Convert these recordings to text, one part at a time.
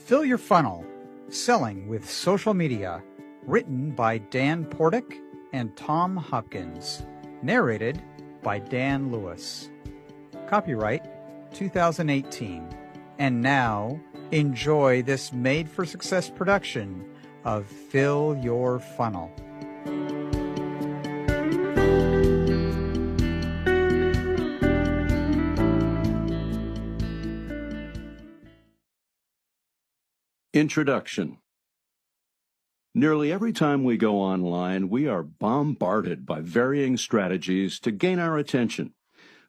Fill Your Funnel, Selling with Social Media, written by Dan Portick and Tom Hopkins, narrated by Dan Lewis. Copyright 2018. And now, enjoy this made-for-success production of Fill Your Funnel. Introduction. Nearly every time we go online, we are bombarded by varying strategies to gain our attention.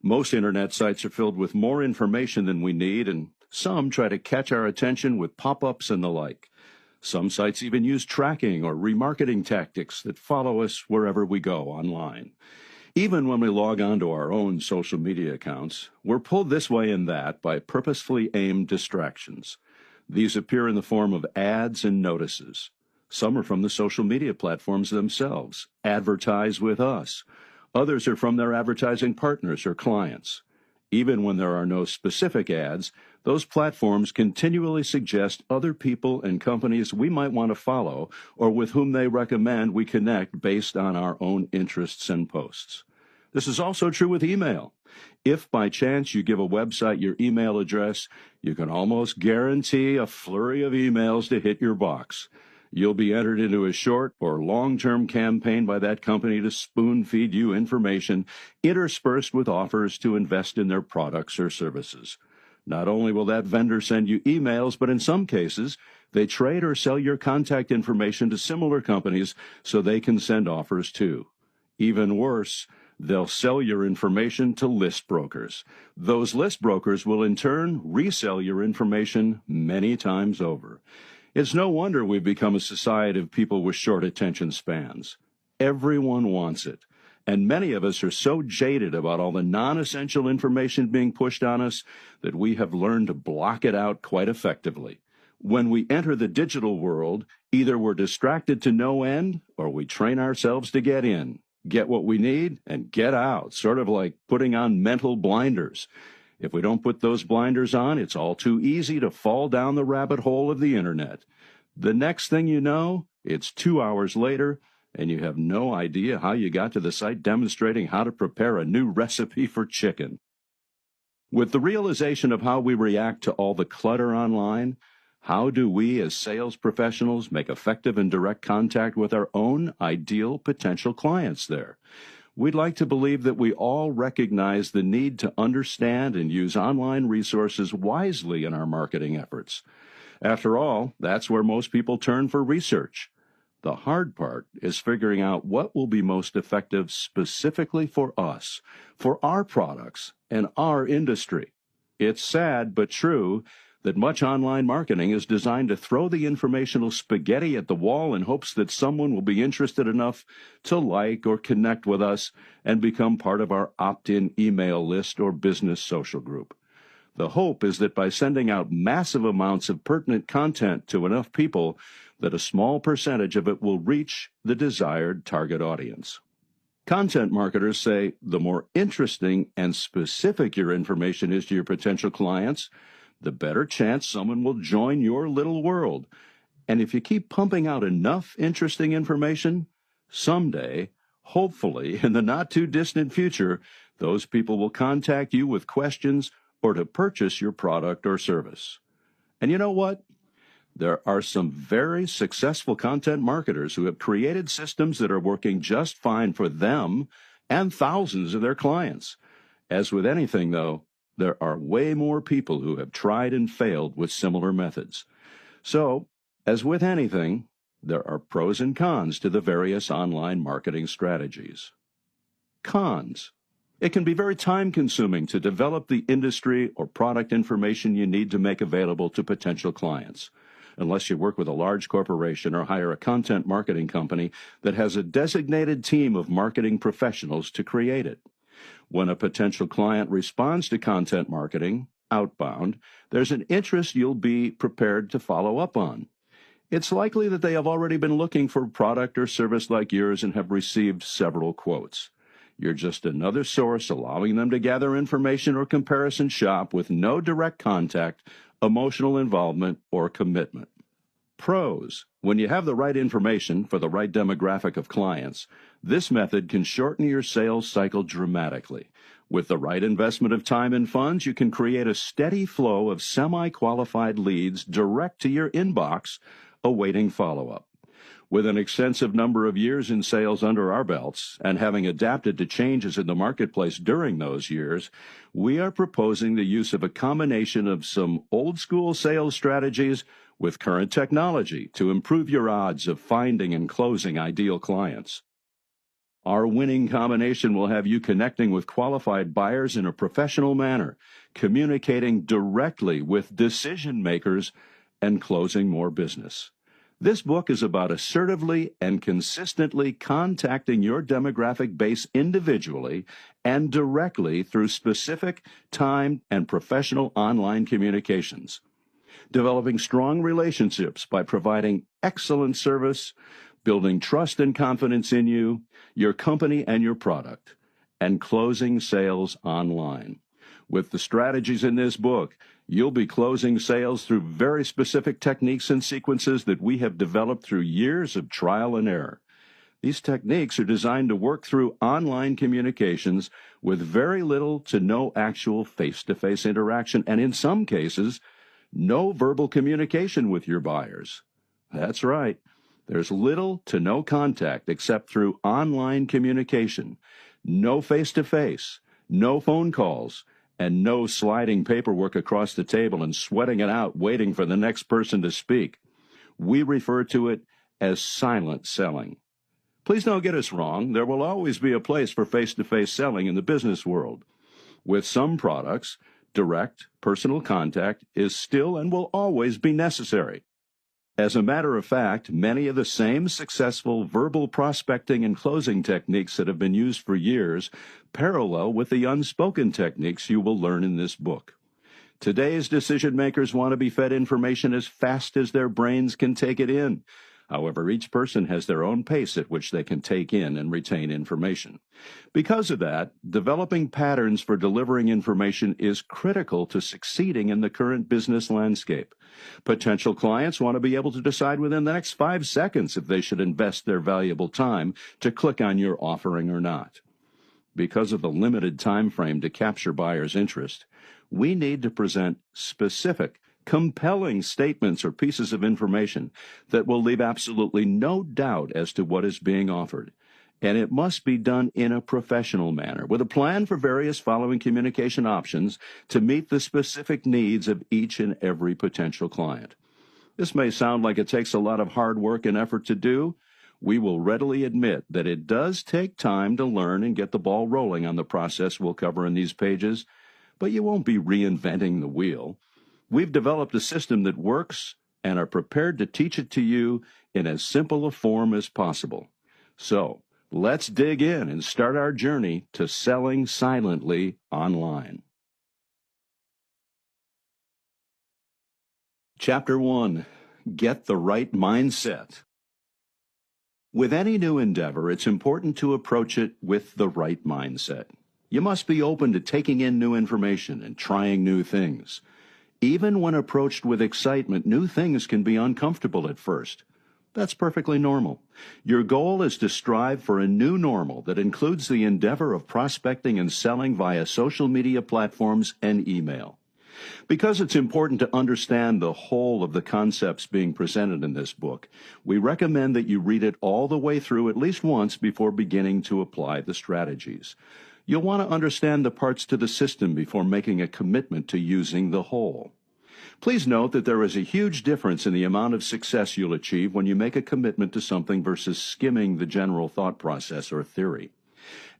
Most internet sites are filled with more information than we need, and some try to catch our attention with pop-ups and the like. Some sites even use tracking or remarketing tactics that follow us wherever we go online. Even when we log on to our own social media accounts, we're pulled this way and that by purposefully aimed distractions. These appear in the form of ads and notices. Some are from the social media platforms themselves, advertise with us. Others are from their advertising partners or clients. Even when there are no specific ads, those platforms continually suggest other people and companies we might want to follow or with whom they recommend we connect based on our own interests and posts. This is also true with email. If by chance you give a website your email address, you can almost guarantee a flurry of emails to hit your box. You'll be entered into a short or long-term campaign by that company to spoon-feed you information interspersed with offers to invest in their products or services. Not only will that vendor send you emails, but in some cases, they trade or sell your contact information to similar companies so they can send offers too. Even worse, they'll sell your information to list brokers. Those list brokers will in turn resell your information many times over. It's no wonder we've become a society of people with short attention spans. Everyone wants it. And many of us are so jaded about all the non-essential information being pushed on us that we have learned to block it out quite effectively. When we enter the digital world, either we're distracted to no end or we train ourselves to get in. Get what we need and get out, sort of like putting on mental blinders. If we don't put those blinders on, it's all too easy to fall down the rabbit hole of the internet. The next thing you know, it's 2 hours later, and you have no idea how you got to the site demonstrating how to prepare a new recipe for chicken. With the realization of how we react to all the clutter online, how do we as sales professionals make effective and direct contact with our own ideal potential clients there? We'd like to believe that we all recognize the need to understand and use online resources wisely in our marketing efforts. After all, that's where most people turn for research. The hard part is figuring out what will be most effective specifically for us, for our products, and our industry. It's sad but true that much online marketing is designed to throw the informational spaghetti at the wall in hopes that someone will be interested enough to like or connect with us and become part of our opt-in email list or business social group. The hope is that by sending out massive amounts of pertinent content to enough people, that a small percentage of it will reach the desired target audience. Content marketers say the more interesting and specific your information is to your potential clients, the better chance someone will join your little world. And if you keep pumping out enough interesting information, someday, hopefully in the not-too-distant future, those people will contact you with questions or to purchase your product or service. And you know what? There are some very successful content marketers who have created systems that are working just fine for them and thousands of their clients. As with anything, though, there are way more people who have tried and failed with similar methods. So, as with anything, there are pros and cons to the various online marketing strategies. Cons. It can be very time-consuming to develop the industry or product information you need to make available to potential clients, unless you work with a large corporation or hire a content marketing company that has a designated team of marketing professionals to create it. When a potential client responds to content marketing, outbound, there's an interest you'll be prepared to follow up on. It's likely that they have already been looking for a product or service like yours and have received several quotes. You're just another source allowing them to gather information or comparison shop with no direct contact emotional involvement, or commitment. Pros: when you have the right information for the right demographic of clients, this method can shorten your sales cycle dramatically. With the right investment of time and funds, you can create a steady flow of semi-qualified leads direct to your inbox, awaiting follow-up. With an extensive number of years in sales under our belts and having adapted to changes in the marketplace during those years, we are proposing the use of a combination of some old-school sales strategies with current technology to improve your odds of finding and closing ideal clients. Our winning combination will have you connecting with qualified buyers in a professional manner, communicating directly with decision makers, and closing more business. This book is about assertively and consistently contacting your demographic base individually and directly through specific, timed, and professional online communications. Developing strong relationships by providing excellent service, building trust and confidence in you, your company, and your product, and closing sales online. With the strategies in this book, you'll be closing sales through very specific techniques and sequences that we have developed through years of trial and error. These techniques are designed to work through online communications with very little to no actual face-to-face interaction, and in some cases, no verbal communication with your buyers. That's right. There's little to no contact except through online communication. No face-to-face, no phone calls, and no sliding paperwork across the table and sweating it out waiting for the next person to speak. We refer to it as silent selling. Please don't get us wrong. There will always be a place for face-to-face selling in the business world. With some products, direct, personal contact is still and will always be necessary. As a matter of fact, many of the same successful verbal prospecting and closing techniques that have been used for years parallel with the unspoken techniques you will learn in this book. Today's decision makers want to be fed information as fast as their brains can take it in. However, each person has their own pace at which they can take in and retain information. Because of that, developing patterns for delivering information is critical to succeeding in the current business landscape. Potential clients want to be able to decide within the next 5 seconds if they should invest their valuable time to click on your offering or not. Because of the limited time frame to capture buyers' interest, we need to present specific, compelling statements or pieces of information that will leave absolutely no doubt as to what is being offered. And it must be done in a professional manner, with a plan for various following communication options to meet the specific needs of each and every potential client. This may sound like it takes a lot of hard work and effort to do. We will readily admit that it does take time to learn and get the ball rolling on the process we'll cover in these pages, but you won't be reinventing the wheel. We've developed a system that works and are prepared to teach it to you in as simple a form as possible. So, let's dig in and start our journey to selling silently online. Chapter 1. Get the right mindset. With any new endeavor, it's important to approach it with the right mindset. You must be open to taking in new information and trying new things. Even when approached with excitement, new things can be uncomfortable at first. That's perfectly normal. Your goal is to strive for a new normal that includes the endeavor of prospecting and selling via social media platforms and email. Because it's important to understand the whole of the concepts being presented in this book, we recommend that you read it all the way through at least once before beginning to apply the strategies. You'll want to understand the parts to the system before making a commitment to using the whole. Please note that there is a huge difference in the amount of success you'll achieve when you make a commitment to something versus skimming the general thought process or theory.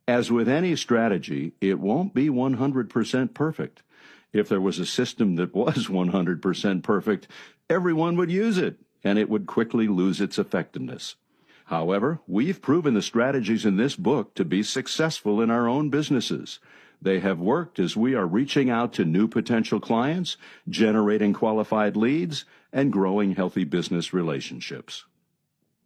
As with any strategy, it won't be 100% perfect. If there was a system that was 100% perfect, everyone would use it, and it would quickly lose its effectiveness. However, we've proven the strategies in this book to be successful in our own businesses. They have worked as we are reaching out to new potential clients, generating qualified leads, and growing healthy business relationships.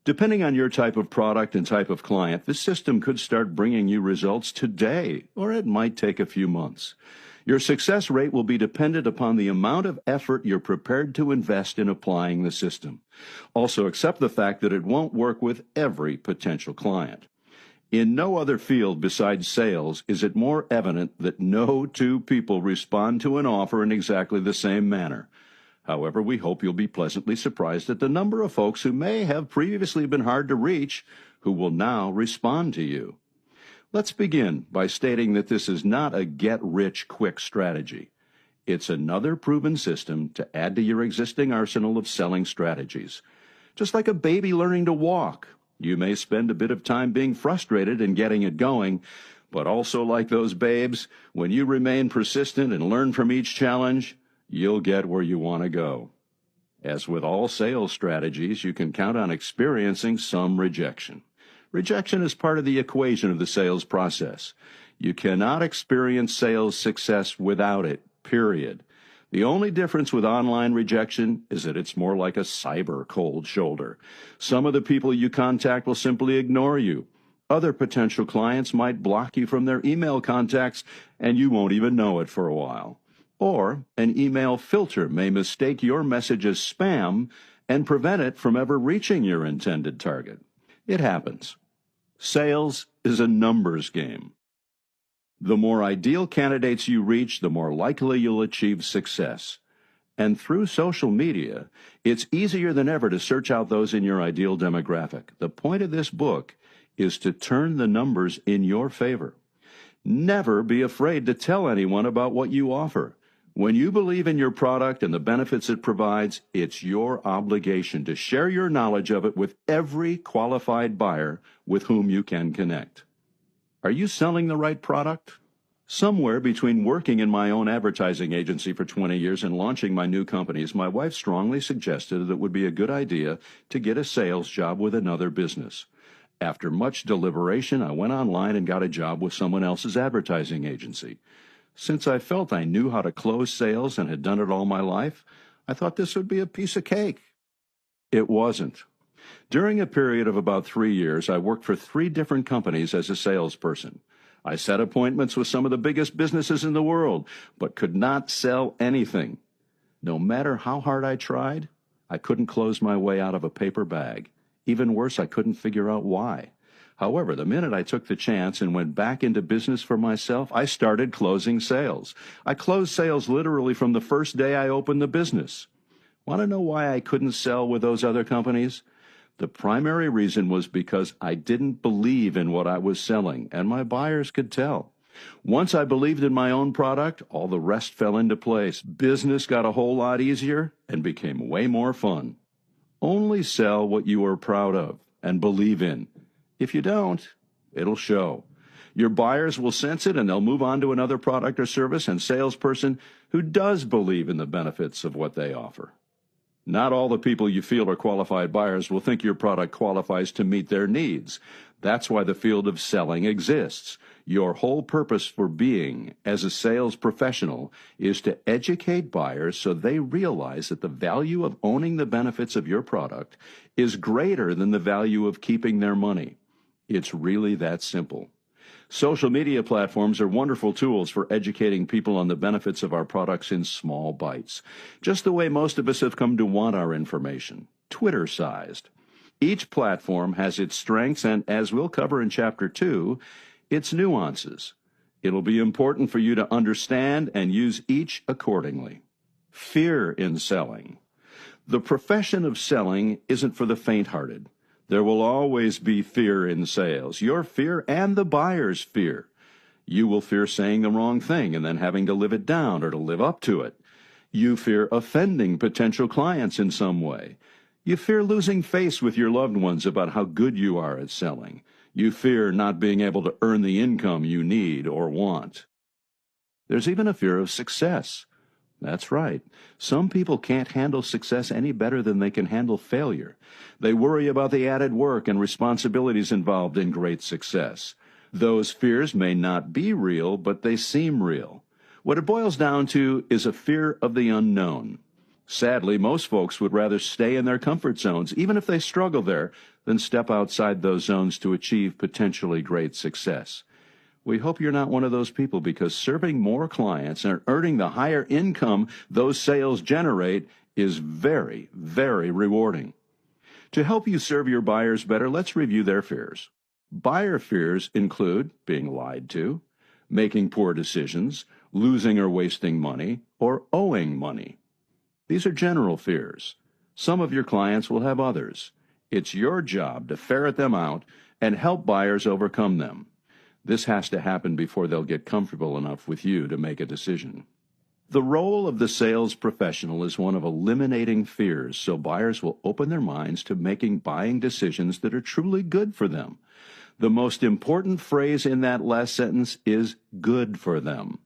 Depending on your type of product and type of client, this system could start bringing you results today, or it might take a few months. Your success rate will be dependent upon the amount of effort you're prepared to invest in applying the system. Also, accept the fact that it won't work with every potential client. In no other field besides sales is it more evident that no two people respond to an offer in exactly the same manner. However, we hope you'll be pleasantly surprised at the number of folks who may have previously been hard to reach who will now respond to you. Let's begin by stating that this is not a get-rich-quick strategy. It's another proven system to add to your existing arsenal of selling strategies. Just like a baby learning to walk, you may spend a bit of time being frustrated and getting it going, but also like those babes, when you remain persistent and learn from each challenge, you'll get where you want to go. As with all sales strategies, you can count on experiencing some rejection. Rejection is part of the equation of the sales process. You cannot experience sales success without it, period. The only difference with online rejection is that it's more like a cyber cold shoulder. Some of the people you contact will simply ignore you. Other potential clients might block you from their email contacts, and you won't even know it for a while. Or an email filter may mistake your message as spam and prevent it from ever reaching your intended target. It happens. Sales is a numbers game. The more ideal candidates you reach, the more likely you'll achieve success. And through social media, it's easier than ever to search out those in your ideal demographic. The point of this book is to turn the numbers in your favor. Never be afraid to tell anyone about what you offer. When you believe in your product and the benefits it provides, it's your obligation to share your knowledge of it with every qualified buyer with whom you can connect. Are you selling the right product? Somewhere between working in my own advertising agency for 20 years and launching my new companies, my wife strongly suggested that it would be a good idea to get a sales job with another business. After much deliberation, I went online and got a job with someone else's advertising agency. Since I felt I knew how to close sales and had done it all my life, I thought this would be a piece of cake. It wasn't. During a period of about 3 years, I worked for 3 different companies as a salesperson. I set appointments with some of the biggest businesses in the world, but could not sell anything. No matter how hard I tried, I couldn't close my way out of a paper bag. Even worse, I couldn't figure out why. However, the minute I took the chance and went back into business for myself, I started closing sales. I closed sales literally from the first day I opened the business. Want to know why I couldn't sell with those other companies? The primary reason was because I didn't believe in what I was selling, and my buyers could tell. Once I believed in my own product, all the rest fell into place. Business got a whole lot easier and became way more fun. Only sell what you are proud of and believe in. If you don't, it'll show. Your buyers will sense it and they'll move on to another product or service and salesperson who does believe in the benefits of what they offer. Not all the people you feel are qualified buyers will think your product qualifies to meet their needs. That's why the field of selling exists. Your whole purpose for being as a sales professional is to educate buyers so they realize that the value of owning the benefits of your product is greater than the value of keeping their money. It's really that simple. Social media platforms are wonderful tools for educating people on the benefits of our products in small bites, just the way most of us have come to want our information, Twitter-sized. Each platform has its strengths and, as we'll cover in Chapter 2, its nuances. It'll be important for you to understand and use each accordingly. Fear in selling. The profession of selling isn't for the faint-hearted. There will always be fear in sales, your fear and the buyer's fear. You will fear saying the wrong thing and then having to live it down or to live up to it. You fear offending potential clients in some way. You fear losing face with your loved ones about how good you are at selling. You fear not being able to earn the income you need or want. There's even a fear of success. That's right. Some people can't handle success any better than they can handle failure. They worry about the added work and responsibilities involved in great success. Those fears may not be real, but they seem real. What it boils down to is a fear of the unknown. Sadly, most folks would rather stay in their comfort zones, even if they struggle there, than step outside those zones to achieve potentially great success. We hope you're not one of those people, because serving more clients and earning the higher income those sales generate is very, very rewarding. To help you serve your buyers better, let's review their fears. Buyer fears include being lied to, making poor decisions, losing or wasting money, or owing money. These are general fears. Some of your clients will have others. It's your job to ferret them out and help buyers overcome them. This has to happen before they'll get comfortable enough with you to make a decision. The role of the sales professional is one of eliminating fears, so buyers will open their minds to making buying decisions that are truly good for them. The most important phrase in that last sentence is good for them.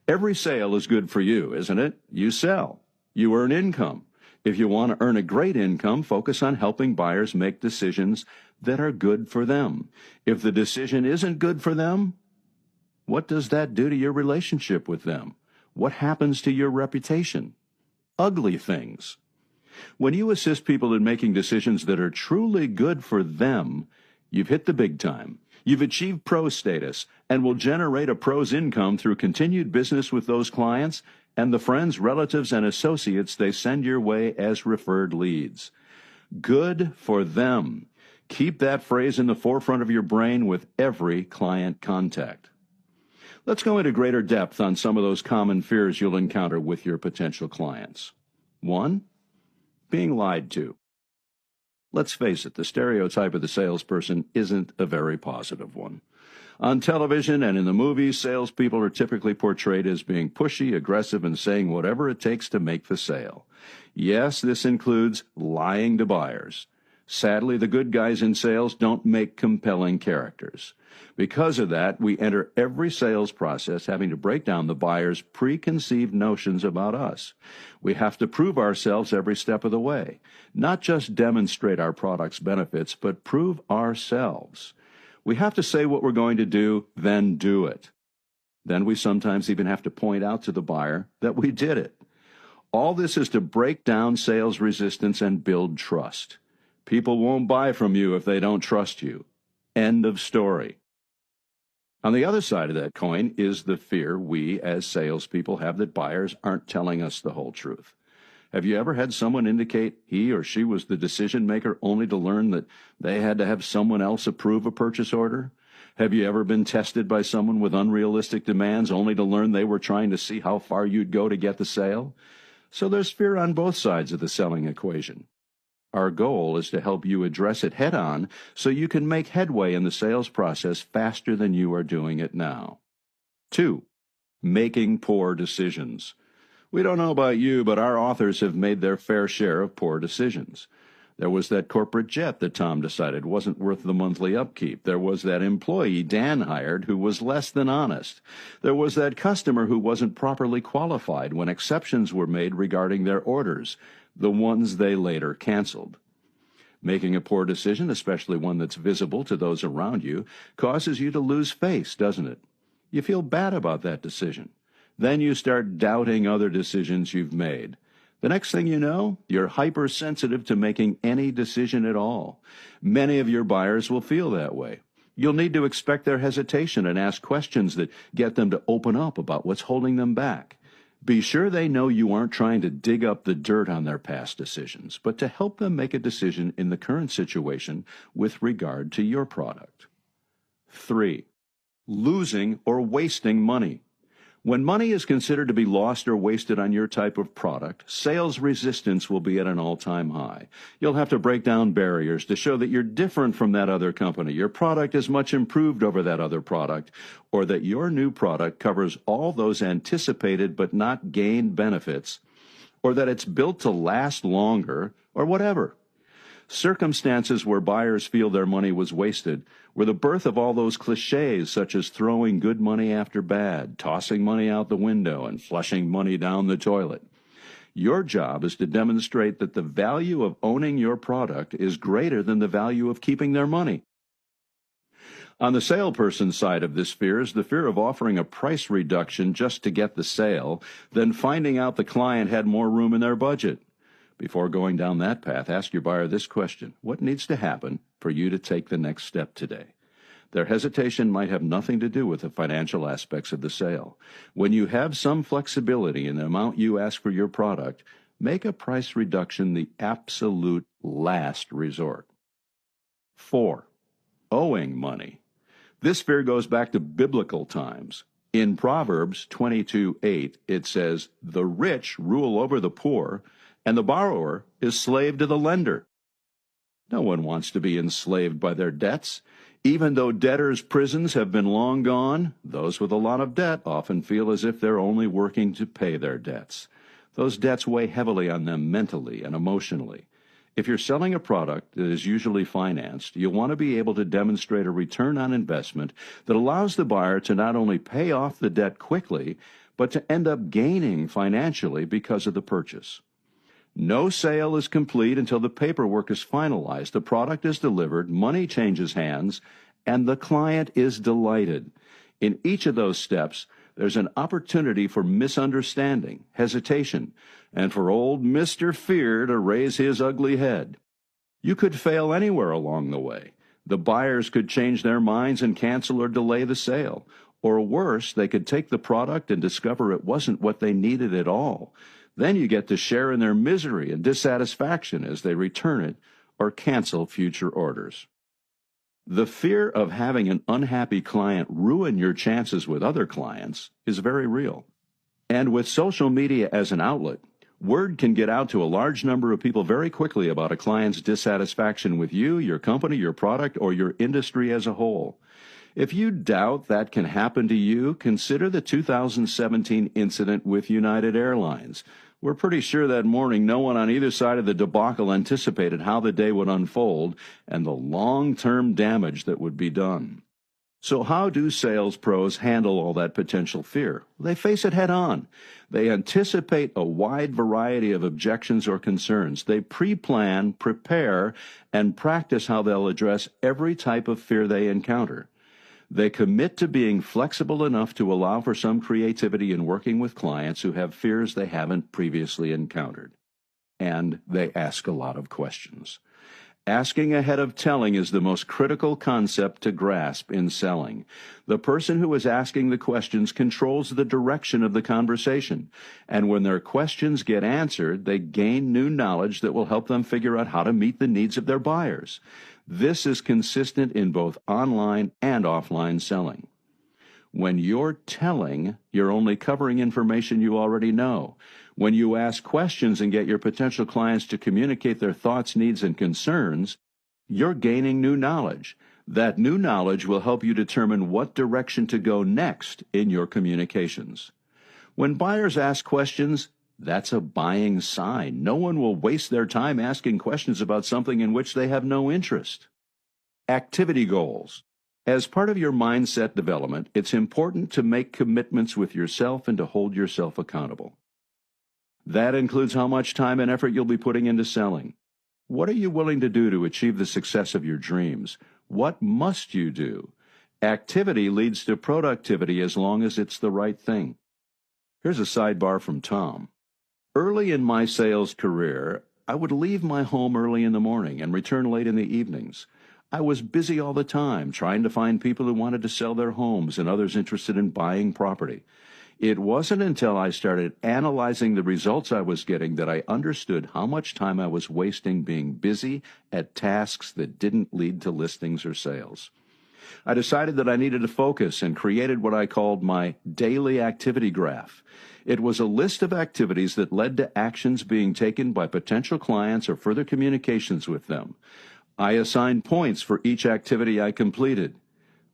Every sale is good for you, isn't it? You sell. You earn income. If you want to earn a great income, focus on helping buyers make decisions that are good for them. If the decision isn't good for them, what does that do to your relationship with them? What happens to your reputation? Ugly things. When you assist people in making decisions that are truly good for them, you've hit the big time. You've achieved pro status and will generate a pro's income through continued business with those clients and the friends, relatives, and associates they send your way as referred leads. Good for them. Keep that phrase in the forefront of your brain with every client contact. Let's go into greater depth on some of those common fears you'll encounter with your potential clients. 1. Being lied to. Let's face it, the stereotype of the salesperson isn't a very positive one. On television and in the movies, salespeople are typically portrayed as being pushy, aggressive, and saying whatever it takes to make the sale. Yes, this includes lying to buyers. Sadly, the good guys in sales don't make compelling characters. Because of that, we enter every sales process having to break down the buyer's preconceived notions about us. We have to prove ourselves every step of the way, not just demonstrate our product's benefits, but prove ourselves. We have to say what we're going to do, then do it. Then we sometimes even have to point out to the buyer that we did it. All this is to break down sales resistance and build trust. People won't buy from you if they don't trust you. End of story. On the other side of that coin is the fear we as salespeople have that buyers aren't telling us the whole truth. Have you ever had someone indicate he or she was the decision maker only to learn that they had to have someone else approve a purchase order? Have you ever been tested by someone with unrealistic demands only to learn they were trying to see how far you'd go to get the sale? So there's fear on both sides of the selling equation. Our goal is to help you address it head on so you can make headway in the sales process faster than you are doing it now. 2. Making poor decisions. We don't know about you, but our authors have made their fair share of poor decisions. There was that corporate jet that Tom decided wasn't worth the monthly upkeep. There was that employee Dan hired who was less than honest. There was that customer who wasn't properly qualified when exceptions were made regarding their orders, the ones they later canceled. Making a poor decision, especially one that's visible to those around you, causes you to lose face, doesn't it? You feel bad about that decision. Then you start doubting other decisions you've made. The next thing you know, you're hypersensitive to making any decision at all. Many of your buyers will feel that way. You'll need to expect their hesitation and ask questions that get them to open up about what's holding them back. Be sure they know you aren't trying to dig up the dirt on their past decisions, but to help them make a decision in the current situation with regard to your product. 3. Losing or wasting money. When money is considered to be lost or wasted on your type of product, sales resistance will be at an all-time high. You'll have to break down barriers to show that you're different from that other company, your product is much improved over that other product, or that your new product covers all those anticipated but not gained benefits, or that it's built to last longer, or whatever. Circumstances where buyers feel their money was wasted were the birth of all those cliches such as throwing good money after bad, tossing money out the window, and flushing money down the toilet. Your job is to demonstrate that the value of owning your product is greater than the value of keeping their money. On the salesperson's side of this fear is the fear of offering a price reduction just to get the sale, then finding out the client had more room in their budget. Before going down that path, ask your buyer this question: what needs to happen for you to take the next step today? Their hesitation might have nothing to do with the financial aspects of the sale. When you have some flexibility in the amount you ask for your product, make a price reduction the absolute last resort. 4. Owing money. This fear goes back to biblical times. In Proverbs 22:8, it says, "The rich rule over the poor, and the borrower is slave to the lender." No one wants to be enslaved by their debts. Even though debtors' prisons have been long gone, those with a lot of debt often feel as if they're only working to pay their debts. Those debts weigh heavily on them mentally and emotionally. If you're selling a product that is usually financed, you'll want to be able to demonstrate a return on investment that allows the buyer to not only pay off the debt quickly, but to end up gaining financially because of the purchase. No sale is complete until the paperwork is finalized, the product is delivered, money changes hands, and the client is delighted. In each of those steps, there's an opportunity for misunderstanding, hesitation, and for old Mr. Fear to raise his ugly head. You could fail anywhere along the way. The buyers could change their minds and cancel or delay the sale. Or worse, they could take the product and discover it wasn't what they needed at all. Then you get to share in their misery and dissatisfaction as they return it or cancel future orders. The fear of having an unhappy client ruin your chances with other clients is very real. And with social media as an outlet, word can get out to a large number of people very quickly about a client's dissatisfaction with you, your company, your product, or your industry as a whole. If you doubt that can happen to you, consider the 2017 incident with United Airlines. We're pretty sure that morning no one on either side of the debacle anticipated how the day would unfold and the long-term damage that would be done. So how do sales pros handle all that potential fear? They face it head on. They anticipate a wide variety of objections or concerns. They pre-plan, prepare, and practice how they'll address every type of fear they encounter. They commit to being flexible enough to allow for some creativity in working with clients who have fears they haven't previously encountered. And they ask a lot of questions. Asking ahead of telling is the most critical concept to grasp in selling. The person who is asking the questions controls the direction of the conversation, and when their questions get answered, they gain new knowledge that will help them figure out how to meet the needs of their buyers. This is consistent in both online and offline selling. When you're telling, you're only covering information you already know. When you ask questions and get your potential clients to communicate their thoughts, needs, and concerns, you're gaining new knowledge. That new knowledge will help you determine what direction to go next in your communications. When buyers ask questions, that's a buying sign. No one will waste their time asking questions about something in which they have no interest. Activity goals. As part of your mindset development, it's important to make commitments with yourself and to hold yourself accountable. That includes how much time and effort you'll be putting into selling. What are you willing to do to achieve the success of your dreams? What must you do? Activity leads to productivity as long as it's the right thing. Here's a sidebar from Tom. Early in my sales career, I would leave my home early in the morning and return late in the evenings. I was busy all the time trying to find people who wanted to sell their homes and others interested in buying property. It wasn't until I started analyzing the results I was getting that I understood how much time I was wasting being busy at tasks that didn't lead to listings or sales. I decided that I needed to focus and created what I called my daily activity graph. It was a list of activities that led to actions being taken by potential clients or further communications with them. I assigned points for each activity I completed.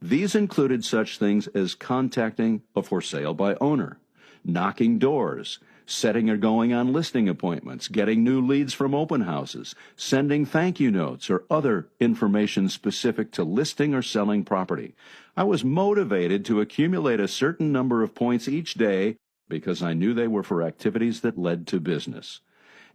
These included such things as contacting a for sale by owner, knocking doors, setting or going on listing appointments, getting new leads from open houses, sending thank you notes or other information specific to listing or selling property. I was motivated to accumulate a certain number of points each day because I knew they were for activities that led to business.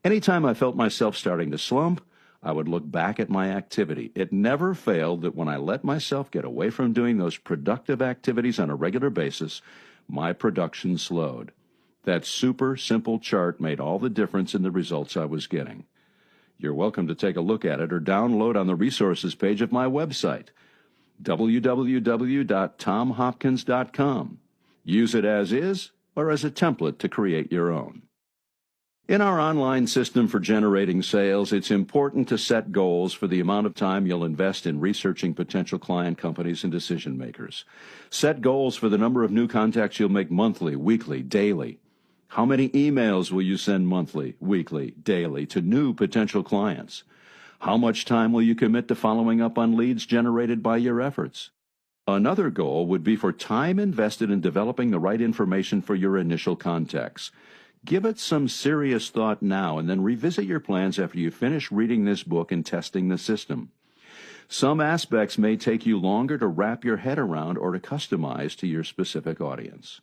Anytime I felt myself starting to slump, I would look back at my activity. It never failed that when I let myself get away from doing those productive activities on a regular basis, my production slowed. That super simple chart made all the difference in the results I was getting. You're welcome to take a look at it or download on the resources page of my website. www.tomhopkins.com. Use it as is or as a template to create your own. In our online system for generating sales, it's important to set goals for the amount of time you'll invest in researching potential client companies and decision makers. Set goals for the number of new contacts you'll make monthly, weekly, daily. How many emails will you send monthly, weekly, daily to new potential clients? How much time will you commit to following up on leads generated by your efforts? Another goal would be for time invested in developing the right information for your initial contacts. Give it some serious thought now and then revisit your plans after you finish reading this book and testing the system. Some aspects may take you longer to wrap your head around or to customize to your specific audience.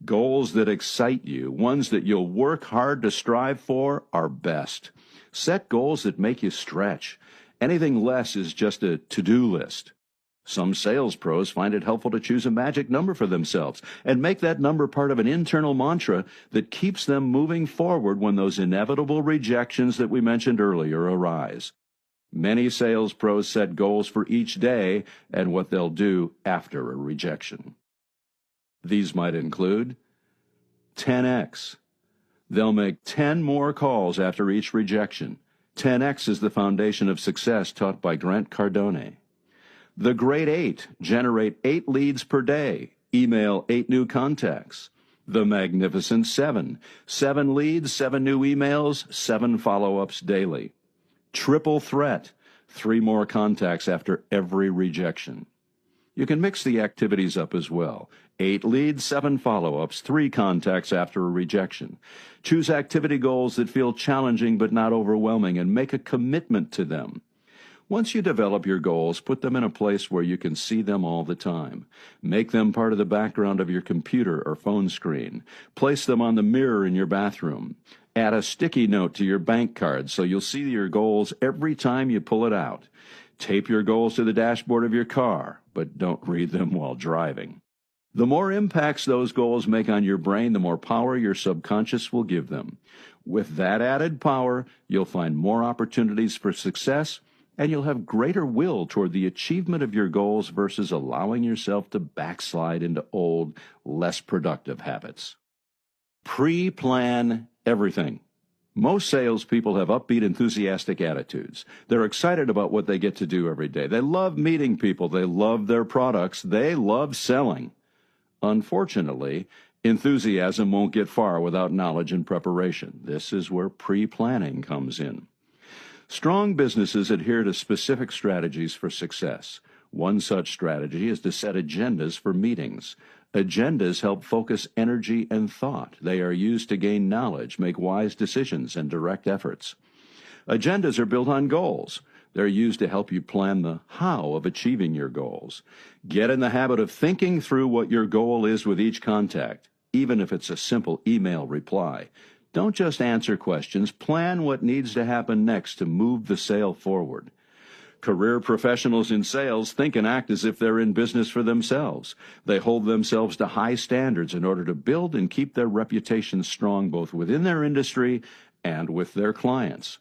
Goals that excite you, ones that you'll work hard to strive for, are best. Set goals that make you stretch. Anything less is just a to-do list. Some sales pros find it helpful to choose a magic number for themselves and make that number part of an internal mantra that keeps them moving forward when those inevitable rejections that we mentioned earlier arise. Many sales pros set goals for each day and what they'll do after a rejection. These might include 10x. They'll make 10 more calls after each rejection. 10x is the foundation of success taught by Grant Cardone. The Great 8, generate 8 leads per day, email 8 new contacts. The Magnificent 7, 7 leads, 7 new emails, 7 follow-ups daily. Triple Threat, 3 more contacts after every rejection. You can mix the activities up as well. 8 leads, 7 follow-ups, 3 contacts after a rejection. Choose activity goals that feel challenging but not overwhelming and make a commitment to them. Once you develop your goals, put them in a place where you can see them all the time. Make them part of the background of your computer or phone screen. Place them on the mirror in your bathroom. Add a sticky note to your bank card so you'll see your goals every time you pull it out. Tape your goals to the dashboard of your car, but don't read them while driving. The more impacts those goals make on your brain, the more power your subconscious will give them. With that added power, you'll find more opportunities for success, and you'll have greater will toward the achievement of your goals versus allowing yourself to backslide into old, less productive habits. Pre-plan everything. Most salespeople have upbeat, enthusiastic attitudes. They're excited about what they get to do every day. They love meeting people. They love their products. They love selling. Unfortunately, enthusiasm won't get far without knowledge and preparation. This is where pre-planning comes in. Strong businesses adhere to specific strategies for success. One such strategy is to set agendas for meetings. Agendas help focus energy and thought. They are used to gain knowledge, make wise decisions, and direct efforts. Agendas are built on goals. They're used to help you plan the how of achieving your goals. Get in the habit of thinking through what your goal is with each contact, even if it's a simple email reply. Don't just answer questions. Plan what needs to happen next to move the sale forward. Career professionals in sales think and act as if they're in business for themselves. They hold themselves to high standards in order to build and keep their reputation strong both within their industry and with their clients.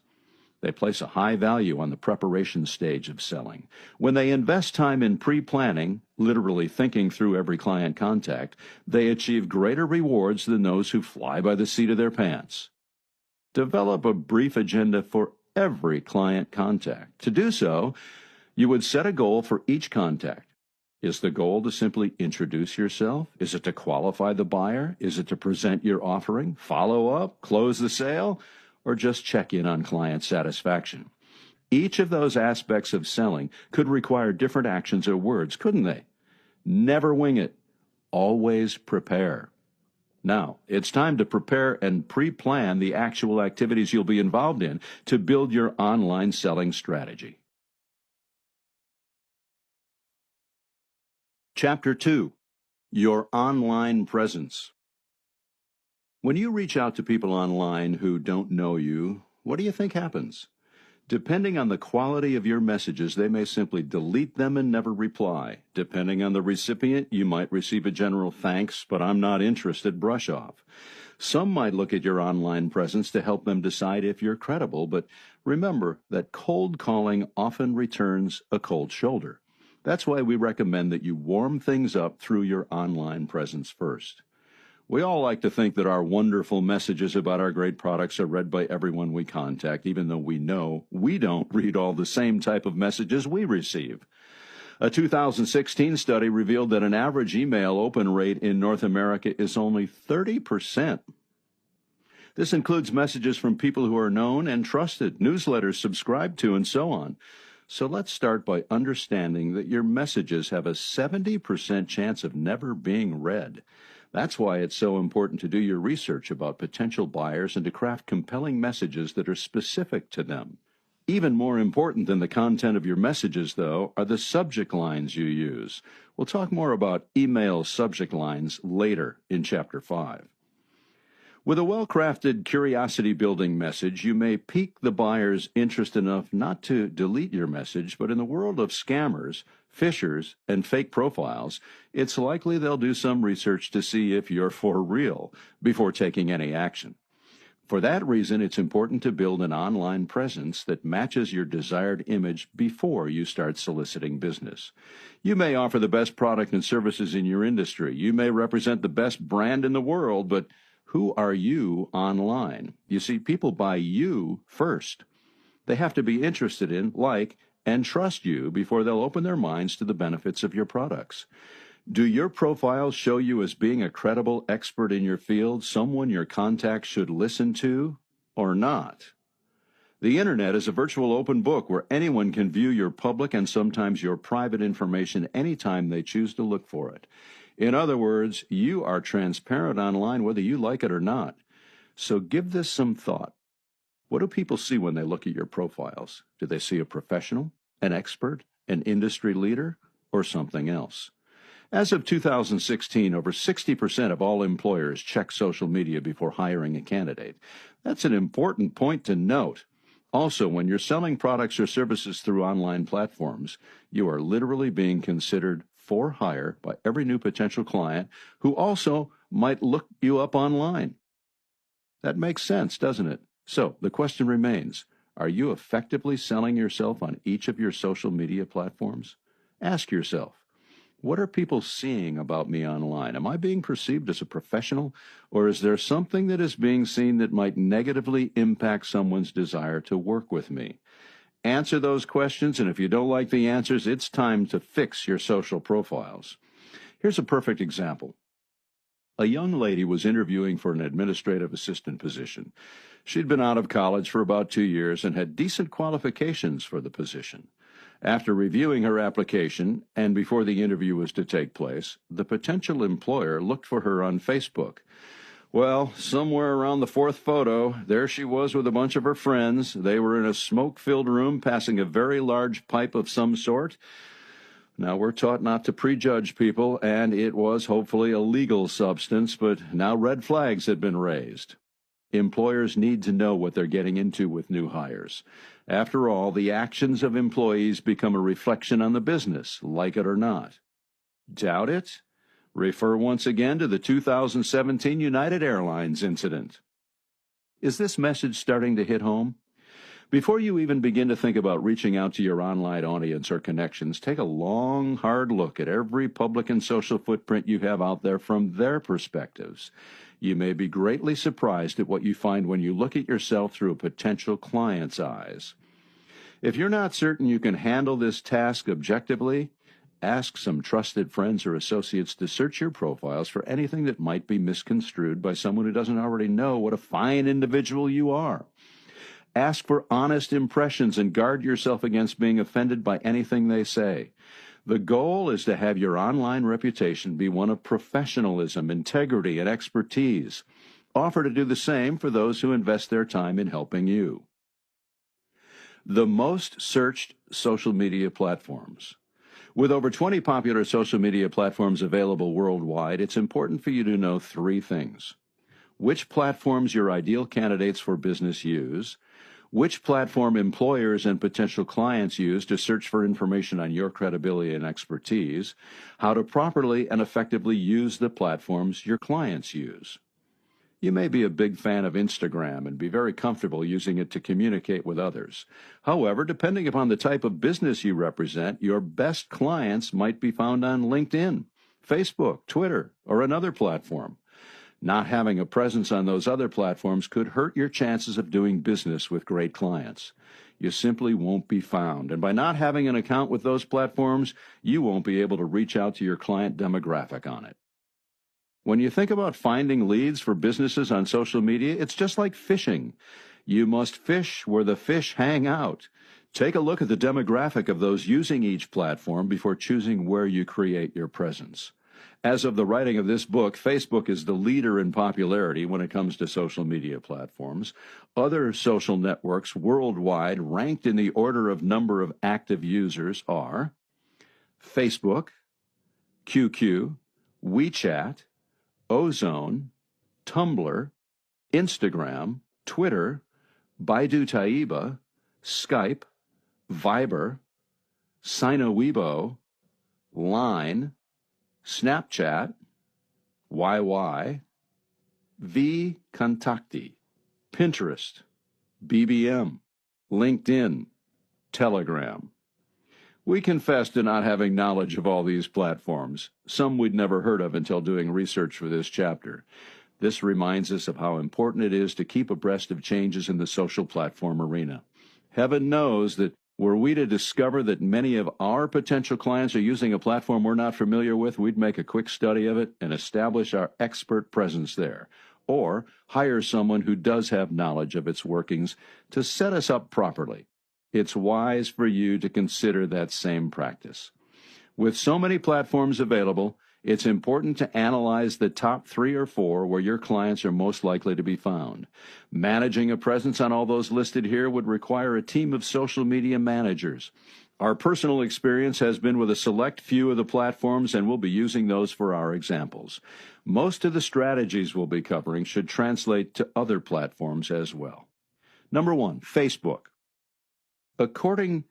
They place a high value on the preparation stage of selling. When they invest time in pre-planning, literally thinking through every client contact, they achieve greater rewards than those who fly by the seat of their pants. Develop a brief agenda for every client contact. To do so, you would set a goal for each contact. Is the goal to simply introduce yourself? Is it to qualify the buyer? Is it to present your offering, follow up, close the sale, or just check in on client satisfaction? Each of those aspects of selling could require different actions or words, couldn't they? Never wing it. Always prepare. Now, it's time to prepare and pre-plan the actual activities you'll be involved in to build your online selling strategy. Chapter 2. Your Online Presence. When you reach out to people online who don't know you, what do you think happens? Depending on the quality of your messages, they may simply delete them and never reply. Depending on the recipient, you might receive a general thanks, but I'm not interested brush off. Some might look at your online presence to help them decide if you're credible, but remember that cold calling often returns a cold shoulder. That's why we recommend that you warm things up through your online presence first. We all like to think that our wonderful messages about our great products are read by everyone we contact, even though we know we don't read all the same type of messages we receive. A 2016 study revealed that an average email open rate in North America is only 30%. This includes messages from people who are known and trusted, newsletters subscribed to, and so on. So let's start by understanding that your messages have a 70% chance of never being read. That's why it's so important to do your research about potential buyers and to craft compelling messages that are specific to them. Even more important than the content of your messages, though, are the subject lines you use. We'll talk more about email subject lines later in Chapter 5. With a well-crafted curiosity-building message, you may pique the buyer's interest enough not to delete your message, but in the world of scammers, phishers, and fake profiles, it's likely they'll do some research to see if you're for real before taking any action. For that reason, it's important to build an online presence that matches your desired image before you start soliciting business. You may offer the best product and services in your industry. You may represent the best brand in the world, but who are you online? You see, people buy you first. They have to be interested in, like, and trust you before they'll open their minds to the benefits of your products. Do your profiles show you as being a credible expert in your field, someone your contacts should listen to, or not? The Internet is a virtual open book where anyone can view your public and sometimes your private information anytime they choose to look for it. In other words, you are transparent online whether you like it or not. So give this some thought. What do people see when they look at your profiles? Do they see a professional, an expert, an industry leader, or something else? As of 2016, over 60% of all employers check social media before hiring a candidate. That's an important point to note. Also, when you're selling products or services through online platforms, you are literally being considered for hire by every new potential client who also might look you up online. That makes sense, doesn't it? So the question remains, are you effectively selling yourself on each of your social media platforms? Ask yourself, what are people seeing about me online? Am I being perceived as a professional, or is there something that is being seen that might negatively impact someone's desire to work with me? Answer those questions, and if you don't like the answers, it's time to fix your social profiles. Here's a perfect example. A young lady was interviewing for an administrative assistant position. She'd been out of college for about 2 years and had decent qualifications for the position. After reviewing her application, and before the interview was to take place, the potential employer looked for her on Facebook. Well, somewhere around the fourth photo, there she was with a bunch of her friends. They were in a smoke-filled room passing a very large pipe of some sort. Now, we're taught not to prejudge people, and it was hopefully a legal substance, but now red flags had been raised. Employers need to know what they're getting into with new hires. After all, the actions of employees become a reflection on the business, like it or not. Doubt it? Refer once again to the 2017 United Airlines incident. Is this message starting to hit home? Before you even begin to think about reaching out to your online audience or connections, take a long, hard look at every public and social footprint you have out there from their perspectives. You may be greatly surprised at what you find when you look at yourself through a potential client's eyes. If you're not certain you can handle this task objectively, ask some trusted friends or associates to search your profiles for anything that might be misconstrued by someone who doesn't already know what a fine individual you are. Ask for honest impressions and guard yourself against being offended by anything they say. The goal is to have your online reputation be one of professionalism, integrity, and expertise. Offer to do the same for those who invest their time in helping you. The most searched social media platforms. With over 20 popular social media platforms available worldwide, it's important for you to know 3 things. Which platforms your ideal candidates for business use, which platform employers and potential clients use to search for information on your credibility and expertise, how to properly and effectively use the platforms your clients use. You may be a big fan of Instagram and be very comfortable using it to communicate with others. However, depending upon the type of business you represent, your best clients might be found on LinkedIn, Facebook, Twitter, or another platform. Not having a presence on those other platforms could hurt your chances of doing business with great clients. You simply won't be found, and by not having an account with those platforms, you won't be able to reach out to your client demographic on it. When you think about finding leads for businesses on social media, it's just like fishing. You must fish where the fish hang out. Take a look at the demographic of those using each platform before choosing where you create your presence. As of the writing of this book, Facebook is the leader in popularity when it comes to social media platforms. Other social networks worldwide ranked in the order of number of active users are Facebook, QQ, WeChat, Ozone, Tumblr, Instagram, Twitter, Baidu Taiba, Skype, Viber, Sino-Weibo, Line, Snapchat, YY, VKontakte, Pinterest, BBM, LinkedIn, Telegram. We confess to not having knowledge of all these platforms, some we'd never heard of until doing research for this chapter. This reminds us of how important it is to keep abreast of changes in the social platform arena. Heaven knows that were we to discover that many of our potential clients are using a platform we're not familiar with, we'd make a quick study of it and establish our expert presence there, or hire someone who does have knowledge of its workings to set us up properly. It's wise for you to consider that same practice. With so many platforms available, it's important to analyze the top 3 or 4 where your clients are most likely to be found. Managing a presence on all those listed here would require a team of social media managers. Our personal experience has been with a select few of the platforms, and we'll be using those for our examples. Most of the strategies we'll be covering should translate to other platforms as well. Number 1, Facebook. According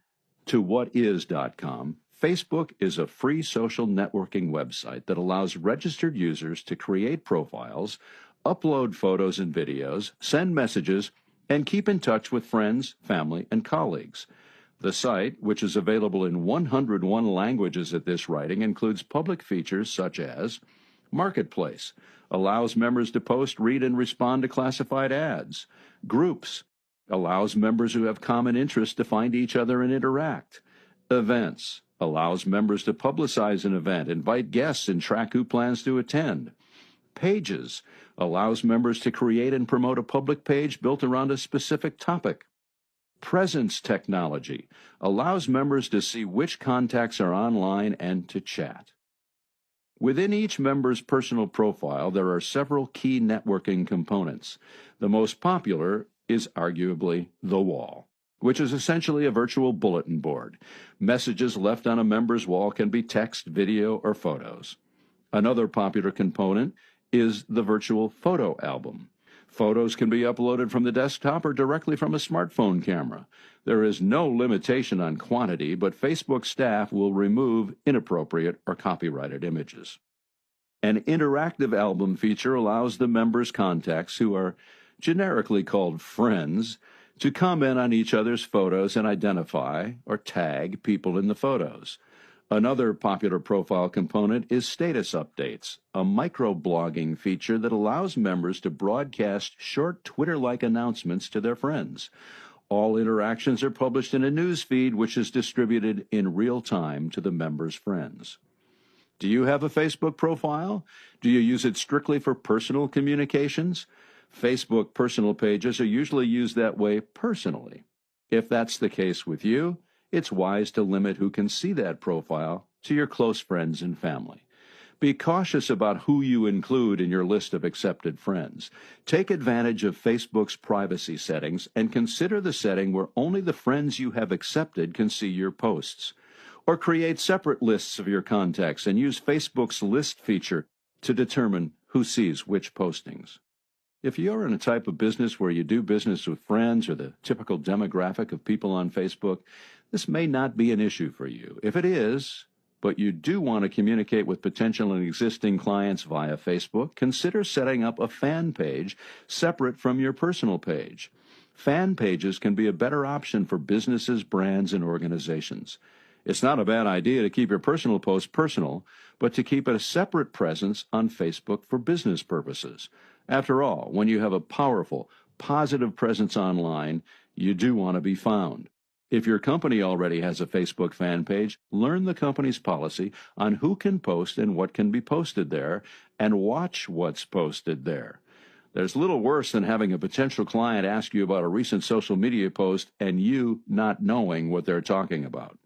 to whatis.com, Facebook is a free social networking website that allows registered users to create profiles, upload photos and videos, send messages, and keep in touch with friends, family, and colleagues. The site, which is available in 101 languages at this writing, includes public features such as Marketplace, allows members to post, read, and respond to classified ads. Groups, allows members who have common interests to find each other and interact. Events, allows members to publicize an event, invite guests, and track who plans to attend. Pages, allows members to create and promote a public page built around a specific topic. Presence technology, allows members to see which contacts are online and to chat. Within each member's personal profile, there are several key networking components. The most popular is arguably the wall, which is essentially a virtual bulletin board. Messages left on a member's wall can be text, video, or photos. Another popular component is the virtual photo album. Photos can be uploaded from the desktop or directly from a smartphone camera. There is no limitation on quantity, but Facebook staff will remove inappropriate or copyrighted images. An interactive album feature allows the members' contacts, who are generically called friends, to comment on each other's photos and identify or tag people in the photos. Another popular profile component is status updates, a microblogging feature that allows members to broadcast short Twitter-like announcements to their friends. All interactions are published in a news feed, which is distributed in real time to the members' friends. Do you have a Facebook profile? Do you use it strictly for personal communications? Facebook personal pages are usually used that way personally. If that's the case with you, it's wise to limit who can see that profile to your close friends and family. Be cautious about who you include in your list of accepted friends. Take advantage of Facebook's privacy settings and consider the setting where only the friends you have accepted can see your posts. Or create separate lists of your contacts and use Facebook's list feature to determine who sees which postings. If you're in a type of business where you do business with friends or the typical demographic of people on Facebook, this may not be an issue for you. If it is, but you do want to communicate with potential and existing clients via Facebook, consider setting up a fan page separate from your personal page. Fan pages can be a better option for businesses, brands, and organizations. It's not a bad idea to keep your personal post personal, but to keep a separate presence on Facebook for business purposes. After all, when you have a powerful, positive presence online, you do want to be found. If your company already has a Facebook fan page, learn the company's policy on who can post and what can be posted there, and watch what's posted there. There's little worse than having a potential client ask you about a recent social media post and you not knowing what they're talking about.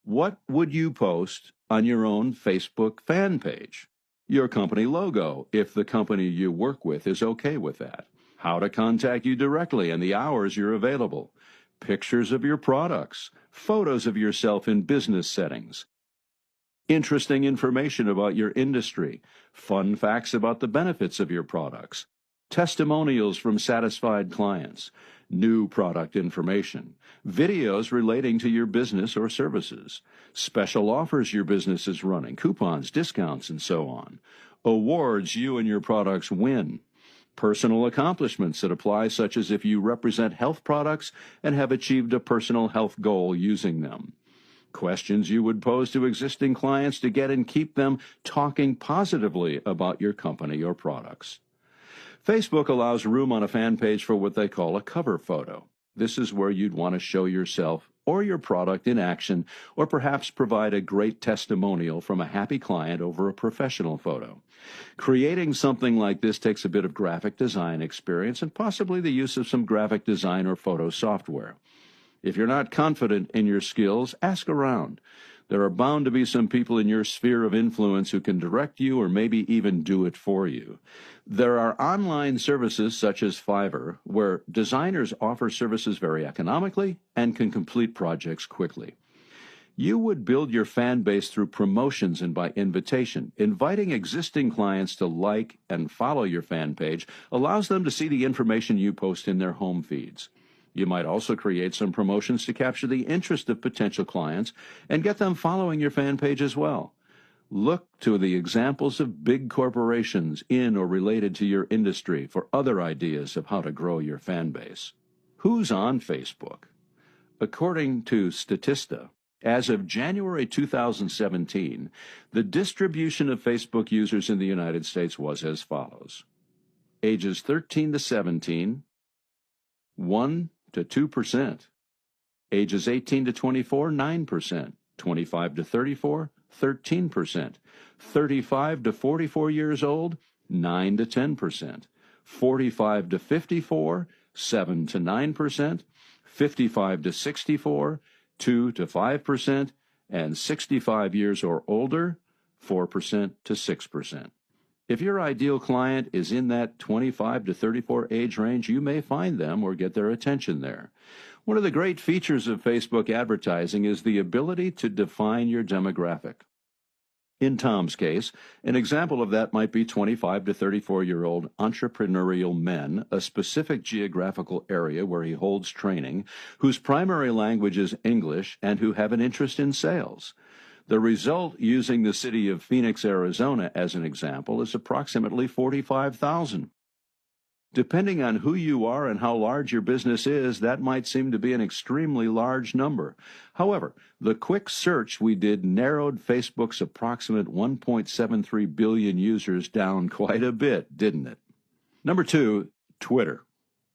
What would you post on your own Facebook fan page? Your company logo, if the company you work with is okay with that. How to contact you directly and the hours you're available. Pictures of your products. Photos of yourself in business settings. Interesting information about your industry. Fun facts about the benefits of your products. Testimonials from satisfied clients. New product information, videos relating to your business or services, special offers your business is running, coupons, discounts, and so on, awards you and your products win, personal accomplishments that apply, such as if you represent health products and have achieved a personal health goal using them, questions you would pose to existing clients to get and keep them talking positively about your company or products. Facebook allows room on a fan page for what they call a cover photo. This is where you'd want to show yourself or your product in action, or perhaps provide a great testimonial from a happy client over a professional photo. Creating something like this takes a bit of graphic design experience and possibly the use of some graphic design or photo software. If you're not confident in your skills, ask around. There are bound to be some people in your sphere of influence who can direct you or maybe even do it for you. There are online services such as Fiverr, where designers offer services very economically and can complete projects quickly. You would build your fan base through promotions and by invitation. Inviting existing clients to like and follow your fan page allows them to see the information you post in their home feeds. You might also create some promotions to capture the interest of potential clients and get them following your fan page as well. Look to the examples of big corporations in or related to your industry for other ideas of how to grow your fan base. Who's on Facebook? According to Statista, as of January 2017, the distribution of Facebook users in the United States was as follows. Ages 13 to 17, 1 to 2%. Ages 18 to 24, 9%. 25 to 34, 13%. 35 to 44 years old, 9 to 10%. 45 to 54, 7 to 9%. 55 to 64, 2 to 5%. And 65 years or older, 4% to 6%. If your ideal client is in that 25 to 34 age range, you may find them or get their attention there. One of the great features of Facebook advertising is the ability to define your demographic. In Tom's case, an example of that might be 25 to 34-year-old entrepreneurial men, a specific geographical area where he holds training, whose primary language is English and who have an interest in sales. The result, using the city of Phoenix, Arizona as an example, is approximately 45,000. Depending on who you are and how large your business is, that might seem to be an extremely large number. However, the quick search we did narrowed Facebook's approximate 1.73 billion users down quite a bit, didn't it? Number 2, Twitter.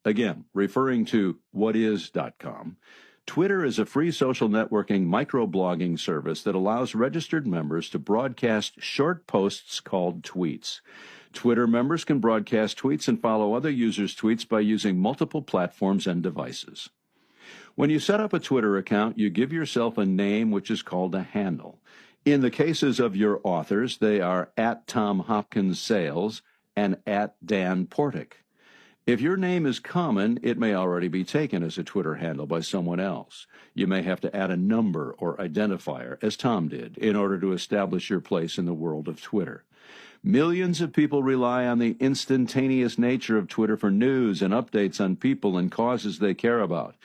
Again, referring to whatis.com. Twitter is a free social networking microblogging service that allows registered members to broadcast short posts called tweets. Twitter members can broadcast tweets and follow other users' tweets by using multiple platforms and devices. When you set up a Twitter account, you give yourself a name which is called a handle. In the cases of your authors, they are @TomHopkinsSales and @DanPortick. If your name is common, it may already be taken as a Twitter handle by someone else. You may have to add a number or identifier, as Tom did, in order to establish your place in the world of Twitter. Millions of people rely on the instantaneous nature of Twitter for news and updates on people and causes they care about.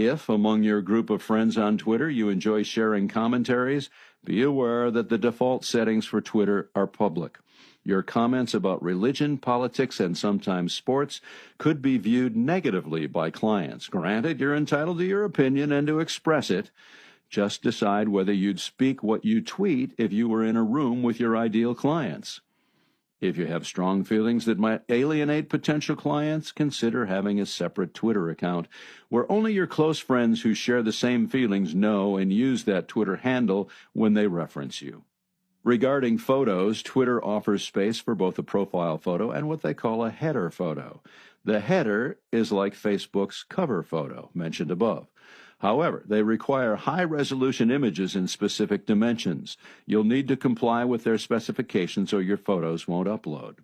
If, among your group of friends on Twitter, you enjoy sharing commentaries, be aware that the default settings for Twitter are public. Your comments about religion, politics, and sometimes sports could be viewed negatively by clients. Granted, you're entitled to your opinion and to express it. Just decide whether you'd speak what you tweet if you were in a room with your ideal clients. If you have strong feelings that might alienate potential clients, consider having a separate Twitter account where only your close friends who share the same feelings know and use that Twitter handle when they reference you. Regarding photos, Twitter offers space for both a profile photo and what they call a header photo. The header is like Facebook's cover photo, mentioned above. However, they require high-resolution images in specific dimensions. You'll need to comply with their specifications or your photos won't upload.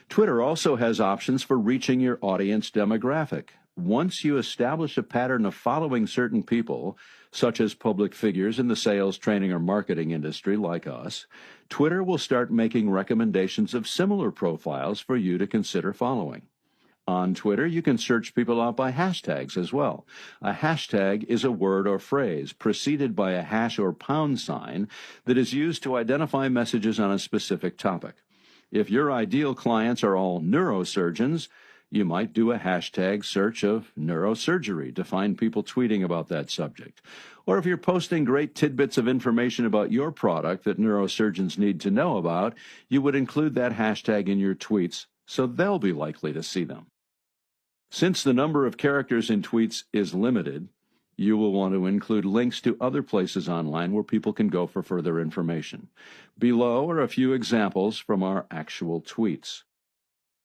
Twitter also has options for reaching your audience demographic. Once you establish a pattern of following certain people, such as public figures in the sales, training, or marketing industry like us, Twitter will start making recommendations of similar profiles for you to consider following. On Twitter, you can search people out by hashtags as well. A hashtag is a word or phrase preceded by a hash or pound sign that is used to identify messages on a specific topic. If your ideal clients are all neurosurgeons, you might do a hashtag search of neurosurgery to find people tweeting about that subject. Or if you're posting great tidbits of information about your product that neurosurgeons need to know about, you would include that hashtag in your tweets so they'll be likely to see them. Since the number of characters in tweets is limited, you will want to include links to other places online where people can go for further information. Below are a few examples from our actual tweets.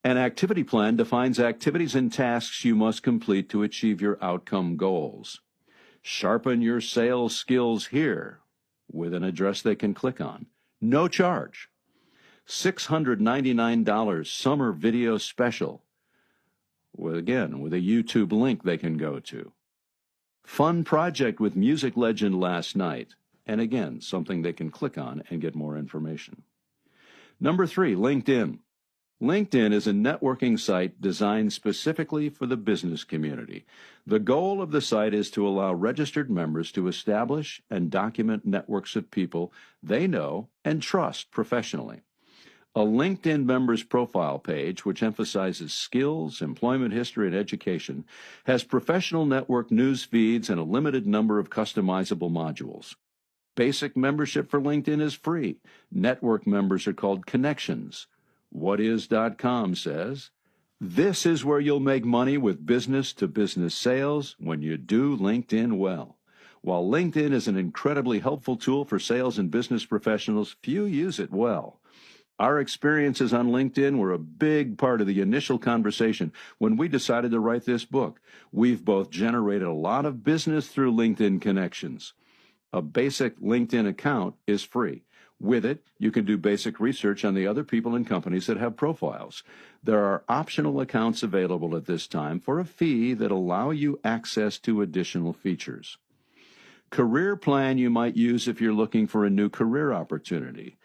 An activity plan defines activities and tasks you must complete to achieve your outcome goals. Sharpen your sales skills here with an address they can click on. No charge. $699 summer video special. With a YouTube link they can go to. Fun project with music legend last night. And again, something they can click on and get more information. Number 3, LinkedIn. LinkedIn is a networking site designed specifically for the business community. The goal of the site is to allow registered members to establish and document networks of people they know and trust professionally. A LinkedIn member's profile page, which emphasizes skills, employment history, and education, has professional network news feeds and a limited number of customizable modules. Basic membership for LinkedIn is free. Network members are called connections. Whatis.com says, "This is where you'll make money with business-to-business sales when you do LinkedIn well." While LinkedIn is an incredibly helpful tool for sales and business professionals, few use it well. Our experiences on LinkedIn were a big part of the initial conversation when we decided to write this book. We've both generated a lot of business through LinkedIn connections. A basic LinkedIn account is free. With it, you can do basic research on the other people and companies that have profiles. There are optional accounts available at this time for a fee that allow you access to additional features. Career plan you might use if you're looking for a new career opportunity.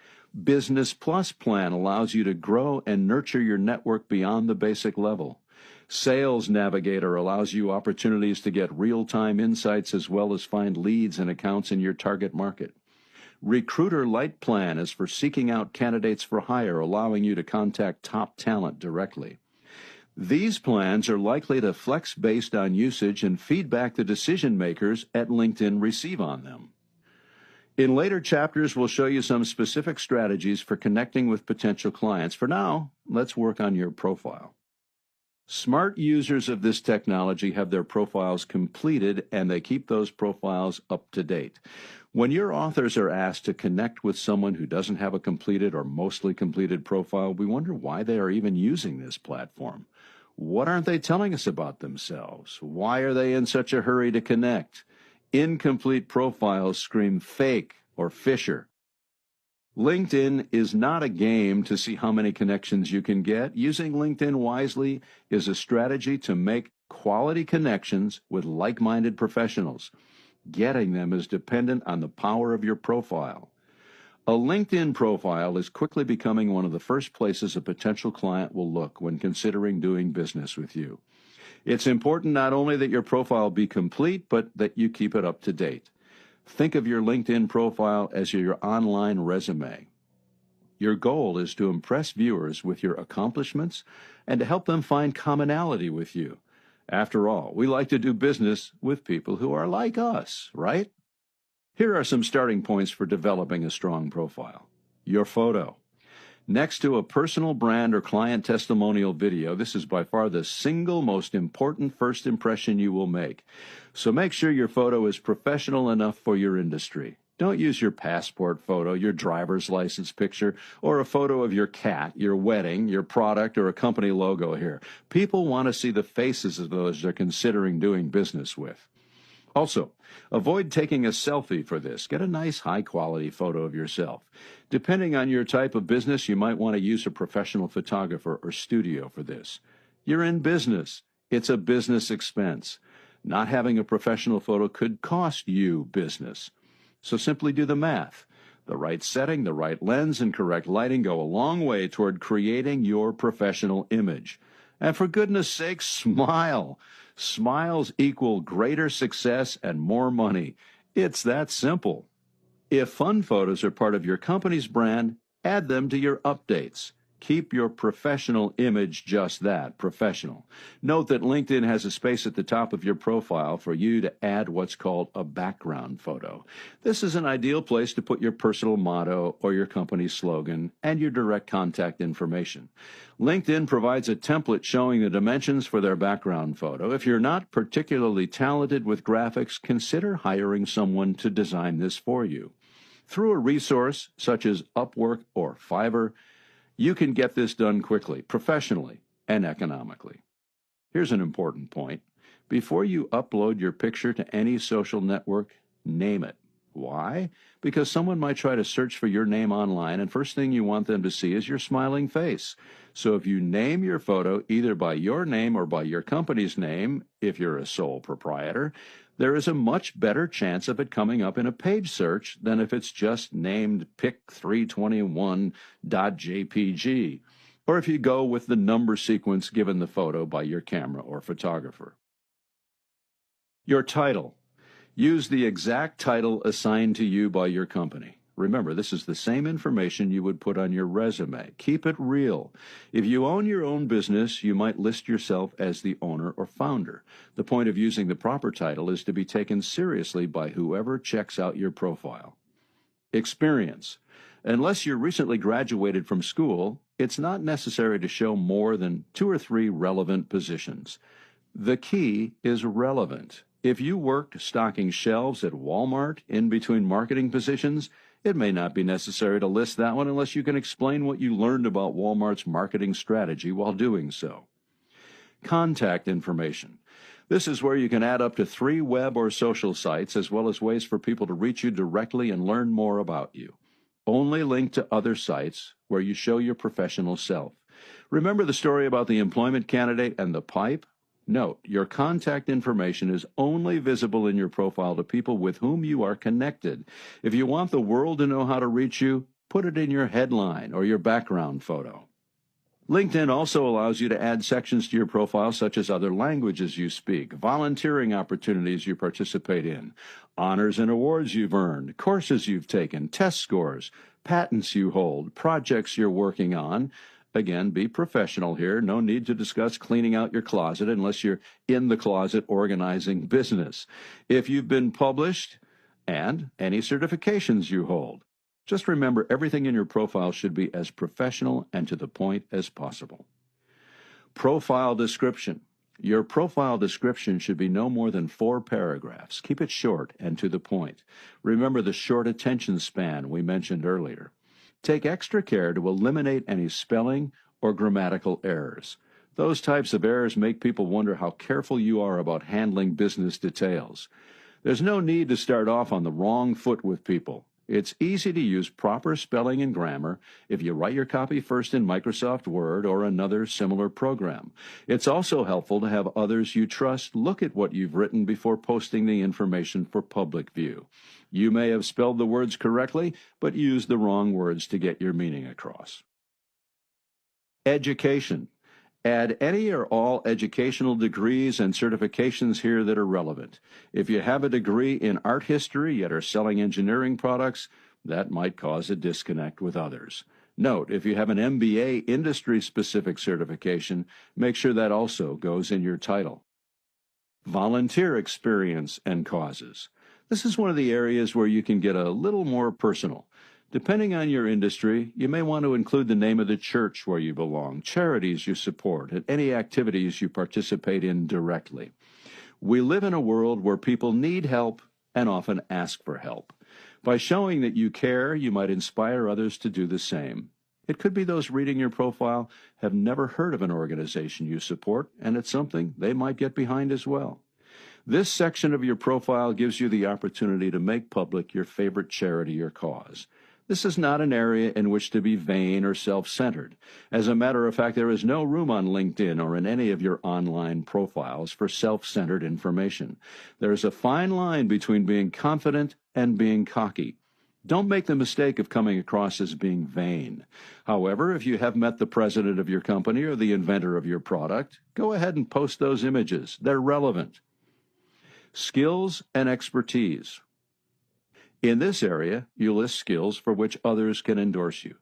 Business Plus plan allows you to grow and nurture your network beyond the basic level. Sales Navigator allows you opportunities to get real-time insights as well as find leads and accounts in your target market. Recruiter Lite plan is for seeking out candidates for hire, allowing you to contact top talent directly. These plans are likely to flex based on usage and feedback the decision makers at LinkedIn receive on them. In later chapters, we'll show you some specific strategies for connecting with potential clients. For now, let's work on your profile. Smart users of this technology have their profiles completed, and they keep those profiles up to date. When your authors are asked to connect with someone who doesn't have a completed or mostly completed profile, we wonder why they are even using this platform. What aren't they telling us about themselves? Why are they in such a hurry to connect? Incomplete profiles scream fake or fisher. LinkedIn is not a game to see how many connections you can get. Using LinkedIn wisely is a strategy to make quality connections with like-minded professionals. Getting them is dependent on the power of your profile. A LinkedIn profile is quickly becoming one of the first places a potential client will look when considering doing business with you. It's important not only that your profile be complete, but that you keep it up to date. Think of your LinkedIn profile as your online resume. Your goal is to impress viewers with your accomplishments and to help them find commonality with you. After all, we like to do business with people who are like us, right? Here are some starting points for developing a strong profile. Your photo. Next to a personal brand or client testimonial video, this is by far the single most important first impression you will make. So make sure your photo is professional enough for your industry. Don't use your passport photo, your driver's license picture, or a photo of your cat, your wedding, your product, or a company logo here. People want to see the faces of those they're considering doing business with. Also, avoid taking a selfie for this. Get a nice high-quality photo of yourself. Depending on your type of business, you might want to use a professional photographer or studio for this. You're in business. It's a business expense. Not having a professional photo could cost you business. So simply do the math. The right setting, the right lens, and correct lighting go a long way toward creating your professional image. And for goodness sake, smile. Smiles equal greater success and more money. It's that simple. If fun photos are part of your company's brand, add them to your updates. Keep your professional image just that, professional. Note that LinkedIn has a space at the top of your profile for you to add what's called a background photo. This is an ideal place to put your personal motto or your company's slogan and your direct contact information. LinkedIn provides a template showing the dimensions for their background photo. If you're not particularly talented with graphics, consider hiring someone to design this for you. Through a resource such as Upwork or Fiverr, you can get this done quickly, professionally, and economically. Here's an important point. Before you upload your picture to any social network, name it. Why? Because someone might try to search for your name online, and first thing you want them to see is your smiling face. So if you name your photo either by your name or by your company's name, if you're a sole proprietor, there is a much better chance of it coming up in a page search than if it's just named pic321.jpg, or if you go with the number sequence given the photo by your camera or photographer. Your title. Use the exact title assigned to you by your company. Remember, this is the same information you would put on your resume. Keep it real. If you own your own business, you might list yourself as the owner or founder. The point of using the proper title is to be taken seriously by whoever checks out your profile. Experience. Unless you're recently graduated from school, it's not necessary to show more than 2 or 3 relevant positions. The key is relevant. If you worked stocking shelves at Walmart in between marketing positions, it may not be necessary to list that one unless you can explain what you learned about Walmart's marketing strategy while doing so. Contact information. This is where you can add up to 3 web or social sites, as well as ways for people to reach you directly and learn more about you. Only link to other sites where you show your professional self. Remember the story about the employment candidate and the pipe? Note, your contact information is only visible in your profile to people with whom you are connected. If you want the world to know how to reach you, put it in your headline or your background photo. LinkedIn also allows you to add sections to your profile such as other languages you speak, volunteering opportunities you participate in, honors and awards you've earned, courses you've taken, test scores, patents you hold, projects you're working on. Again, be professional here. No need to discuss cleaning out your closet unless you're in the closet organizing business. If you've been published, and any certifications you hold. Just remember, everything in your profile should be as professional and to the point as possible. Profile description. Your profile description should be no more than 4 paragraphs. Keep it short and to the point. Remember the short attention span we mentioned earlier. Take extra care to eliminate any spelling or grammatical errors. Those types of errors make people wonder how careful you are about handling business details. There's no need to start off on the wrong foot with people. It's easy to use proper spelling and grammar if you write your copy first in Microsoft Word or another similar program. It's also helpful to have others you trust look at what you've written before posting the information for public view. You may have spelled the words correctly, but used the wrong words to get your meaning across. Education. Add any or all educational degrees and certifications here that are relevant. If you have a degree in art history yet are selling engineering products, that might cause a disconnect with others. Note, if you have an MBA industry-specific certification, make sure that also goes in your title. Volunteer experience and causes. This is one of the areas where you can get a little more personal. Depending on your industry, you may want to include the name of the church where you belong, charities you support, and any activities you participate in directly. We live in a world where people need help and often ask for help. By showing that you care, you might inspire others to do the same. It could be those reading your profile have never heard of an organization you support, and it's something they might get behind as well. This section of your profile gives you the opportunity to make public your favorite charity or cause. This is not an area in which to be vain or self-centered. As a matter of fact, there is no room on LinkedIn or in any of your online profiles for self-centered information. There is a fine line between being confident and being cocky. Don't make the mistake of coming across as being vain. However, if you have met the president of your company or the inventor of your product, go ahead and post those images. They're relevant. Skills and expertise. In this area, you list skills for which others can endorse you.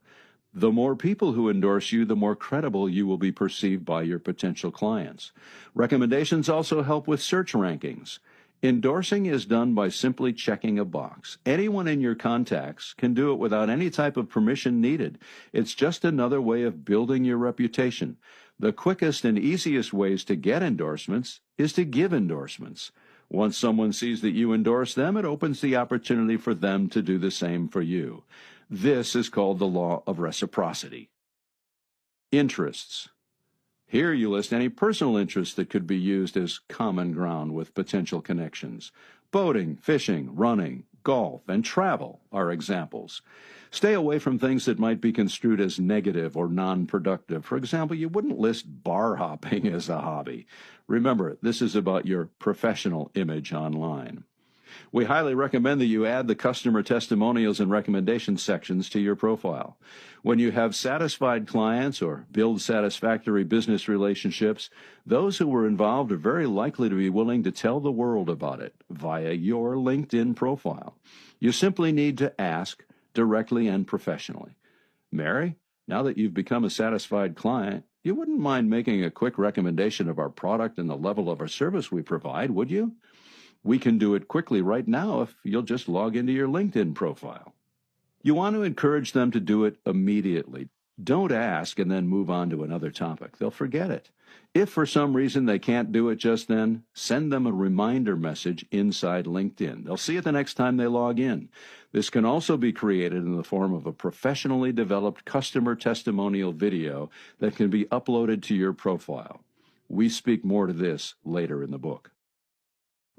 The more people who endorse you, the more credible you will be perceived by your potential clients. Recommendations also help with search rankings. Endorsing is done by simply checking a box. Anyone in your contacts can do it without any type of permission needed. It's just another way of building your reputation. The quickest and easiest ways to get endorsements is to give endorsements. Once someone sees that you endorse them, it opens the opportunity for them to do the same for you. This is called the law of reciprocity. Interests. Here you list any personal interests that could be used as common ground with potential connections. Boating, fishing, running, golf, and travel are examples. Stay away from things that might be construed as negative or non-productive. For example, you wouldn't list bar hopping as a hobby. Remember, this is about your professional image online. We highly recommend that you add the customer testimonials and recommendation sections to your profile. When you have satisfied clients or build satisfactory business relationships, those who were involved are very likely to be willing to tell the world about it via your LinkedIn profile. You simply need to ask directly and professionally. Mary, now that you've become a satisfied client, you wouldn't mind making a quick recommendation of our product and the level of our service we provide, would you? We can do it quickly right now if you'll just log into your LinkedIn profile. You want to encourage them to do it immediately. Don't ask and then move on to another topic. They'll forget it. If for some reason they can't do it just then, send them a reminder message inside LinkedIn. They'll see it the next time they log in. This can also be created in the form of a professionally developed customer testimonial video that can be uploaded to your profile. We speak more to this later in the book.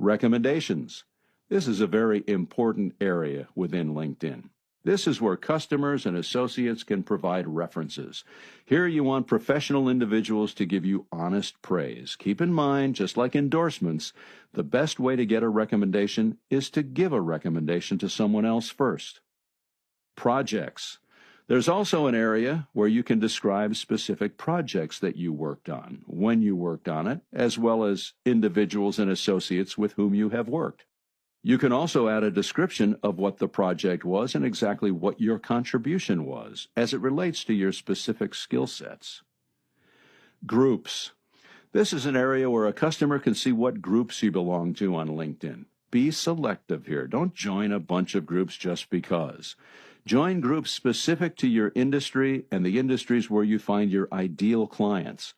Recommendations. This is a very important area within LinkedIn. This is where customers and associates can provide references. Here you want professional individuals to give you honest praise. Keep in mind, just like endorsements, the best way to get a recommendation is to give a recommendation to someone else first. Projects. There's also an area where you can describe specific projects that you worked on, when you worked on it, as well as individuals and associates with whom you have worked. You can also add a description of what the project was and exactly what your contribution was as it relates to your specific skill sets. Groups. This is an area where a customer can see what groups you belong to on LinkedIn. Be selective here. Don't join a bunch of groups just because. Join groups specific to your industry and the industries where you find your ideal clients.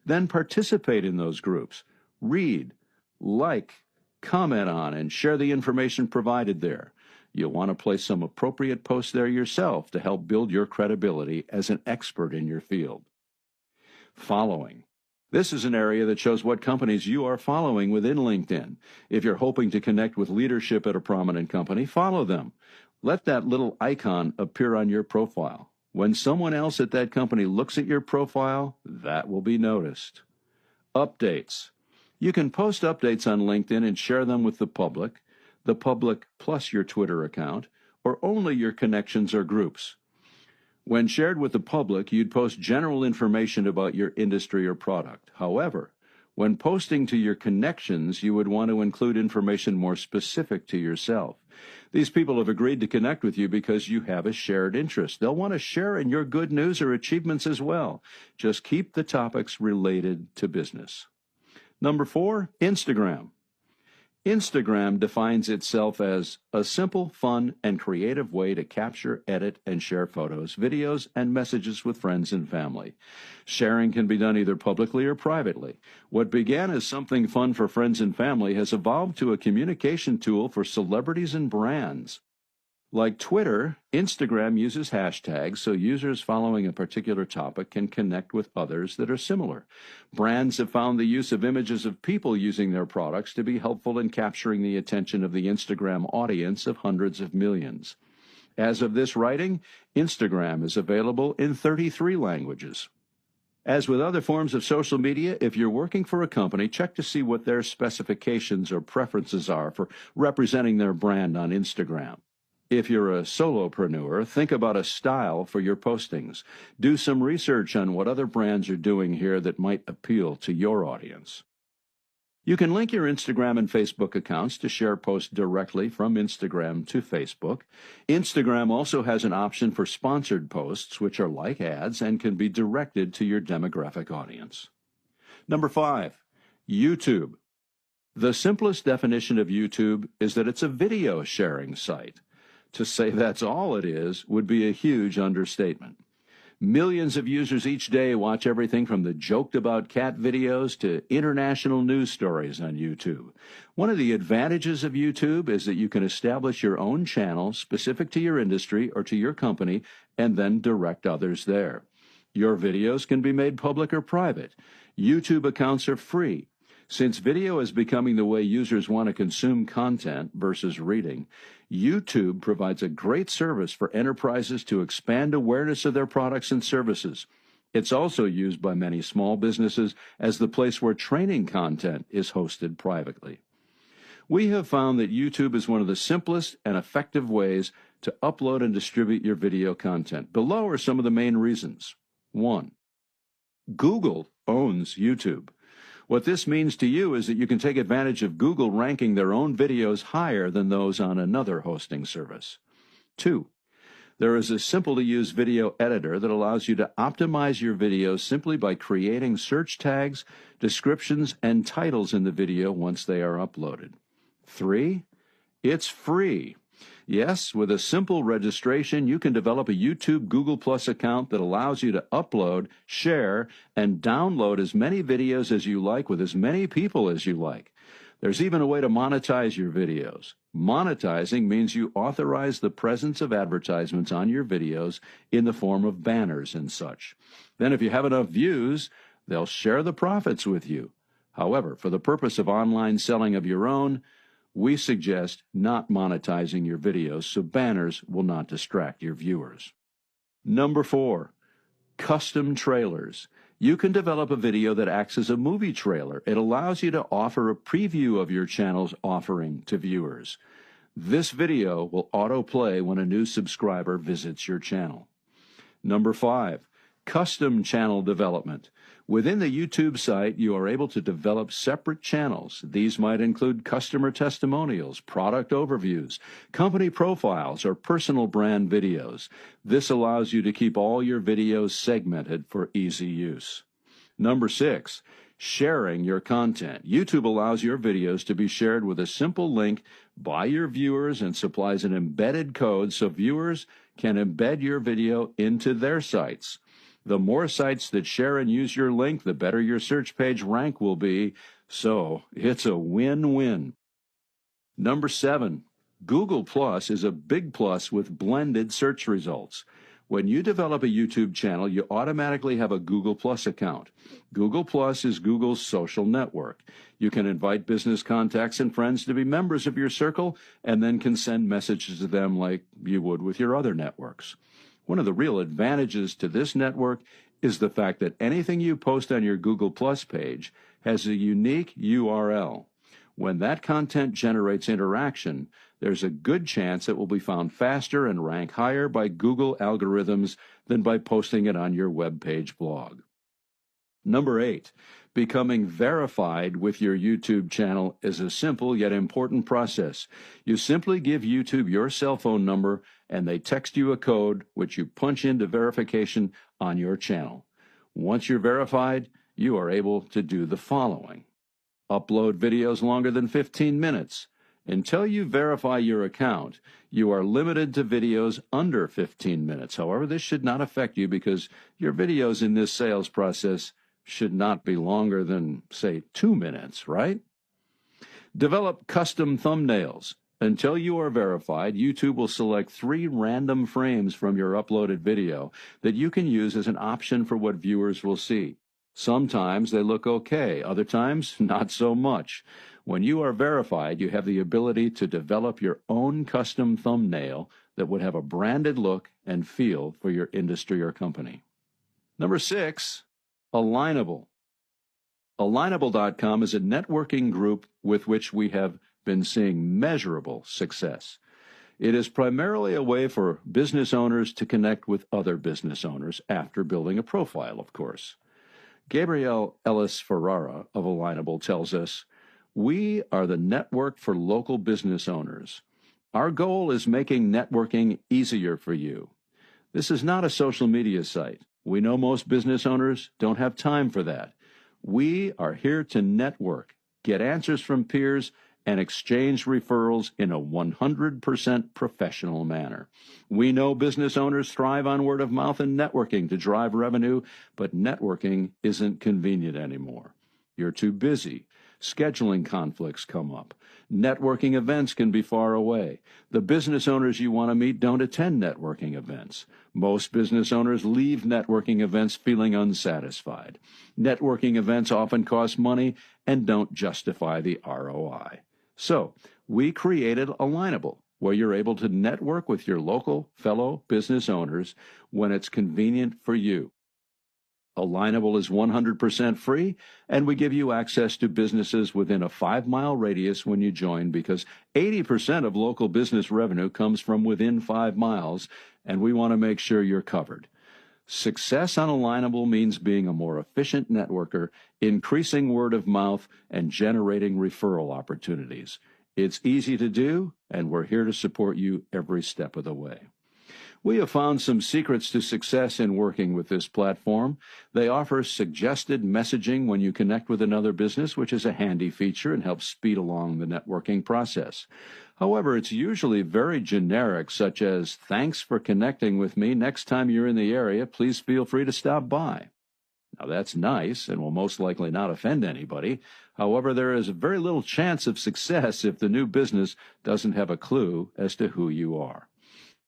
Then participate in those groups. Read, like, comment on, and share the information provided there. You'll want to place some appropriate posts there yourself to help build your credibility as an expert in your field. Following. This is an area that shows what companies you are following within LinkedIn. If you're hoping to connect with leadership at a prominent company, follow them. Let that little icon appear on your profile. When someone else at that company looks at your profile, that will be noticed. Updates. You can post updates on LinkedIn and share them with the public plus your Twitter account, or only your connections or groups. When shared with the public, you'd post general information about your industry or product. However, when posting to your connections, you would want to include information more specific to yourself. These people have agreed to connect with you because you have a shared interest. They'll want to share in your good news or achievements as well. Just keep the topics related to business. Number 4, Instagram. Instagram defines itself as a simple, fun, and creative way to capture, edit, and share photos, videos, and messages with friends and family. Sharing can be done either publicly or privately. What began as something fun for friends and family has evolved to a communication tool for celebrities and brands. Like Twitter, Instagram uses hashtags so users following a particular topic can connect with others that are similar. Brands have found the use of images of people using their products to be helpful in capturing the attention of the Instagram audience of hundreds of millions. As of this writing, Instagram is available in 33 languages. As with other forms of social media, if you're working for a company, check to see what their specifications or preferences are for representing their brand on Instagram. If you're a solopreneur, think about a style for your postings. Do some research on what other brands are doing here that might appeal to your audience. You can link your Instagram and Facebook accounts to share posts directly from Instagram to Facebook. Instagram also has an option for sponsored posts, which are like ads and can be directed to your demographic audience. Number 5, YouTube. The simplest definition of YouTube is that it's a video sharing site. To say that's all it is would be a huge understatement. Millions of users each day watch everything from the joked-about cat videos to international news stories on YouTube. One of the advantages of YouTube is that you can establish your own channel specific to your industry or to your company and then direct others there. Your videos can be made public or private. YouTube accounts are free. Since video is becoming the way users want to consume content versus reading, YouTube provides a great service for enterprises to expand awareness of their products and services. It's also used by many small businesses as the place where training content is hosted privately. We have found that YouTube is one of the simplest and effective ways to upload and distribute your video content. Below are some of the main reasons. 1. Google owns YouTube. What this means to you is that you can take advantage of Google ranking their own videos higher than those on another hosting service. 2. There is a simple-to-use video editor that allows you to optimize your videos simply by creating search tags, descriptions, and titles in the video once they are uploaded. 3. It's free. Yes, with a simple registration, you can develop a YouTube Google Plus account that allows you to upload, share, and download as many videos as you like with as many people as you like. There's even a way to monetize your videos. Monetizing means you authorize the presence of advertisements on your videos in the form of banners and such. Then if you have enough views, they'll share the profits with you. However, for the purpose of online selling of your own, we suggest not monetizing your videos so banners will not distract your viewers. Number 4, custom trailers. You can develop a video that acts as a movie trailer. It allows you to offer a preview of your channel's offering to viewers. This video will autoplay when a new subscriber visits your channel. Number 5, custom channel development. Within the YouTube site, you are able to develop separate channels. These might include customer testimonials, product overviews, company profiles, or personal brand videos. This allows you to keep all your videos segmented for easy use. Number 6, sharing your content. YouTube allows your videos to be shared with a simple link by your viewers and supplies an embedded code so viewers can embed your video into their sites. The more sites that share and use your link, the better your search page rank will be. So it's a win-win. Number 7, Google Plus is a big plus with blended search results. When you develop a YouTube channel, you automatically have a Google Plus account. Google Plus is Google's social network. You can invite business contacts and friends to be members of your circle and then can send messages to them like you would with your other networks. One of the real advantages to this network is the fact that anything you post on your Google Plus page has a unique URL. When that content generates interaction, there's a good chance it will be found faster and rank higher by Google algorithms than by posting it on your web page blog. Number 8, becoming verified with your YouTube channel is a simple yet important process. You simply give YouTube your cell phone number and they text you a code which you punch into verification on your channel. Once you're verified, you are able to do the following. Upload videos longer than 15 minutes. Until you verify your account, you are limited to videos under 15 minutes. However, this should not affect you because your videos in this sales process should not be longer than, say, 2 minutes, right? Develop custom thumbnails. Until you are verified, YouTube will select 3 random frames from your uploaded video that you can use as an option for what viewers will see. Sometimes they look okay, other times not so much. When you are verified, you have the ability to develop your own custom thumbnail that would have a branded look and feel for your industry or company. Number 6, Alignable. Alignable.com is a networking group with which we have been seeing measurable success. It is primarily a way for business owners to connect with other business owners after building a profile, of course. Gabrielle Ellis Ferrara of Alignable tells us, "We are the network for local business owners. Our goal is making networking easier for you. This is not a social media site. We know most business owners don't have time for that. We are here to network, get answers from peers, and exchange referrals in a 100% professional manner. We know business owners thrive on word of mouth and networking to drive revenue, but networking isn't convenient anymore. You're too busy. Scheduling conflicts come up. Networking events can be far away. The business owners you want to meet don't attend networking events. Most business owners leave networking events feeling unsatisfied. Networking events often cost money and don't justify the ROI. So, we created Alignable, where you're able to network with your local fellow business owners when it's convenient for you. Alignable is 100% free, and we give you access to businesses within a 5-mile radius when you join because 80% of local business revenue comes from within 5 miles, and we want to make sure you're covered. Success on Alignable means being a more efficient networker, increasing word of mouth, and generating referral opportunities. It's easy to do, and we're here to support you every step of the way. We have found some secrets to success in working with this platform. They offer suggested messaging when you connect with another business, which is a handy feature and helps speed along the networking process. However, it's usually very generic, such as, "Thanks for connecting with me. Next time you're in the area, please feel free to stop by." Now, that's nice and will most likely not offend anybody. However, there is very little chance of success if the new business doesn't have a clue as to who you are.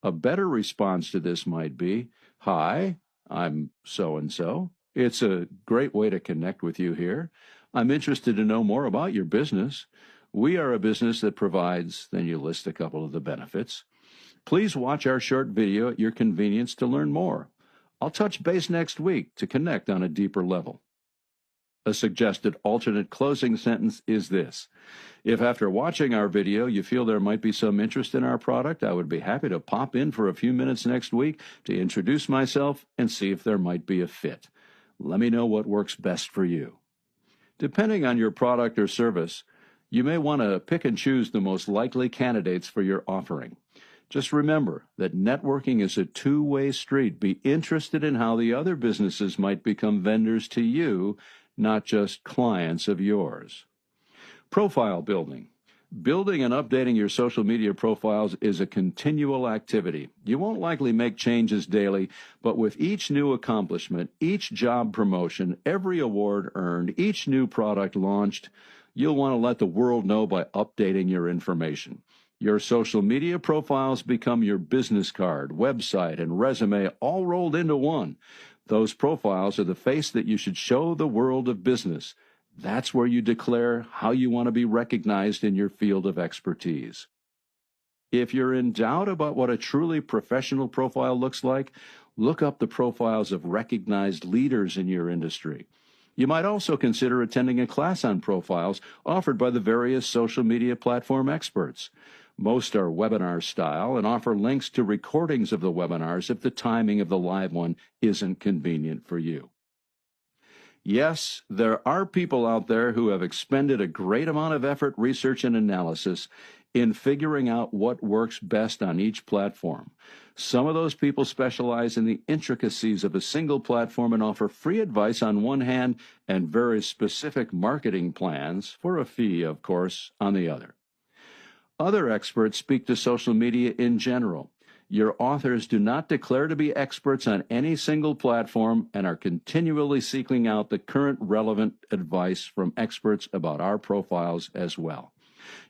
A better response to this might be, "Hi, I'm so-and-so. It's a great way to connect with you here. I'm interested to know more about your business. We are a business that provides," then you list a couple of the benefits. "Please watch our short video at your convenience to learn more. I'll touch base next week to connect on a deeper level." A suggested alternate closing sentence is this: "If after watching our video you feel there might be some interest in our product, I would be happy to pop in for a few minutes next week to introduce myself and see if there might be a fit. Let me know what works best for you." Depending on your product or service, you may want to pick and choose the most likely candidates for your offering. Just remember that networking is a two-way street. Be interested in how the other businesses might become vendors to you, not just clients of yours. Profile building. Building and updating your social media profiles is a continual activity. You won't likely make changes daily, but with each new accomplishment, each job promotion, every award earned, each new product launched, you'll want to let the world know by updating your information. Your social media profiles become your business card, website, and resume all rolled into one. Those profiles are the face that you should show the world of business. That's where you declare how you want to be recognized in your field of expertise. If you're in doubt about what a truly professional profile looks like, look up the profiles of recognized leaders in your industry. You might also consider attending a class on profiles offered by the various social media platform experts. Most are webinar style and offer links to recordings of the webinars if the timing of the live one isn't convenient for you. Yes, there are people out there who have expended a great amount of effort, research, and analysis in figuring out what works best on each platform. Some of those people specialize in the intricacies of a single platform and offer free advice on one hand and very specific marketing plans, for a fee, of course, on the other. Other experts speak to social media in general. Your authors do not declare to be experts on any single platform and are continually seeking out the current relevant advice from experts about our profiles as well.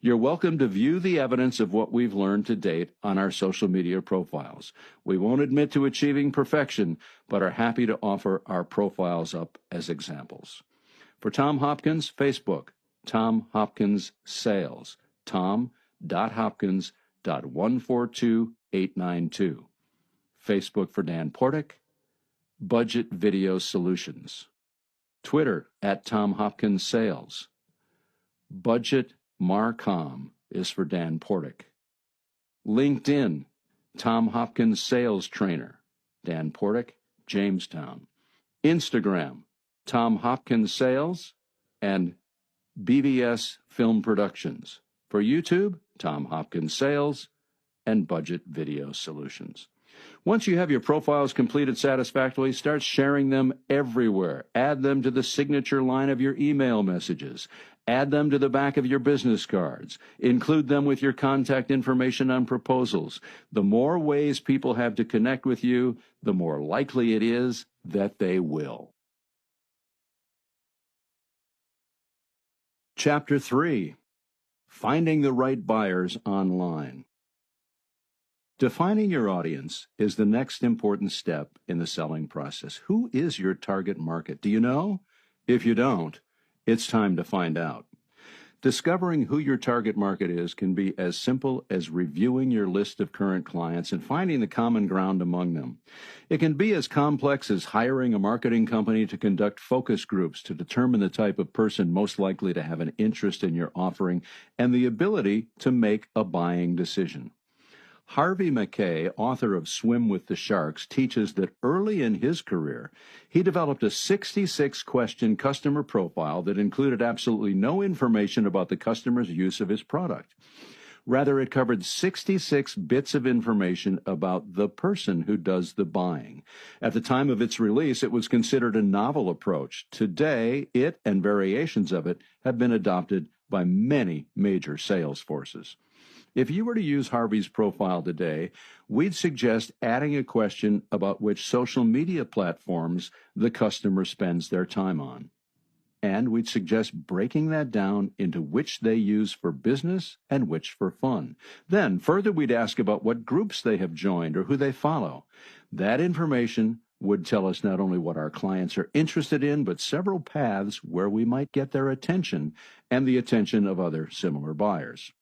You're welcome to view the evidence of what we've learned to date on our social media profiles. We won't admit to achieving perfection, but are happy to offer our profiles up as examples. For Tom Hopkins, Facebook, Tom Hopkins Sales, tom.hopkins.142892. Facebook for Dan Portick, Budget Video Solutions. Twitter @Tom Hopkins Sales. Budget Marcom is for Dan Portick. LinkedIn, Tom Hopkins Sales Trainer, Dan Portick, Jamestown. Instagram, Tom Hopkins Sales and BBS Film Productions. For YouTube, Tom Hopkins Sales and Budget Video Solutions. Once you have your profiles completed satisfactorily, start sharing them everywhere. Add them to the signature line of your email messages. Add them to the back of your business cards. Include them with your contact information on proposals. The more ways people have to connect with you, the more likely it is that they will. Chapter 3. Finding the right buyers online. Defining your audience is the next important step in the selling process. Who is your target market? Do you know? If you don't, it's time to find out. Discovering who your target market is can be as simple as reviewing your list of current clients and finding the common ground among them. It can be as complex as hiring a marketing company to conduct focus groups to determine the type of person most likely to have an interest in your offering and the ability to make a buying decision. Harvey Mackay, author of Swim with the Sharks, teaches that early in his career, he developed a 66-question customer profile that included absolutely no information about the customer's use of his product. Rather, it covered 66 bits of information about the person who does the buying. At the time of its release, it was considered a novel approach. Today, it and variations of it have been adopted by many major sales forces. If you were to use Harvey's profile today, we'd suggest adding a question about which social media platforms the customer spends their time on. And we'd suggest breaking that down into which they use for business and which for fun. Then, further, we'd ask about what groups they have joined or who they follow. That information would tell us not only what our clients are interested in, but several paths where we might get their attention and the attention of other similar buyers.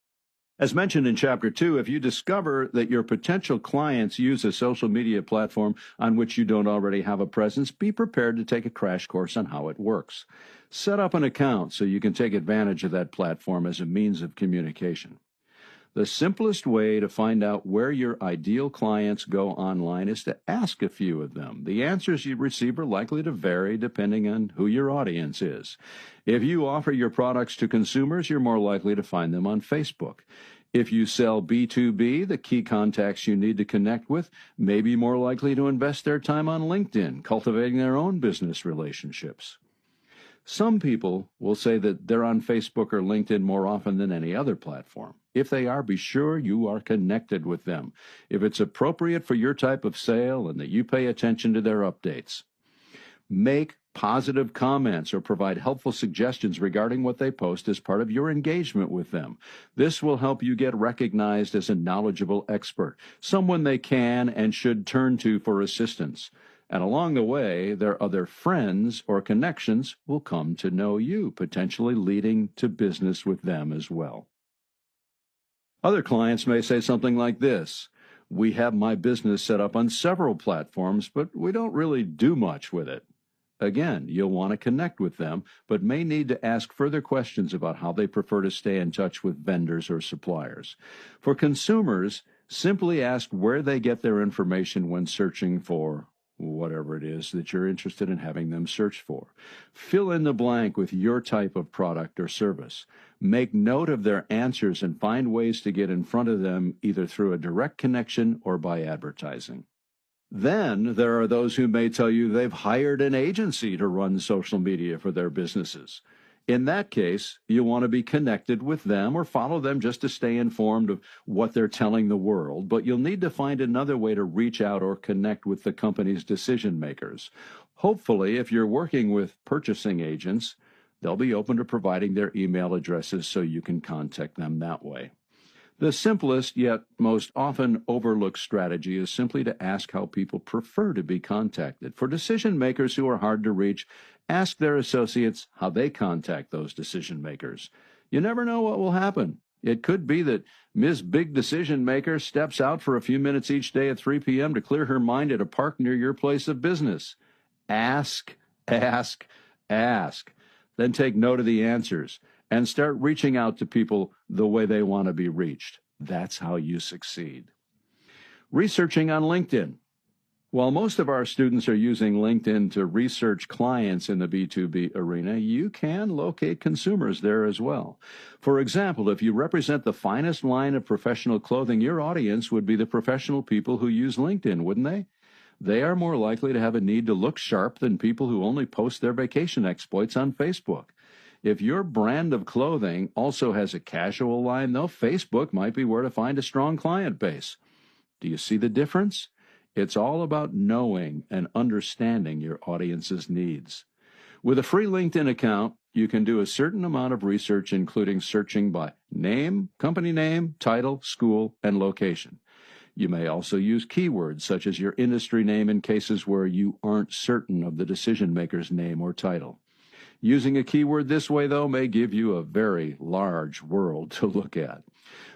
As mentioned in Chapter 2, if you discover that your potential clients use a social media platform on which you don't already have a presence, be prepared to take a crash course on how it works. Set up an account so you can take advantage of that platform as a means of communication. The simplest way to find out where your ideal clients go online is to ask a few of them. The answers you receive are likely to vary depending on who your audience is. If you offer your products to consumers, you're more likely to find them on Facebook. If you sell B2B, the key contacts you need to connect with may be more likely to invest their time on LinkedIn, cultivating their own business relationships. Some people will say that they're on Facebook or LinkedIn more often than any other platform. If they are, be sure you are connected with them. If it's appropriate for your type of sale and that you pay attention to their updates. Make positive comments or provide helpful suggestions regarding what they post as part of your engagement with them. This will help you get recognized as a knowledgeable expert, someone they can and should turn to for assistance. And along the way, their other friends or connections will come to know you, potentially leading to business with them as well. Other clients may say something like this: "We have my business set up on several platforms, but we don't really do much with it." Again, you'll want to connect with them, but may need to ask further questions about how they prefer to stay in touch with vendors or suppliers. For consumers, simply ask where they get their information when searching for whatever it is that you're interested in having them search for. Fill in the blank with your type of product or service. Make note of their answers and find ways to get in front of them either through a direct connection or by advertising. Then there are those who may tell you they've hired an agency to run social media for their businesses. In that case, you want to be connected with them or follow them just to stay informed of what they're telling the world, but you'll need to find another way to reach out or connect with the company's decision makers. Hopefully, if you're working with purchasing agents, they'll be open to providing their email addresses so you can contact them that way. The simplest yet most often overlooked strategy is simply to ask how people prefer to be contacted. For decision makers who are hard to reach, ask their associates how they contact those decision makers. You never know what will happen. It could be that Ms. Big Decision Maker steps out for a few minutes each day at 3 p.m. to clear her mind at a park near your place of business. Ask, ask, ask. Then take note of the answers and start reaching out to people the way they want to be reached. That's how you succeed. Researching on LinkedIn. While most of our students are using LinkedIn to research clients in the B2B arena, you can locate consumers there as well. For example, if you represent the finest line of professional clothing, your audience would be the professional people who use LinkedIn, wouldn't they? They are more likely to have a need to look sharp than people who only post their vacation exploits on Facebook. If your brand of clothing also has a casual line, though, Facebook might be where to find a strong client base. Do you see the difference? It's all about knowing and understanding your audience's needs. With a free LinkedIn account, you can do a certain amount of research, including searching by name, company name, title, school, and location. You may also use keywords such as your industry name in cases where you aren't certain of the decision maker's name or title. Using a keyword this way, though, may give you a very large world to look at.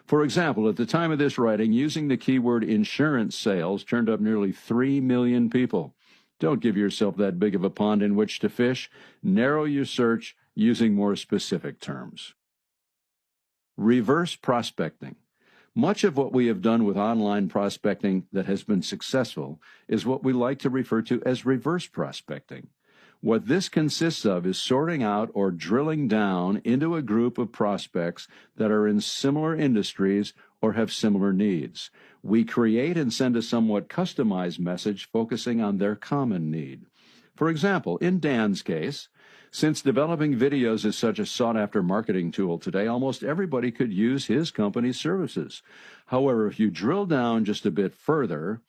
For example, at the time of this writing, using the keyword insurance sales turned up nearly 3 million people. Don't give yourself that big of a pond in which to fish. Narrow your search using more specific terms. Reverse prospecting. Much of what we have done with online prospecting that has been successful is what we like to refer to as reverse prospecting. What this consists of is sorting out or drilling down into a group of prospects that are in similar industries or have similar needs. We create and send a somewhat customized message focusing on their common need. For example, in Dan's case, since developing videos is such a sought-after marketing tool today, almost everybody could use his company's services. However, if you drill down just a bit further,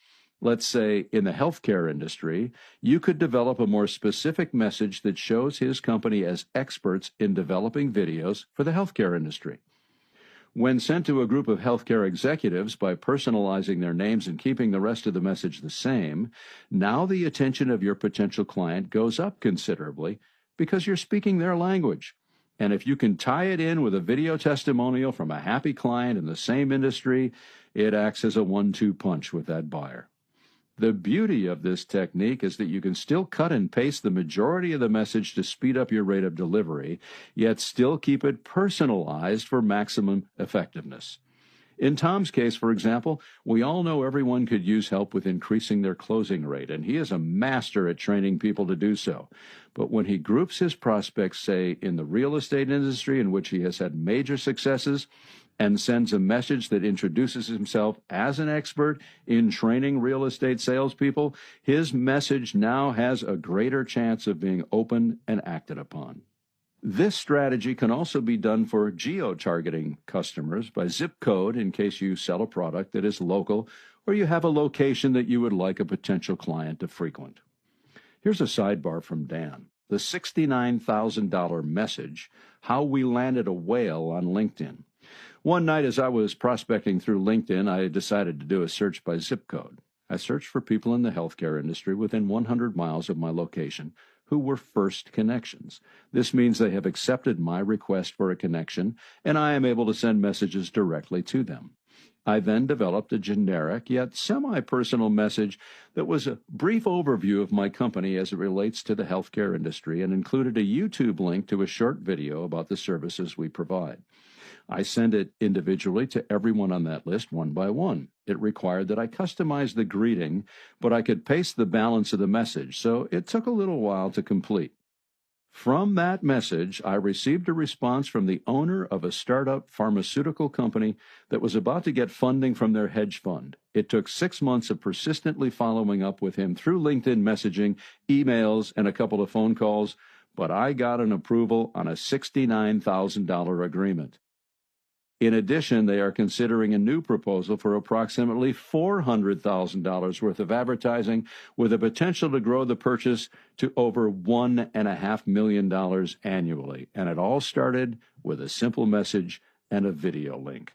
let's say in the healthcare industry, you could develop a more specific message that shows his company as experts in developing videos for the healthcare industry. When sent to a group of healthcare executives by personalizing their names and keeping the rest of the message the same, now the attention of your potential client goes up considerably because you're speaking their language. And if you can tie it in with a video testimonial from a happy client in the same industry, it acts as a 1-2 punch with that buyer. The beauty of this technique is that you can still cut and paste the majority of the message to speed up your rate of delivery, yet still keep it personalized for maximum effectiveness. In Tom's case, for example, we all know everyone could use help with increasing their closing rate, and he is a master at training people to do so. But when he groups his prospects, say, in the real estate industry in which he has had major successes, and sends a message that introduces himself as an expert in training real estate salespeople, his message now has a greater chance of being opened and acted upon. This strategy can also be done for geo-targeting customers by zip code in case you sell a product that is local or you have a location that you would like a potential client to frequent. Here's a sidebar from Dan. The $69,000 message, how we landed a whale on LinkedIn. One night as I was prospecting through LinkedIn, I decided to do a search by zip code. I searched for people in the healthcare industry within 100 miles of my location who were first connections. This means they have accepted my request for a connection, and I am able to send messages directly to them. I then developed a generic yet semi-personal message that was a brief overview of my company as it relates to the healthcare industry and included a YouTube link to a short video about the services we provide. I sent it individually to everyone on that list one by one. It required that I customize the greeting, but I could paste the balance of the message, so it took a little while to complete. From that message, I received a response from the owner of a startup pharmaceutical company that was about to get funding from their hedge fund. It took 6 months of persistently following up with him through LinkedIn messaging, emails, and a couple of phone calls, but I got an approval on a $69,000 agreement. In addition, they are considering a new proposal for approximately $400,000 worth of advertising, with a potential to grow the purchase to over $1.5 million annually. And it all started with a simple message and a video link.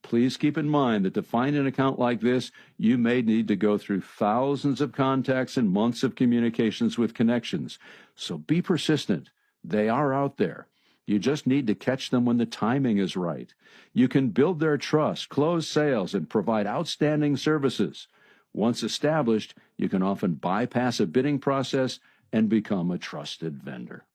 Please keep in mind that to find an account like this, you may need to go through thousands of contacts and months of communications with connections. So be persistent. They are out there. You just need to catch them when the timing is right. You can build their trust, close sales, and provide outstanding services. Once established, you can often bypass a bidding process and become a trusted vendor.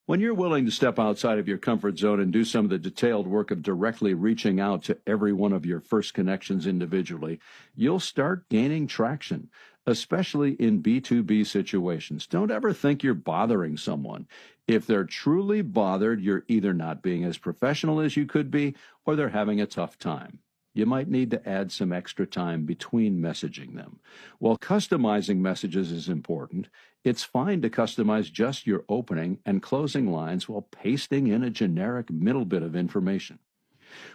When you're willing to step outside of your comfort zone and do some of the detailed work of directly reaching out to every one of your first connections individually, you'll start gaining traction, especially in B2B situations. Don't ever think you're bothering someone. If they're truly bothered, you're either not being as professional as you could be, or they're having a tough time. You might need to add some extra time between messaging them. While customizing messages is important, it's fine to customize just your opening and closing lines while pasting in a generic middle bit of information.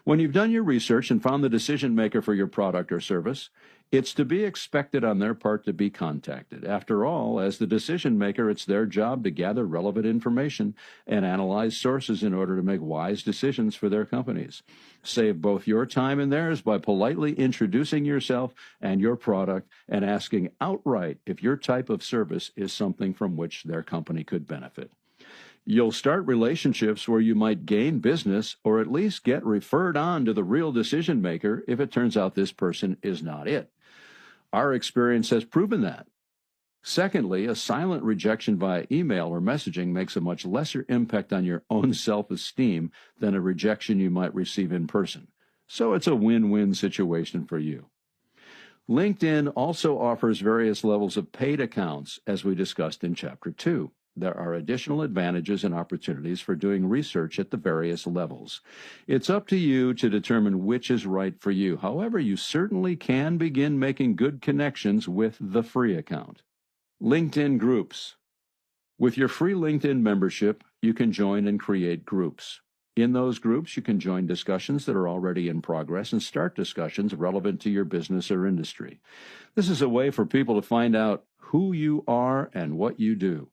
When you've done your research and found the decision maker for your product or service, it's to be expected on their part to be contacted. After all, as the decision maker, it's their job to gather relevant information and analyze sources in order to make wise decisions for their companies. Save both your time and theirs by politely introducing yourself and your product and asking outright if your type of service is something from which their company could benefit. You'll start relationships where you might gain business or at least get referred on to the real decision maker if it turns out this person is not it. Our experience has proven that. Secondly, a silent rejection via email or messaging makes a much lesser impact on your own self-esteem than a rejection you might receive in person. So it's a win-win situation for you. LinkedIn also offers various levels of paid accounts, as we discussed in Chapter 2. There are additional advantages and opportunities for doing research at the various levels. It's up to you to determine which is right for you. However, you certainly can begin making good connections with the free account. LinkedIn Groups. With your free LinkedIn membership, you can join and create groups. In those groups, you can join discussions that are already in progress and start discussions relevant to your business or industry. This is a way for people to find out who you are and what you do.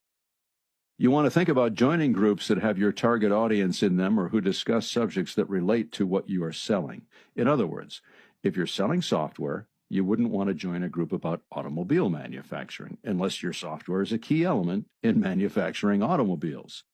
You want to think about joining groups that have your target audience in them or who discuss subjects that relate to what you are selling. In other words, if you're selling software, you wouldn't want to join a group about automobile manufacturing unless your software is a key element in manufacturing automobiles.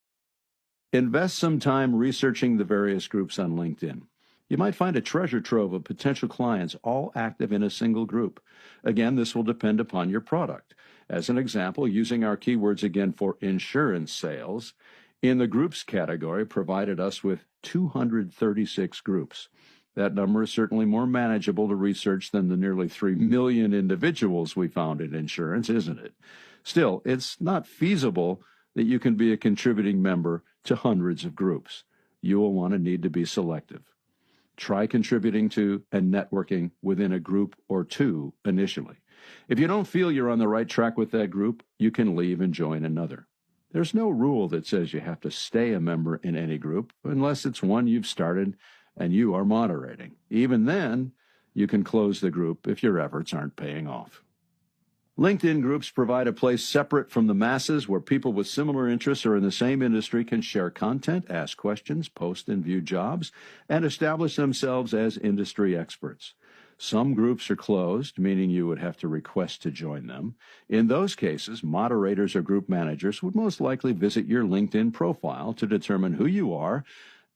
Invest some time researching the various groups on LinkedIn. You might find a treasure trove of potential clients all active in a single group. Again, this will depend upon your product. As an example, using our keywords again for insurance sales, in the groups category provided us with 236 groups. That number is certainly more manageable to research than the nearly 3 million individuals we found in insurance, isn't it? Still, it's not feasible that you can be a contributing member to hundreds of groups. You will want to need to be selective. Try contributing to and networking within a group or two initially. If you don't feel you're on the right track with that group, you can leave and join another. There's no rule that says you have to stay a member in any group unless it's one you've started and you are moderating. Even then, you can close the group if your efforts aren't paying off. LinkedIn groups provide a place separate from the masses where people with similar interests or in the same industry can share content, ask questions, post and view jobs, and establish themselves as industry experts. Some groups are closed, meaning you would have to request to join them. In those cases, moderators or group managers would most likely visit your LinkedIn profile to determine who you are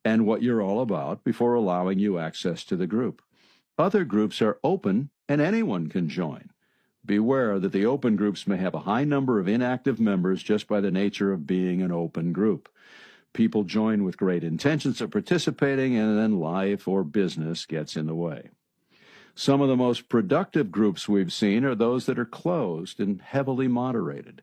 and what you're all about before allowing you access to the group. Other groups are open and anyone can join. Beware that the open groups may have a high number of inactive members just by the nature of being an open group. People join with great intentions of participating, and then life or business gets in the way. Some of the most productive groups we've seen are those that are closed and heavily moderated.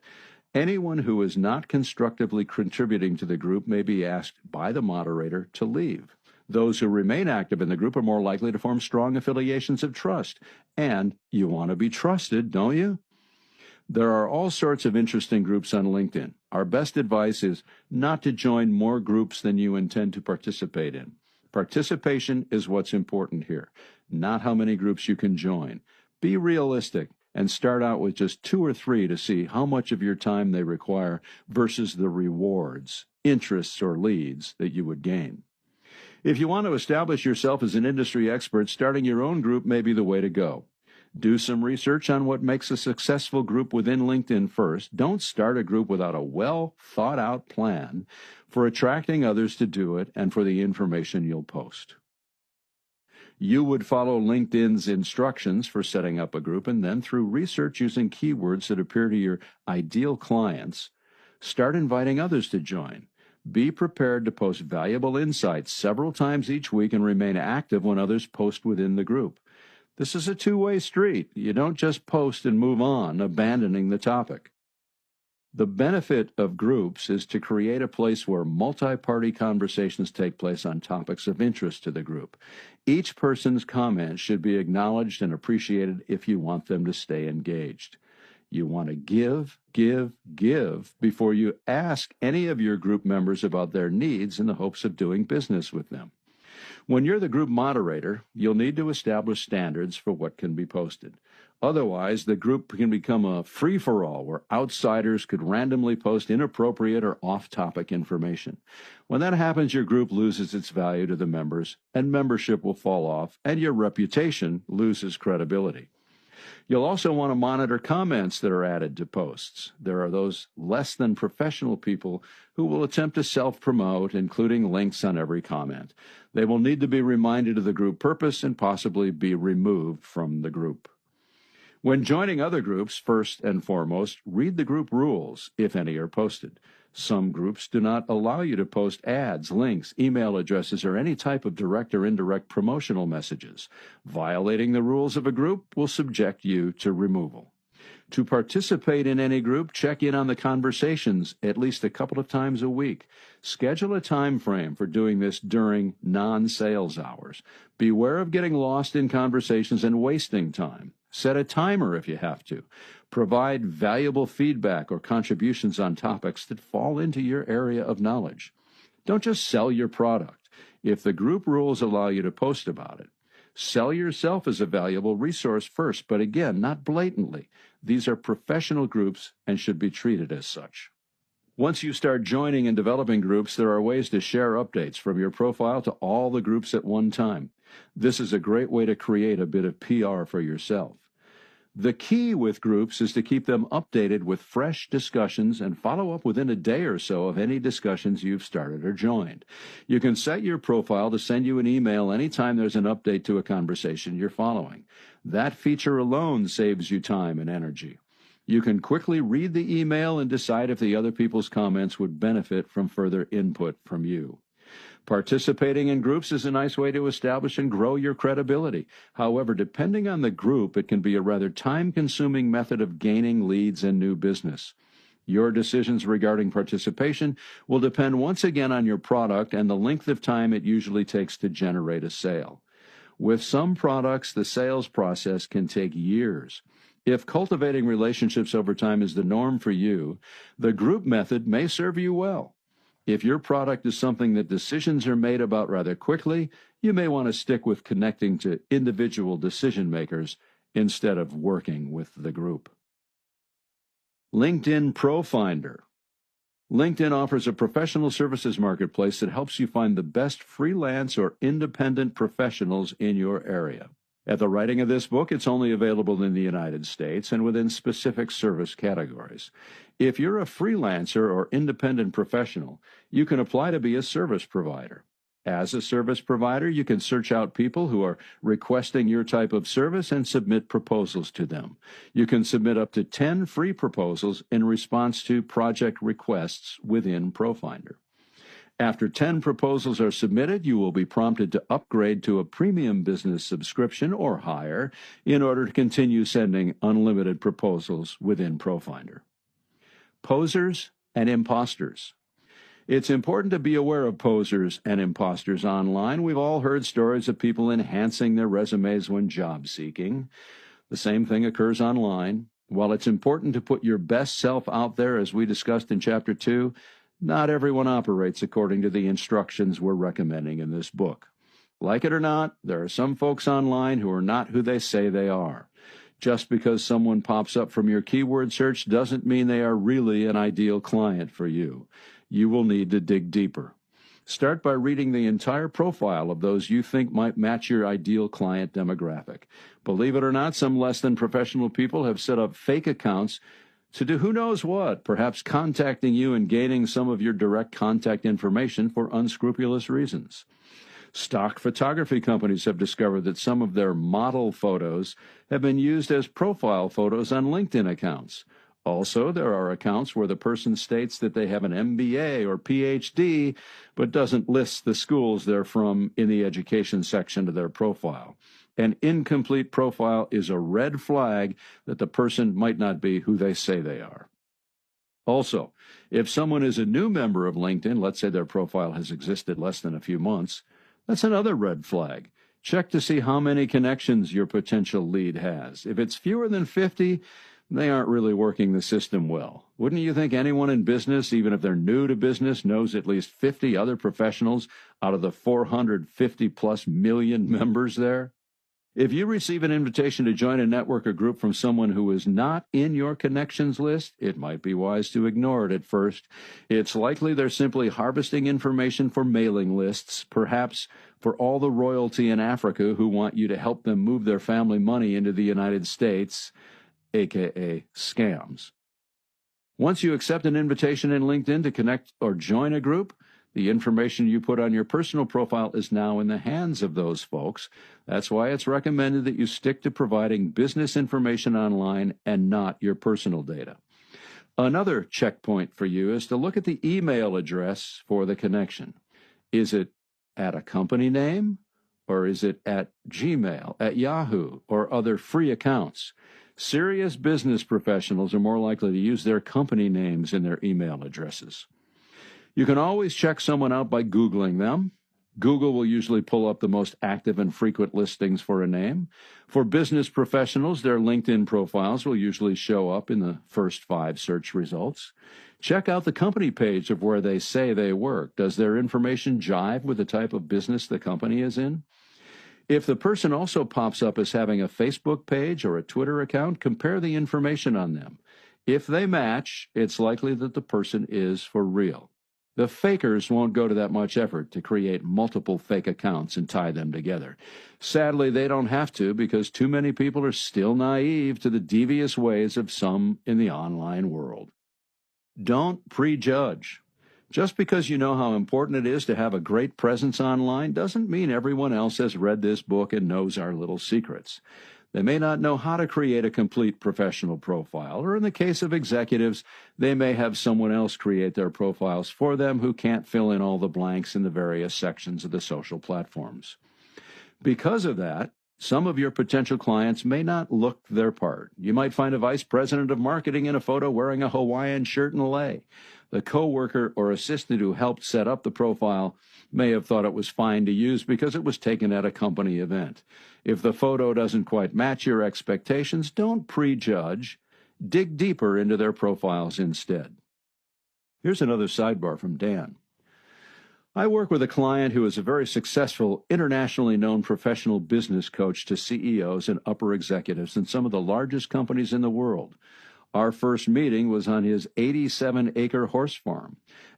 Anyone who is not constructively contributing to the group may be asked by the moderator to leave. Those who remain active in the group are more likely to form strong affiliations of trust. And you want to be trusted, don't you? There are all sorts of interesting groups on LinkedIn. Our best advice is not to join more groups than you intend to participate in. Participation is what's important here, not how many groups you can join. Be realistic and start out with just 2 or 3 to see how much of your time they require versus the rewards, interests, or leads that you would gain. If you want to establish yourself as an industry expert, starting your own group may be the way to go. Do some research on what makes a successful group within LinkedIn first. Don't start a group without a well-thought-out plan for attracting others to do it and for the information you'll post. You would follow LinkedIn's instructions for setting up a group, and then through research using keywords that appear to your ideal clients, start inviting others to join. Be prepared to post valuable insights several times each week and remain active when others post within the group. This is a two-way street. You don't just post and move on, abandoning the topic. The benefit of groups is to create a place where multi-party conversations take place on topics of interest to the group. Each person's comments should be acknowledged and appreciated if you want them to stay engaged. You want to give before you ask any of your group members about their needs in the hopes of doing business with them. When you're the group moderator, you'll need to establish standards for what can be posted. Otherwise, the group can become a free-for-all where outsiders could randomly post inappropriate or off-topic information. When that happens, your group loses its value to the members, and membership will fall off, and your reputation loses credibility. You'll also want to monitor comments that are added to posts. There are those less than professional people who will attempt to self-promote, including links on every comment. They will need to be reminded of the group purpose and possibly be removed from the group. When joining other groups, first and foremost, read the group rules, if any are posted. Some groups do not allow you to post ads, links, email addresses, or any type of direct or indirect promotional messages. Violating the rules of a group will subject you to removal. To participate in any group, check in on the conversations at least a couple of times a week. Schedule a time frame for doing this during non-sales hours. Beware of getting lost in conversations and wasting time. Set a timer if you have to. Provide valuable feedback or contributions on topics that fall into your area of knowledge. Don't just sell your product. If the group rules allow you to post about it, sell yourself as a valuable resource first, but again, not blatantly. These are professional groups and should be treated as such. Once you start joining and developing groups, there are ways to share updates from your profile to all the groups at one time. This is a great way to create a bit of PR for yourself. The key with groups is to keep them updated with fresh discussions and follow up within a day or so of any discussions you've started or joined. You can set your profile to send you an email anytime there's an update to a conversation you're following. That feature alone saves you time and energy. You can quickly read the email and decide if the other people's comments would benefit from further input from you. Participating in groups is a nice way to establish and grow your credibility. However, depending on the group, it can be a rather time-consuming method of gaining leads and new business. Your decisions regarding participation will depend once again on your product and the length of time it usually takes to generate a sale. With some products, the sales process can take years. If cultivating relationships over time is the norm for you, the group method may serve you well. If your product is something that decisions are made about rather quickly, you may want to stick with connecting to individual decision makers instead of working with the group. LinkedIn Pro Finder. LinkedIn offers a professional services marketplace that helps you find the best freelance or independent professionals in your area. At the writing of this book, it's only available in the United States and within specific service categories. If you're a freelancer or independent professional, you can apply to be a service provider. As a service provider, you can search out people who are requesting your type of service and submit proposals to them. You can submit up to 10 free proposals in response to project requests within ProFinder. After 10 proposals are submitted, you will be prompted to upgrade to a premium business subscription or higher in order to continue sending unlimited proposals within ProFinder. Posers and imposters. It's important to be aware of posers and imposters online. We've all heard stories of people enhancing their resumes when job seeking. The same thing occurs online. While it's important to put your best self out there, as we discussed in Chapter 2, not everyone operates according to the instructions we're recommending in this book. Like it or not, there are some folks online who are not who they say they are. Just because someone pops up from your keyword search doesn't mean they are really an ideal client for you. You will need to dig deeper. Start by reading the entire profile of those you think might match your ideal client demographic. Believe it or not, some less than professional people have set up fake accounts to do who knows what, perhaps contacting you and gaining some of your direct contact information for unscrupulous reasons. Stock photography companies have discovered that some of their model photos have been used as profile photos on LinkedIn accounts. Also, there are accounts where the person states that they have an MBA or PhD, but doesn't list the schools they're from in the education section of their profile. An incomplete profile is a red flag that the person might not be who they say they are. Also, if someone is a new member of LinkedIn, let's say their profile has existed less than a few months, that's another red flag. Check to see how many connections your potential lead has. If it's fewer than 50, they aren't really working the system well. Wouldn't you think anyone in business, even if they're new to business, knows at least 50 other professionals out of the 450+ million members there? If you receive an invitation to join a network or group from someone who is not in your connections list, it might be wise to ignore it at first. It's likely they're simply harvesting information for mailing lists, perhaps for all the royalty in Africa who want you to help them move their family money into the United States, aka scams. Once you accept an invitation in LinkedIn to connect or join a group, the information you put on your personal profile is now in the hands of those folks. That's why it's recommended that you stick to providing business information online and not your personal data. Another checkpoint for you is to look at the email address for the connection. Is it at a company name, or is it at Gmail, at Yahoo, or other free accounts? Serious business professionals are more likely to use their company names in their email addresses. You can always check someone out by Googling them. Google will usually pull up the most active and frequent listings for a name. For business professionals, their LinkedIn profiles will usually show up in the first 5 search results. Check out the company page of where they say they work. Does their information jive with the type of business the company is in? If the person also pops up as having a Facebook page or a Twitter account, compare the information on them. If they match, it's likely that the person is for real. The fakers won't go to that much effort to create multiple fake accounts and tie them together. Sadly, they don't have to because too many people are still naive to the devious ways of some in the online world. Don't prejudge. Just because you know how important it is to have a great presence online doesn't mean everyone else has read this book and knows our little secrets. They may not know how to create a complete professional profile, or in the case of executives, they may have someone else create their profiles for them who can't fill in all the blanks in the various sections of the social platforms. Because of that, some of your potential clients may not look their part. You might find a vice president of marketing in a photo wearing a Hawaiian shirt and lei. The coworker or assistant who helped set up the profile may have thought it was fine to use because it was taken at a company event. If the photo doesn't quite match your expectations, don't prejudge. Dig deeper into their profiles instead. Here's another sidebar from Dan. I work with a client who is a very successful, internationally known professional business coach to CEOs and upper executives in some of the largest companies in the world. Our first meeting was on his 87-acre horse farm.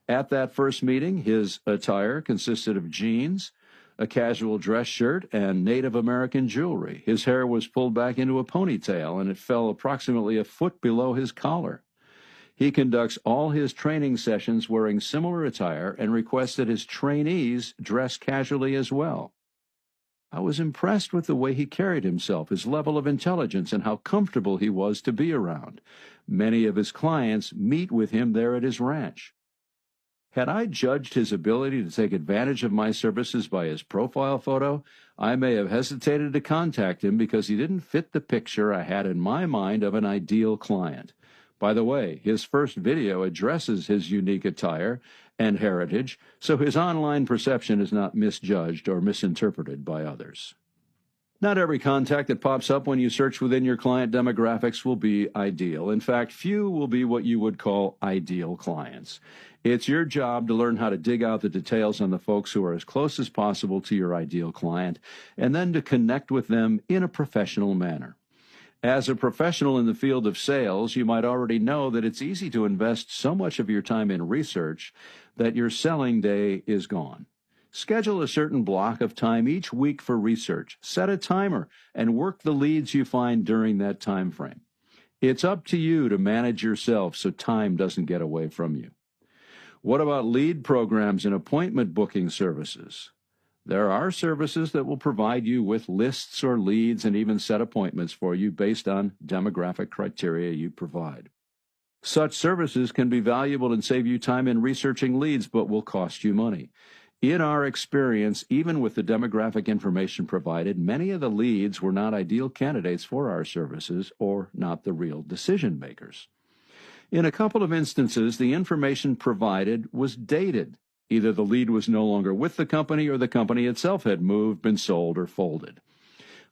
At that first meeting, his attire consisted of jeans, a casual dress shirt, and Native American jewelry. His hair was pulled back into a ponytail, and it fell approximately a foot below his collar. He conducts all his training sessions wearing similar attire and requests that his trainees dress casually as well. I was impressed with the way he carried himself, his level of intelligence, and how comfortable he was to be around. Many of his clients meet with him there at his ranch. Had I judged his ability to take advantage of my services by his profile photo, I may have hesitated to contact him because he didn't fit the picture I had in my mind of an ideal client. By the way, his first video addresses his unique attire and heritage, so his online perception is not misjudged or misinterpreted by others. Not every contact that pops up when you search within your client demographics will be ideal. In fact, few will be what you would call ideal clients. It's your job to learn how to dig out the details on the folks who are as close as possible to your ideal client, and then to connect with them in a professional manner. As a professional in the field of sales, you might already know that it's easy to invest so much of your time in research that your selling day is gone. Schedule a certain block of time each week for research. Set a timer and work the leads you find during that time frame. It's up to you to manage yourself so time doesn't get away from you. What about lead programs and appointment booking services? There are services that will provide you with lists or leads and even set appointments for you based on demographic criteria you provide. Such services can be valuable and save you time in researching leads, but will cost you money. In our experience, even with the demographic information provided, many of the leads were not ideal candidates for our services or not the real decision makers. In a couple of instances, the information provided was dated. Either the lead was no longer with the company or the company itself had moved, been sold, or folded.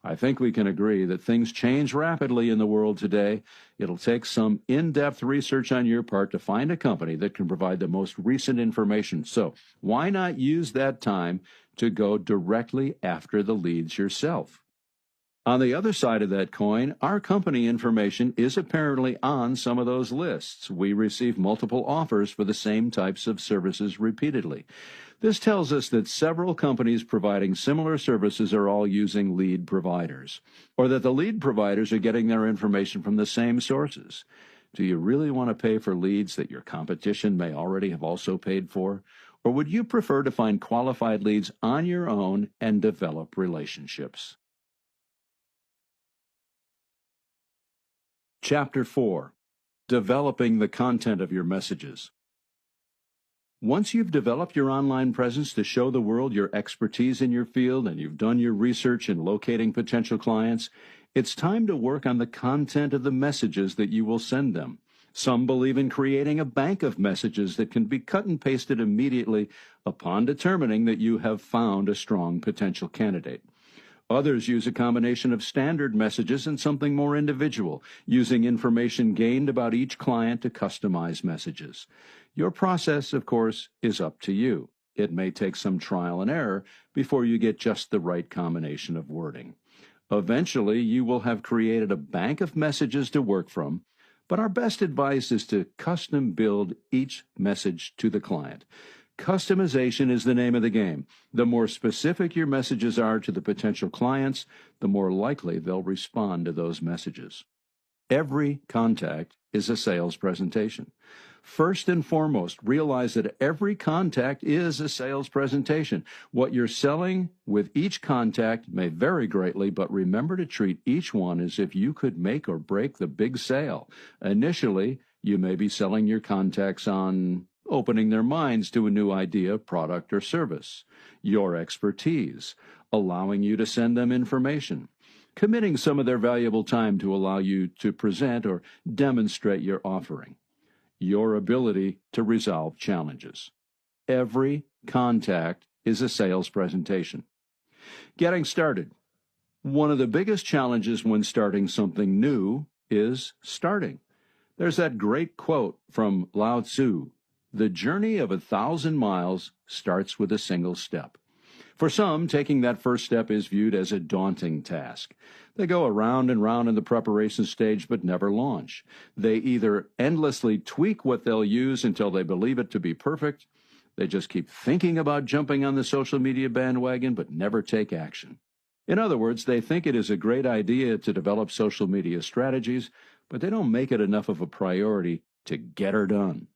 I think we can agree that things change rapidly in the world today. It'll take some in-depth research on your part to find a company that can provide the most recent information. So why not use that time to go directly after the leads yourself? On the other side of that coin, our company information is apparently on some of those lists. We receive multiple offers for the same types of services repeatedly. This tells us that several companies providing similar services are all using lead providers, or that the lead providers are getting their information from the same sources. Do you really want to pay for leads that your competition may already have also paid for? Or would you prefer to find qualified leads on your own and develop relationships? Chapter 4. Developing the content of your messages. Once you've developed your online presence to show the world your expertise in your field and you've done your research in locating potential clients, it's time to work on the content of the messages that you will send them. Some believe in creating a bank of messages that can be cut and pasted immediately upon determining that you have found a strong potential candidate. Others use a combination of standard messages and something more individual, using information gained about each client to customize messages. Your process, of course, is up to you. It may take some trial and error before you get just the right combination of wording. Eventually, you will have created a bank of messages to work from, but our best advice is to custom build each message to the client. Customization is the name of the game. The more specific your messages are to the potential clients, the more likely they'll respond to those messages. Every contact is a sales presentation. First and foremost, realize that every contact is a sales presentation. What you're selling with each contact may vary greatly, but remember to treat each one as if you could make or break the big sale. Initially, you may be selling your contacts on opening their minds to a new idea, product, or service, your expertise, allowing you to send them information, committing some of their valuable time to allow you to present or demonstrate your offering, your ability to resolve challenges. Every contact is a sales presentation. Getting started. One of the biggest challenges when starting something new is starting. There's that great quote from Lao Tzu, "The journey of 1,000 miles starts with a single step." For some, taking that first step is viewed as a daunting task. They go around and round in the preparation stage but never launch. They either endlessly tweak what they'll use until they believe it to be perfect, they just keep thinking about jumping on the social media bandwagon but never take action. In other words, they think it is a great idea to develop social media strategies, but they don't make it enough of a priority to get her done.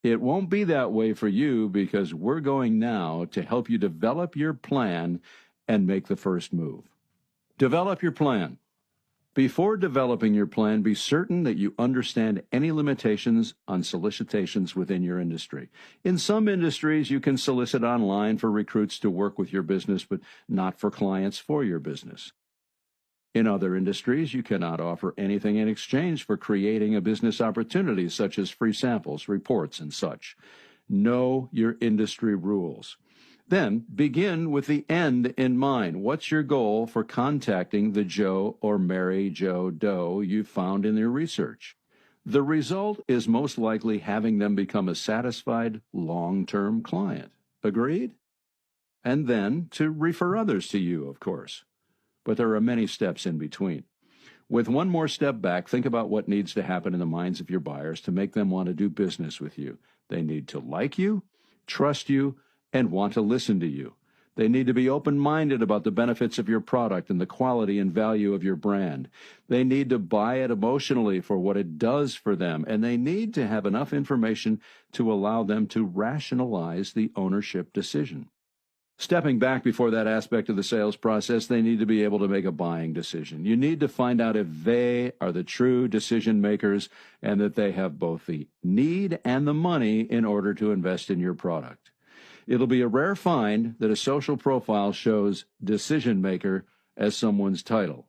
It won't be that way for you because we're going now to help you develop your plan and make the first move. Develop your plan. Before developing your plan, be certain that you understand any limitations on solicitations within your industry. In some industries, you can solicit online for recruits to work with your business, but not for clients for your business. In other industries, you cannot offer anything in exchange for creating a business opportunity, such as free samples, reports, and such. Know your industry rules. Then begin with the end in mind. What's your goal for contacting the Joe or Mary Joe Doe you found in your research? The result is most likely having them become a satisfied long-term client. Agreed? And then to refer others to you, of course. But there are many steps in between. With one more step back, think about what needs to happen in the minds of your buyers to make them want to do business with you. They need to like you, trust you, and want to listen to you. They need to be open-minded about the benefits of your product and the quality and value of your brand. They need to buy it emotionally for what it does for them, and they need to have enough information to allow them to rationalize the ownership decision. Stepping back before that aspect of the sales process, they need to be able to make a buying decision. You need to find out if they are the true decision makers and that they have both the need and the money in order to invest in your product. It'll be a rare find that a social profile shows decision maker as someone's title.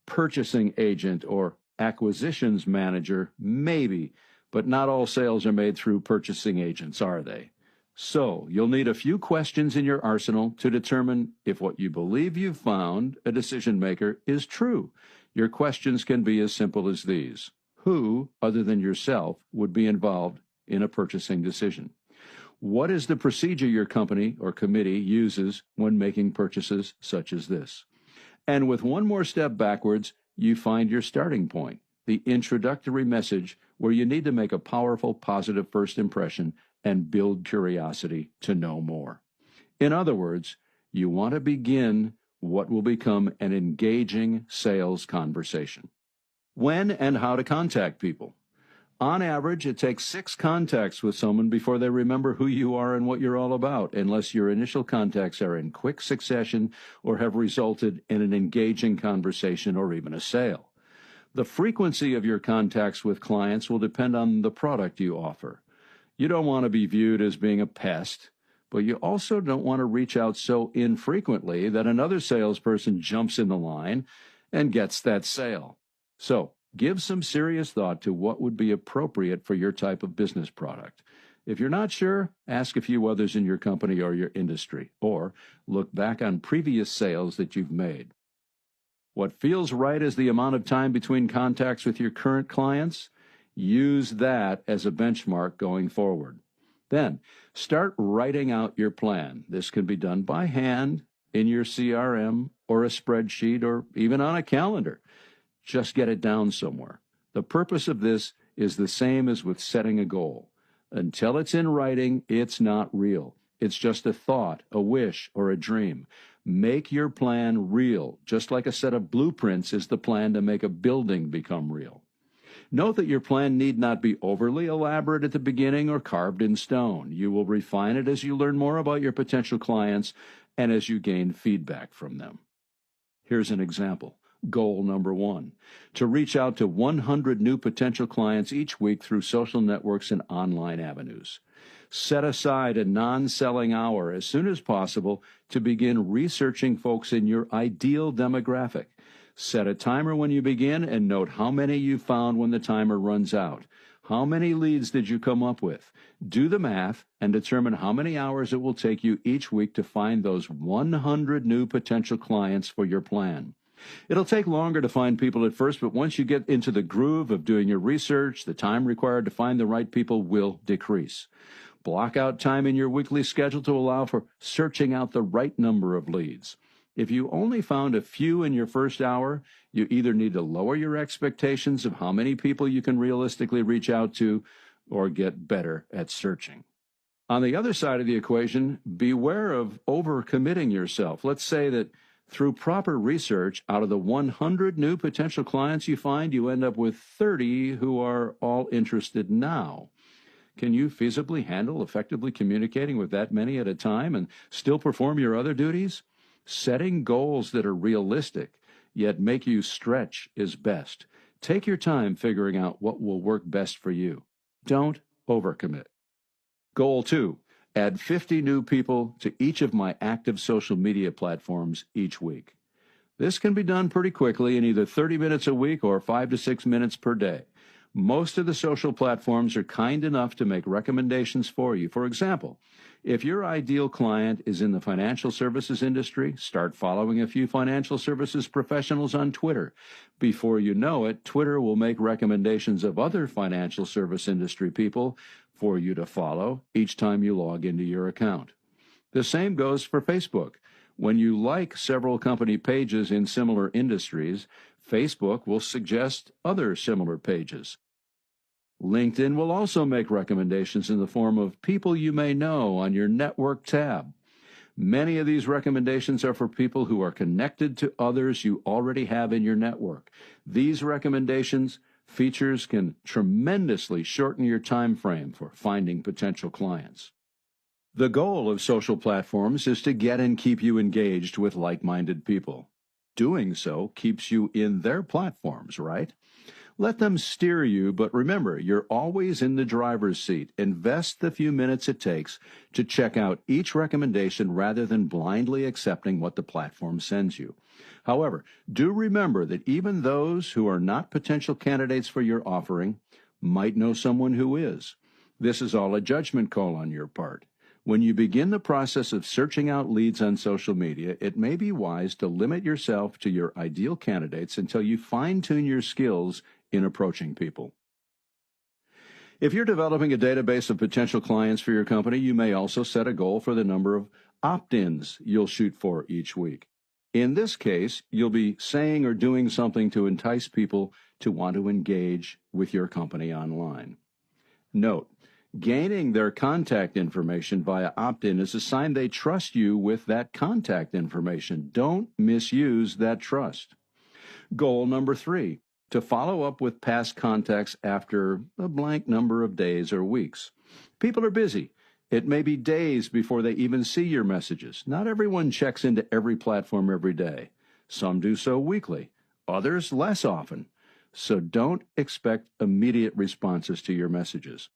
Purchasing agent or acquisitions manager, maybe, but not all sales are made through purchasing agents, are they? So, you'll need a few questions in your arsenal to determine if what you believe you've found, a decision maker, is true. Your questions can be as simple as these. Who, other than yourself, would be involved in a purchasing decision? What is the procedure your company or committee uses when making purchases such as this? And with one more step backwards, you find your starting point, the introductory message where you need to make a powerful, positive first impression and build curiosity to know more. In other words, you want to begin what will become an engaging sales conversation. When and how to contact people. On average, it takes 6 contacts with someone before they remember who you are and what you're all about, unless your initial contacts are in quick succession or have resulted in an engaging conversation or even a sale. The frequency of your contacts with clients will depend on the product you offer. You don't want to be viewed as being a pest, but you also don't want to reach out so infrequently that another salesperson jumps in the line and gets that sale. So, give some serious thought to what would be appropriate for your type of business product. If you're not sure, ask a few others in your company or your industry, or look back on previous sales that you've made. What feels right is the amount of time between contacts with your current clients. Use that as a benchmark going forward. Then, start writing out your plan. This can be done by hand, in your CRM, or a spreadsheet, or even on a calendar. Just get it down somewhere. The purpose of this is the same as with setting a goal. Until it's in writing, it's not real. It's just a thought, a wish, or a dream. Make your plan real, just like a set of blueprints is the plan to make a building become real. Note that your plan need not be overly elaborate at the beginning or carved in stone. You will refine it as you learn more about your potential clients and as you gain feedback from them. Here's an example. Goal number 1, to reach out to 100 new potential clients each week through social networks and online avenues. Set aside a non-selling hour as soon as possible to begin researching folks in your ideal demographic. Set a timer when you begin and note how many you found when the timer runs out. How many leads did you come up with? Do the math and determine how many hours it will take you each week to find those 100 new potential clients for your plan. It'll take longer to find people at first, but once you get into the groove of doing your research, the time required to find the right people will decrease. Block out time in your weekly schedule to allow for searching out the right number of leads. If you only found a few in your first hour, you either need to lower your expectations of how many people you can realistically reach out to or get better at searching. On the other side of the equation, beware of overcommitting yourself. Let's say that Through proper research, out of the 100 new potential clients you find, you end up with 30 who are all interested now. Can you feasibly handle effectively communicating with that many at a time and still perform your other duties? Setting goals that are realistic, yet make you stretch is best. Take your time figuring out what will work best for you. Don't overcommit. Goal 2. Add 50 new people to each of my active social media platforms each week. This can be done pretty quickly in either 30 minutes a week or 5 to 6 minutes per day. Most of the social platforms are kind enough to make recommendations for you. For example, if your ideal client is in the financial services industry, start following a few financial services professionals on Twitter. Before you know it, Twitter will make recommendations of other financial service industry people for you to follow each time you log into your account. The same goes for Facebook. When you like several company pages in similar industries, Facebook will suggest other similar pages. LinkedIn will also make recommendations in the form of people you may know on your network tab. Many of these recommendations are for people who are connected to others you already have in your network. These recommendations features can tremendously shorten your time frame for finding potential clients. The goal of social platforms is to get and keep you engaged with like-minded people. Doing so keeps you in their platforms, right? Let them steer you, but remember, you're always in the driver's seat. Invest the few minutes it takes to check out each recommendation rather than blindly accepting what the platform sends you. However, do remember that even those who are not potential candidates for your offering might know someone who is. This is all a judgment call on your part. When you begin the process of searching out leads on social media, it may be wise to limit yourself to your ideal candidates until you fine-tune your skills in approaching people. If you're developing a database of potential clients for your company, you may also set a goal for the number of opt-ins you'll shoot for each week. In this case, you'll be saying or doing something to entice people to want to engage with your company online. Note, gaining their contact information via opt-in is a sign they trust you with that contact information. Don't misuse that trust. Goal number 3, to follow up with past contacts after a blank number of days or weeks. People are busy. It may be days before they even see your messages. Not everyone checks into every platform every day. Some do so weekly, others less often. So don't expect immediate responses to your messages.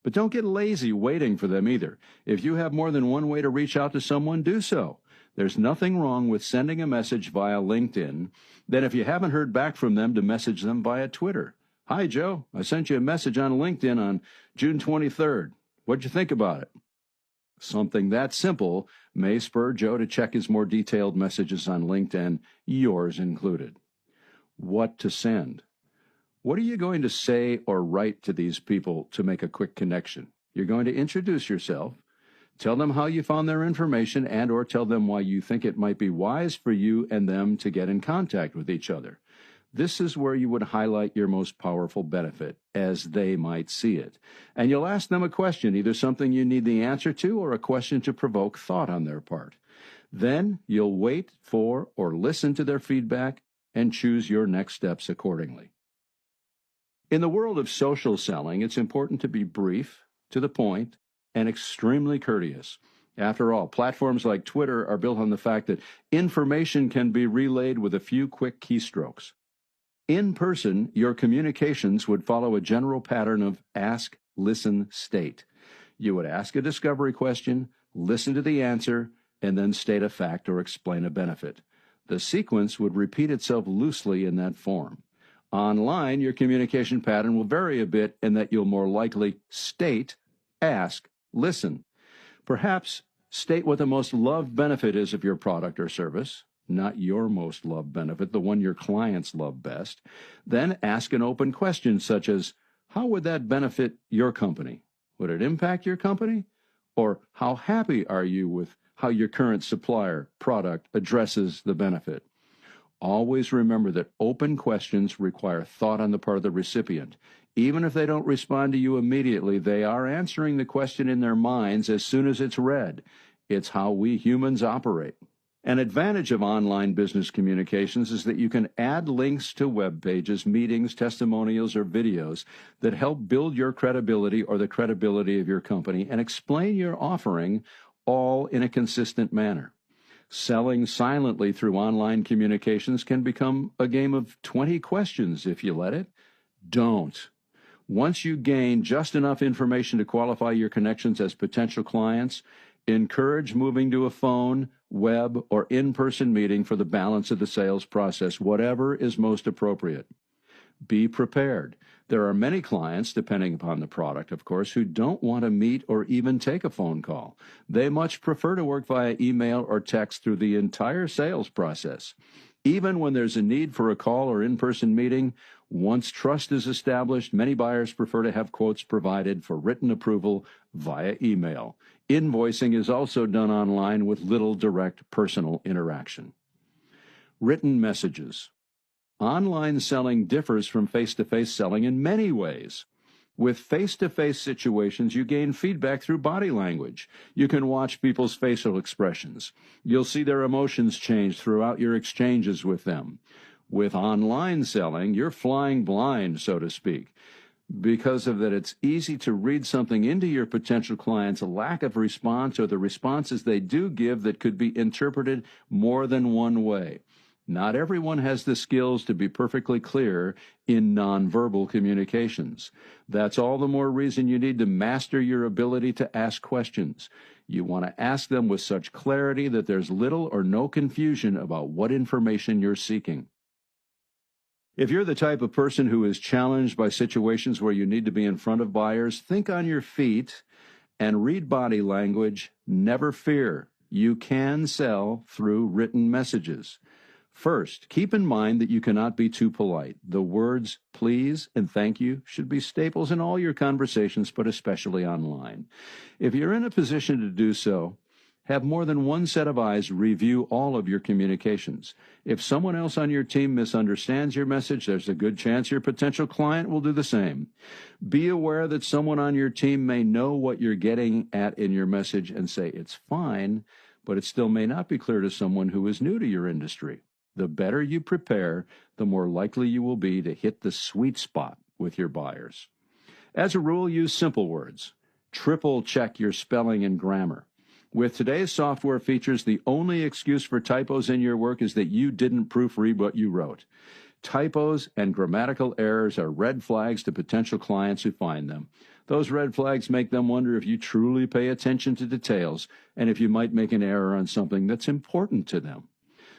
But don't get lazy waiting for them either. If you have more than one way to reach out to someone, do so. There's nothing wrong with sending a message via LinkedIn, then if you haven't heard back from them, to message them via Twitter. Hi, Joe. I sent you a message on LinkedIn on June 23rd. What'd you think about it? Something that simple may spur Joe to check his more detailed messages on LinkedIn, yours included. What to send? What are you going to say or write to these people to make a quick connection? You're going to introduce yourself, tell them how you found their information, and or tell them why you think it might be wise for you and them to get in contact with each other. This is where you would highlight your most powerful benefit, as they might see it. And you'll ask them a question, either something you need the answer to or a question to provoke thought on their part. Then you'll wait for or listen to their feedback and choose your next steps accordingly. In the world of social selling, it's important to be brief, to the point, and extremely courteous. After all, platforms like Twitter are built on the fact that information can be relayed with a few quick keystrokes. In person, your communications would follow a general pattern of ask, listen, state. You would ask a discovery question, listen to the answer, and then state a fact or explain a benefit. The sequence would repeat itself loosely in that form. Online, your communication pattern will vary a bit in that you'll more likely state, ask, listen. Perhaps state what the most loved benefit is of your product or service, not your most loved benefit, the one your clients love best. Then ask an open question such as, how would that benefit your company? Would it impact your company? Or how happy are you with how your current supplier product addresses the benefit? Always remember that open questions require thought on the part of the recipient. Even if they don't respond to you immediately, they are answering the question in their minds as soon as it's read. It's how we humans operate. An advantage of online business communications is that you can add links to web pages, meetings, testimonials, or videos that help build your credibility or the credibility of your company and explain your offering all in a consistent manner. Selling silently through online communications can become a game of 20 questions if you let it. Don't. Once you gain just enough information to qualify your connections as potential clients, encourage moving to a phone, web, or in-person meeting for the balance of the sales process, whatever is most appropriate. Be prepared. There are many clients, depending upon the product, of course, who don't want to meet or even take a phone call. They much prefer to work via email or text through the entire sales process. Even when there's a need for a call or in-person meeting, once trust is established, many buyers prefer to have quotes provided for written approval via email. Invoicing is also done online with little direct personal interaction. Written messages. Online selling differs from face-to-face selling in many ways. With face-to-face situations, you gain feedback through body language. You can watch people's facial expressions. You'll see their emotions change throughout your exchanges with them. With online selling, you're flying blind, so to speak. Because of that, it's easy to read something into your potential client's lack of response or the responses they do give that could be interpreted more than one way. Not everyone has the skills to be perfectly clear in nonverbal communications. That's all the more reason you need to master your ability to ask questions. You want to ask them with such clarity that there's little or no confusion about what information you're seeking. If you're the type of person who is challenged by situations where you need to be in front of buyers, think on your feet and read body language. Never fear. You can sell through written messages. First, keep in mind that you cannot be too polite. The words please and thank you should be staples in all your conversations, but especially online. If you're in a position to do so, have more than one set of eyes review all of your communications. If someone else on your team misunderstands your message, there's a good chance your potential client will do the same. Be aware that someone on your team may know what you're getting at in your message and say it's fine, but it still may not be clear to someone who is new to your industry. The better you prepare, the more likely you will be to hit the sweet spot with your buyers. As a rule, use simple words. Triple check your spelling and grammar. With today's software features, the only excuse for typos in your work is that you didn't proofread what you wrote. Typos and grammatical errors are red flags to potential clients who find them. Those red flags make them wonder if you truly pay attention to details and if you might make an error on something that's important to them.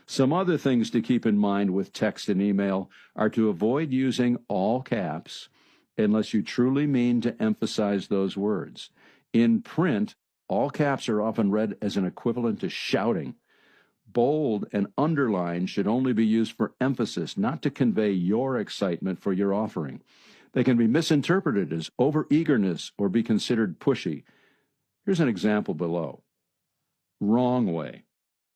Some other things to keep in mind with text and email are to avoid using all caps unless you truly mean to emphasize those words. In print, all caps are often read as an equivalent to shouting. Bold and underline should only be used for emphasis, not to convey your excitement for your offering. They can be misinterpreted as overeagerness or be considered pushy. Here's an example below. Wrong way.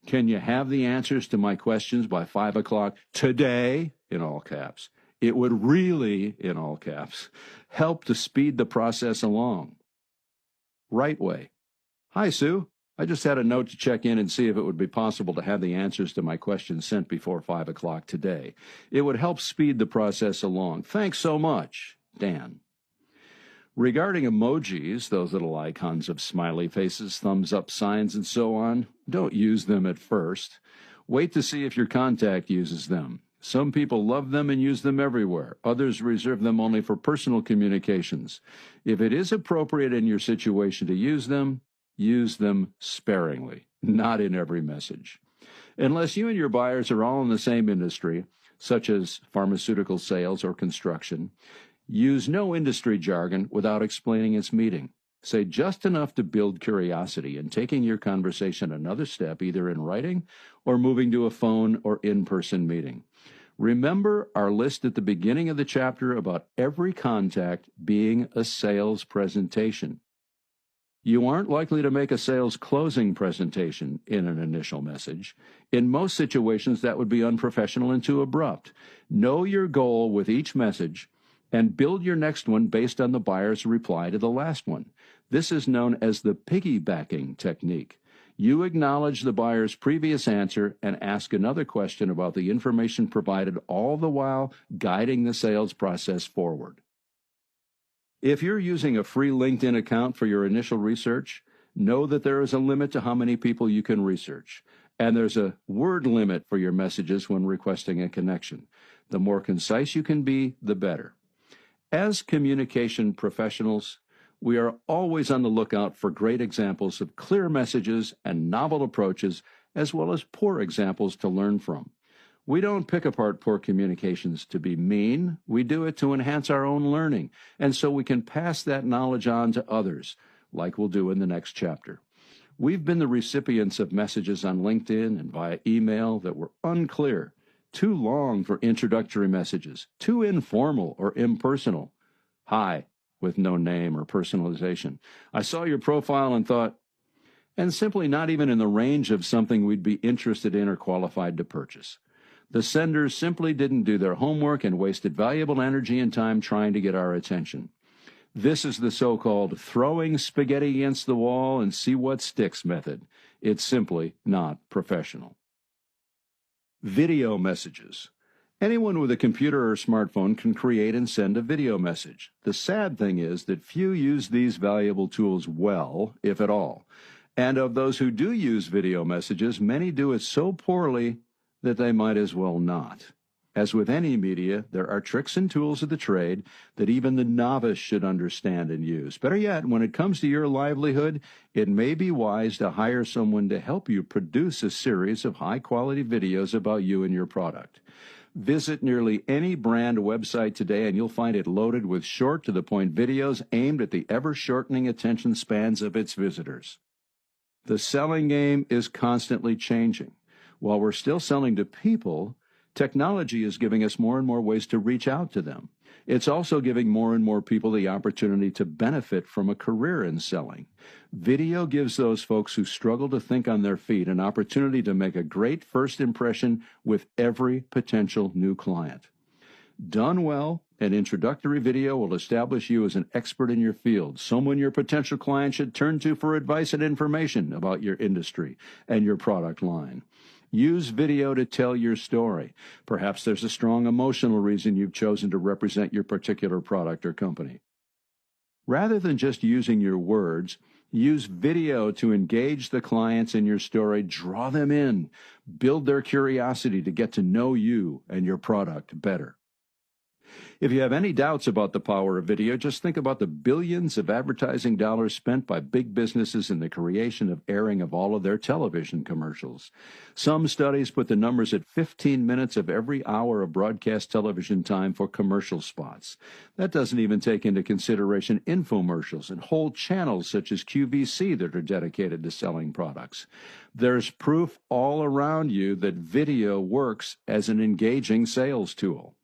Can you have the answers to my questions by 5 o'clock today, in all caps? It would really, in all caps, help to speed the process along. Right way. Hi, Sue. I just had a note to check in and see if it would be possible to have the answers to my questions sent before 5 o'clock today. It would help speed the process along. Thanks so much, Dan. Regarding emojis, those little icons of smiley faces, thumbs up signs, and so on, don't use them at first. Wait to see if your contact uses them. Some people love them and use them everywhere. Others reserve them only for personal communications. If it is appropriate in your situation to use them sparingly, not in every message. Unless you and your buyers are all in the same industry, such as pharmaceutical sales or construction, use no industry jargon without explaining its meaning. Say just enough to build curiosity and taking your conversation another step, either in writing or moving to a phone or in-person meeting. Remember our list at the beginning of the chapter about every contact being a sales presentation. You aren't likely to make a sales closing presentation in an initial message. In most situations, that would be unprofessional and too abrupt. Know your goal with each message and build your next one based on the buyer's reply to the last one. This is known as the piggybacking technique. You acknowledge the buyer's previous answer and ask another question about the information provided, all the while guiding the sales process forward. If you're using a free LinkedIn account for your initial research, know that there is a limit to how many people you can research, and there's a word limit for your messages when requesting a connection. The more concise you can be, the better. As communication professionals, we are always on the lookout for great examples of clear messages and novel approaches, as well as poor examples to learn from. We don't pick apart poor communications to be mean. We do it to enhance our own learning, and so we can pass that knowledge on to others, like we'll do in the next chapter. We've been the recipients of messages on LinkedIn and via email that were unclear, too long for introductory messages, too informal or impersonal. Hi, with no name or personalization. I saw your profile and thought, and simply not even in the range of something we'd be interested in or qualified to purchase. The senders simply didn't do their homework and wasted valuable energy and time trying to get our attention. This is the so-called throwing spaghetti against the wall and see what sticks method. It's simply not professional. Video messages. Anyone with a computer or smartphone can create and send a video message. The sad thing is that few use these valuable tools well, if at all. And of those who do use video messages, many do it so poorly that they might as well not. As with any media, there are tricks and tools of the trade that even the novice should understand and use. Better yet, when it comes to your livelihood, it may be wise to hire someone to help you produce a series of high-quality videos about you and your product. Visit nearly any brand website today and you'll find it loaded with short-to-the-point videos aimed at the ever-shortening attention spans of its visitors. The selling game is constantly changing. While we're still selling to people, technology is giving us more and more ways to reach out to them. It's also giving more and more people the opportunity to benefit from a career in selling. Video gives those folks who struggle to think on their feet an opportunity to make a great first impression with every potential new client. Done well, an introductory video will establish you as an expert in your field, someone your potential client should turn to for advice and information about your industry and your product line. Use video to tell your story. Perhaps there's a strong emotional reason you've chosen to represent your particular product or company. Rather than just using your words, use video to engage the clients in your story, draw them in, build their curiosity to get to know you and your product better. If you have any doubts about the power of video, just think about the billions of advertising dollars spent by big businesses in the creation of airing of all of their television commercials. Some studies put the numbers at 15 minutes of every hour of broadcast television time for commercial spots. That doesn't even take into consideration infomercials and whole channels such as QVC that are dedicated to selling products. There's proof all around you that video works as an engaging sales tool.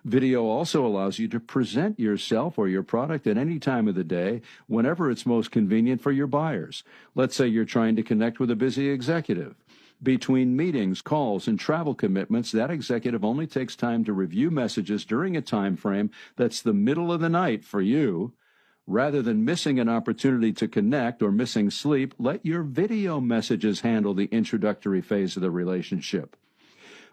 Video also allows you to present yourself or your product at any time of the day, whenever it's most convenient for your buyers. Let's say you're trying to connect with a busy executive. Between meetings, calls, and travel commitments, that executive only takes time to review messages during a time frame that's the middle of the night for you. Rather than missing an opportunity to connect or missing sleep, let your video messages handle the introductory phase of the relationship.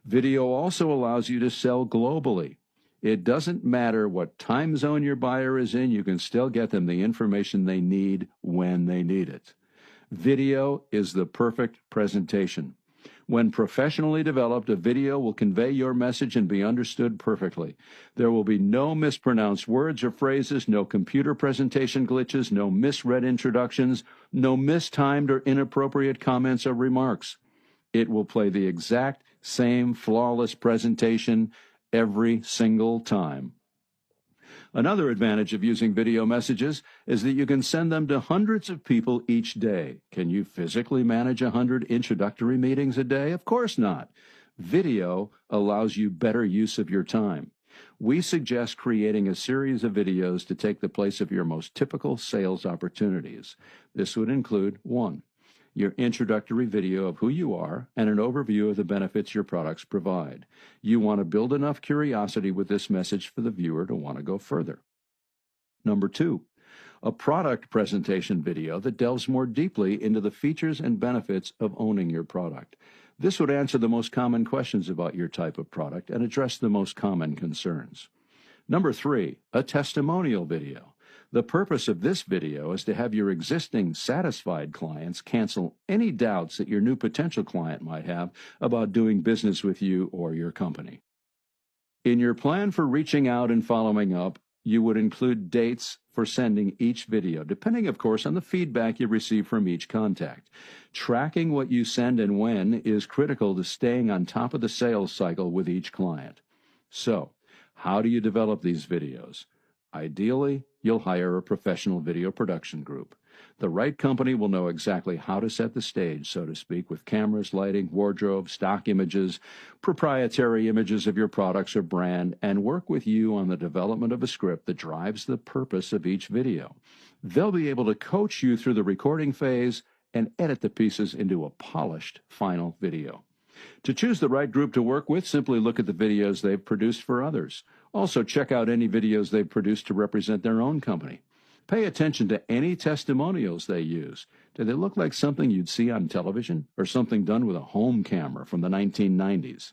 Video also allows you to sell globally. It doesn't matter what time zone your buyer is in, you can still get them the information they need when they need it. Video is the perfect presentation. When professionally developed, a video will convey your message and be understood perfectly. There will be no mispronounced words or phrases, no computer presentation glitches, no misread introductions, no mistimed or inappropriate comments or remarks. It will play the exact same flawless presentation every single time. Another advantage of using video messages is that you can send them to hundreds of people each day. Can you physically manage 100 introductory meetings a day? Of course not. Video allows you better use of your time. We suggest creating a series of videos to take the place of your most typical sales opportunities. This would include 1. Your introductory video of who you are and an overview of the benefits your products provide. You want to build enough curiosity with this message for the viewer to want to go further. Number 2, a product presentation video that delves more deeply into the features and benefits of owning your product. This would answer the most common questions about your type of product and address the most common concerns. Number 3, a testimonial video. The purpose of this video is to have your existing satisfied clients cancel any doubts that your new potential client might have about doing business with you or your company. In your plan for reaching out and following up, you would include dates for sending each video, depending, of course, on the feedback you receive from each contact. Tracking what you send and when is critical to staying on top of the sales cycle with each client. So, how do you develop these videos? Ideally, you'll hire a professional video production group. The right company will know exactly how to set the stage, so to speak, with cameras, lighting, wardrobe, stock images, proprietary images of your products or brand, and work with you on the development of a script that drives the purpose of each video. They'll be able to coach you through the recording phase and edit the pieces into a polished final video. To choose the right group to work with, simply look at the videos they've produced for others. Also, check out any videos they've produced to represent their own company. Pay attention to any testimonials they use. Do they look like something you'd see on television or something done with a home camera from the 1990s?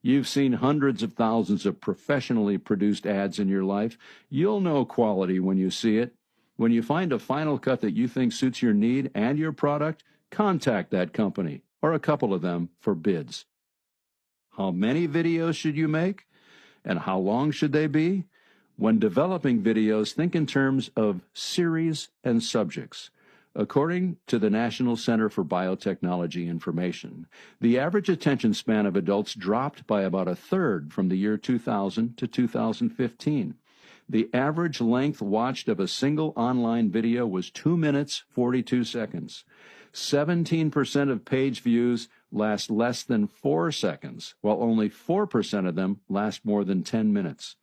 You've seen hundreds of thousands of professionally produced ads in your life. You'll know quality when you see it. When you find a final cut that you think suits your need and your product, contact that company or a couple of them for bids. How many videos should you make? And how long should they be? When developing videos, think in terms of series and subjects. According to the National Center for Biotechnology Information, the average attention span of adults dropped by about 1/3 from the year 2000 to 2015. The average length watched of a single online video was 2 minutes, 42 seconds. 17% of page views last less than 4 seconds, while only 4% of them last more than 10 minutes.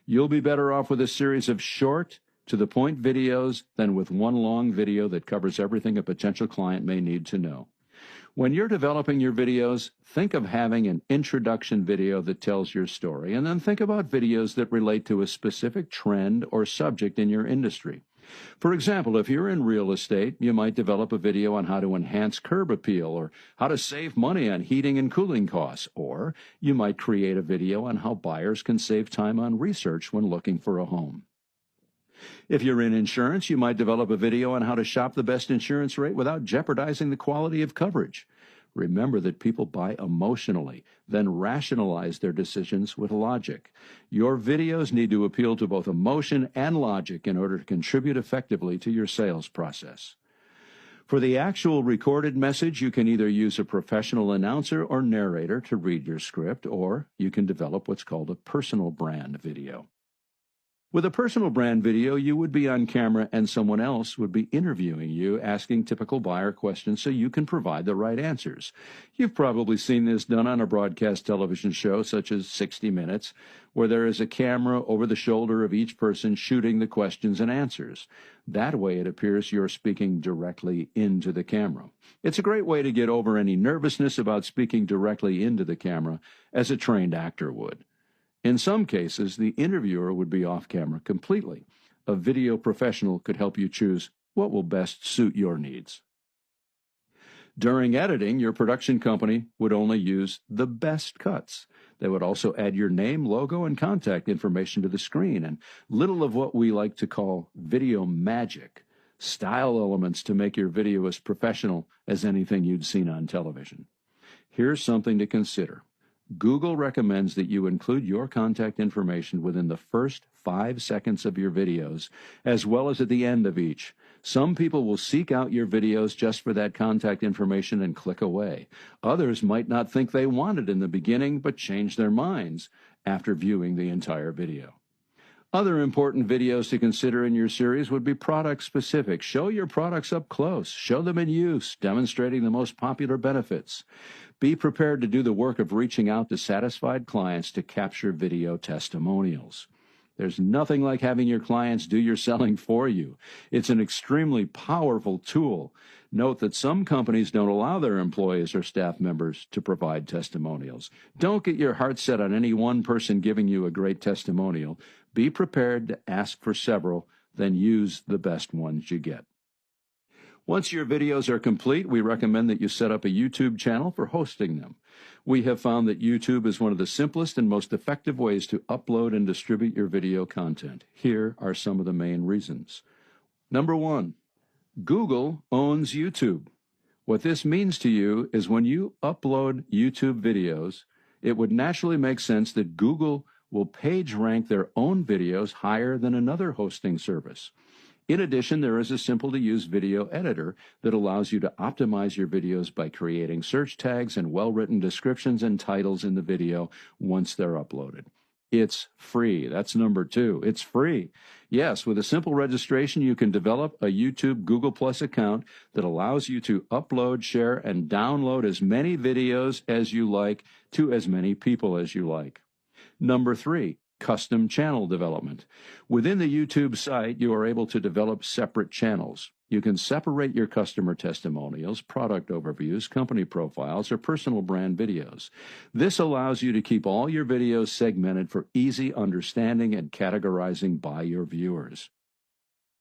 You'll be better off with a series of short, to-the-point videos than with one long video that covers everything a potential client may need to know. When you're developing your videos, think of having an introduction video that tells your story, and then think about videos that relate to a specific trend or subject in your industry. For example, if you're in real estate, you might develop a video on how to enhance curb appeal or how to save money on heating and cooling costs, or you might create a video on how buyers can save time on research when looking for a home. If you're in insurance, you might develop a video on how to shop the best insurance rate without jeopardizing the quality of coverage. Remember that people buy emotionally, then rationalize their decisions with logic. Your videos need to appeal to both emotion and logic in order to contribute effectively to your sales process. For the actual recorded message, you can either use a professional announcer or narrator to read your script, or you can develop what's called a personal brand video. With a personal brand video, you would be on camera and someone else would be interviewing you, asking typical buyer questions so you can provide the right answers. You've probably seen this done on a broadcast television show such as 60 Minutes, where there is a camera over the shoulder of each person shooting the questions and answers. That way it appears you're speaking directly into the camera. It's a great way to get over any nervousness about speaking directly into the camera, as a trained actor would. In some cases, the interviewer would be off camera completely. A video professional could help you choose what will best suit your needs. During editing, your production company would only use the best cuts. They would also add your name, logo, and contact information to the screen, and little of what we like to call video magic, style elements to make your video as professional as anything you'd seen on television. Here's something to consider. Google recommends that you include your contact information within the first 5 seconds of your videos, as well as at the end of each. Some people will seek out your videos just for that contact information and click away. Others might not think they want it in the beginning, but change their minds after viewing the entire video. Other important videos to consider in your series would be product-specific. Show your products up close. Show them in use, demonstrating the most popular benefits. Be prepared to do the work of reaching out to satisfied clients to capture video testimonials. There's nothing like having your clients do your selling for you. It's an extremely powerful tool. Note that some companies don't allow their employees or staff members to provide testimonials. Don't get your heart set on any one person giving you a great testimonial. Be prepared to ask for several then use the best ones you get. Once your videos are complete, we recommend that you set up a YouTube channel for hosting them. We have found that YouTube is one of the simplest and most effective ways to upload and distribute your video content. Here are some of the main reasons. Number one, Google owns YouTube. What this means to you is when you upload YouTube videos, it would naturally make sense that Google will page rank their own videos higher than another hosting service. In addition, there is a simple-to-use video editor that allows you to optimize your videos by creating search tags and well-written descriptions and titles in the video once they're uploaded. It's free. That's number two. It's free. Yes, with a simple registration, you can develop a YouTube Google Plus account that allows you to upload, share, and download as many videos as you like to as many people as you like. Number three, custom channel development. Within the YouTube site, you are able to develop separate channels. You can separate your customer testimonials, product overviews, company profiles, or personal brand videos. This allows you to keep all your videos segmented for easy understanding and categorizing by your viewers.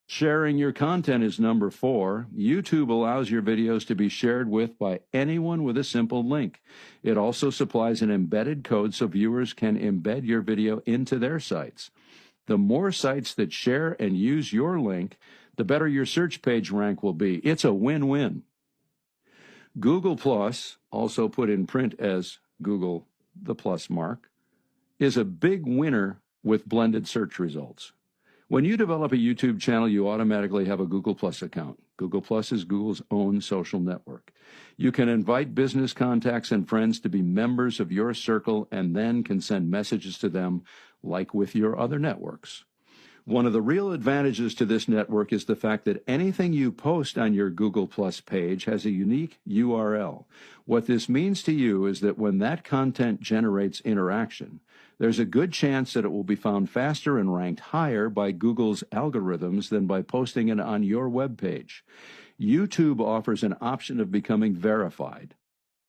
Sharing your content is number four. YouTube allows your videos to be shared by anyone with a simple link. It also supplies an embedded code so viewers can embed your video into their sites. The more sites that share and use your link, the better your search page rank will be. It's a win-win. Google Plus, also put in print as Google the plus mark, is a big winner with blended search results. When you develop a YouTube channel, you automatically have a Google Plus account. Google Plus is Google's own social network. You can invite business contacts and friends to be members of your circle and then can send messages to them like with your other networks. One of the real advantages to this network is the fact that anything you post on your Google Plus page has a unique URL. What this means to you is that when that content generates interaction, there's a good chance that it will be found faster and ranked higher by Google's algorithms than by posting it on your web page. YouTube offers an option of becoming verified.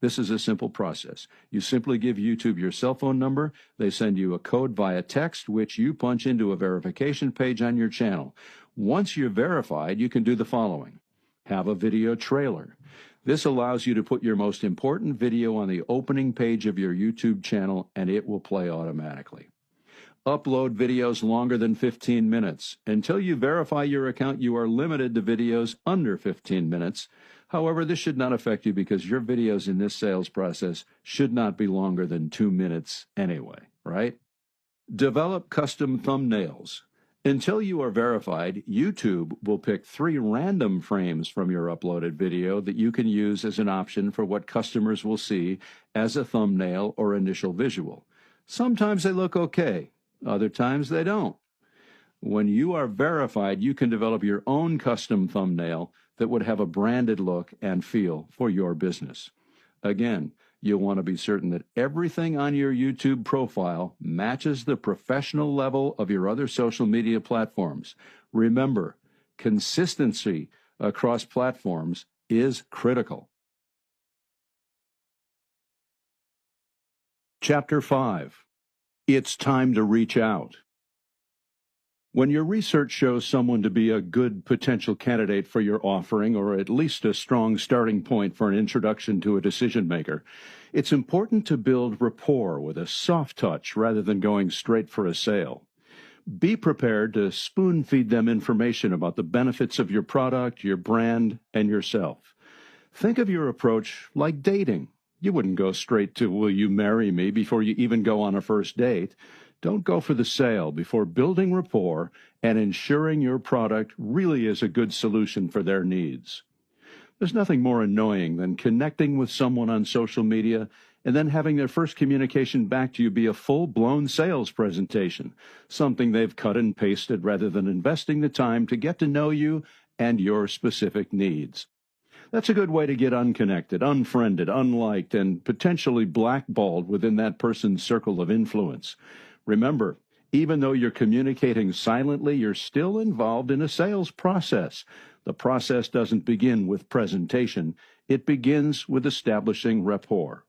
This is a simple process. You simply give YouTube your cell phone number. They send you a code via text, which you punch into a verification page on your channel. Once you're verified, you can do the following. Have a video trailer. This allows you to put your most important video on the opening page of your YouTube channel, and it will play automatically. Upload videos longer than 15 minutes. Until you verify your account, you are limited to videos under 15 minutes. However, this should not affect you because your videos in this sales process should not be longer than 2 minutes anyway, right? Develop custom thumbnails. Until you are verified, YouTube will pick 3 random frames from your uploaded video that you can use as an option for what customers will see as a thumbnail or initial visual. Sometimes they look okay, other times they don't. When you are verified, you can develop your own custom thumbnail that would have a branded look and feel for your business. Again, you'll want to be certain that everything on your YouTube profile matches the professional level of your other social media platforms. Remember, consistency across platforms is critical. Chapter 5. It's time to reach out. When your research shows someone to be a good potential candidate for your offering, or at least a strong starting point for an introduction to a decision maker, it's important to build rapport with a soft touch rather than going straight for a sale. Be prepared to spoon-feed them information about the benefits of your product, your brand, and yourself. Think of your approach like dating. You wouldn't go straight to, "Will you marry me?" before you even go on a first date. Don't go for the sale before building rapport and ensuring your product really is a good solution for their needs. There's nothing more annoying than connecting with someone on social media and then having their first communication back to you be a full-blown sales presentation, something they've cut and pasted rather than investing the time to get to know you and your specific needs. That's a good way to get unconnected, unfriended, unliked, and potentially blackballed within that person's circle of influence. Remember, even though you're communicating silently, you're still involved in a sales process. The process doesn't begin with presentation. It begins with establishing rapport.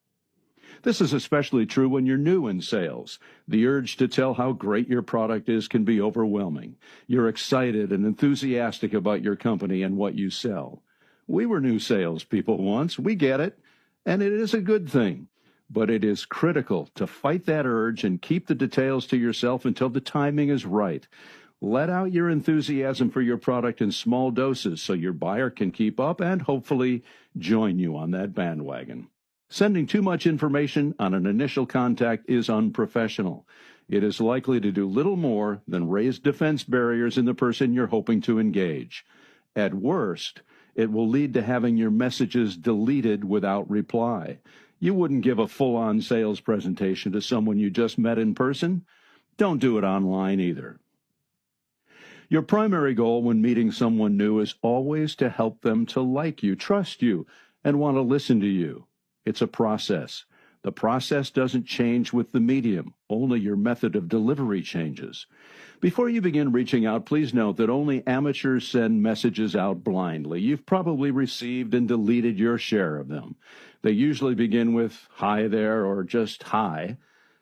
This is especially true when you're new in sales. The urge to tell how great your product is can be overwhelming. You're excited and enthusiastic about your company and what you sell. We were new salespeople once. We get it, and it is a good thing. But it is critical to fight that urge and keep the details to yourself until the timing is right. Let out your enthusiasm for your product in small doses so your buyer can keep up and hopefully join you on that bandwagon. Sending too much information on an initial contact is unprofessional. It is likely to do little more than raise defense barriers in the person you're hoping to engage. At worst, it will lead to having your messages deleted without reply. You wouldn't give a full-on sales presentation to someone you just met in person. Don't do it online either. Your primary goal when meeting someone new is always to help them to like you, trust you, and want to listen to you. It's a process. The process doesn't change with the medium. Only your method of delivery changes. Before you begin reaching out, please note that only amateurs send messages out blindly. You've probably received and deleted your share of them. They usually begin with "hi there" or just "hi."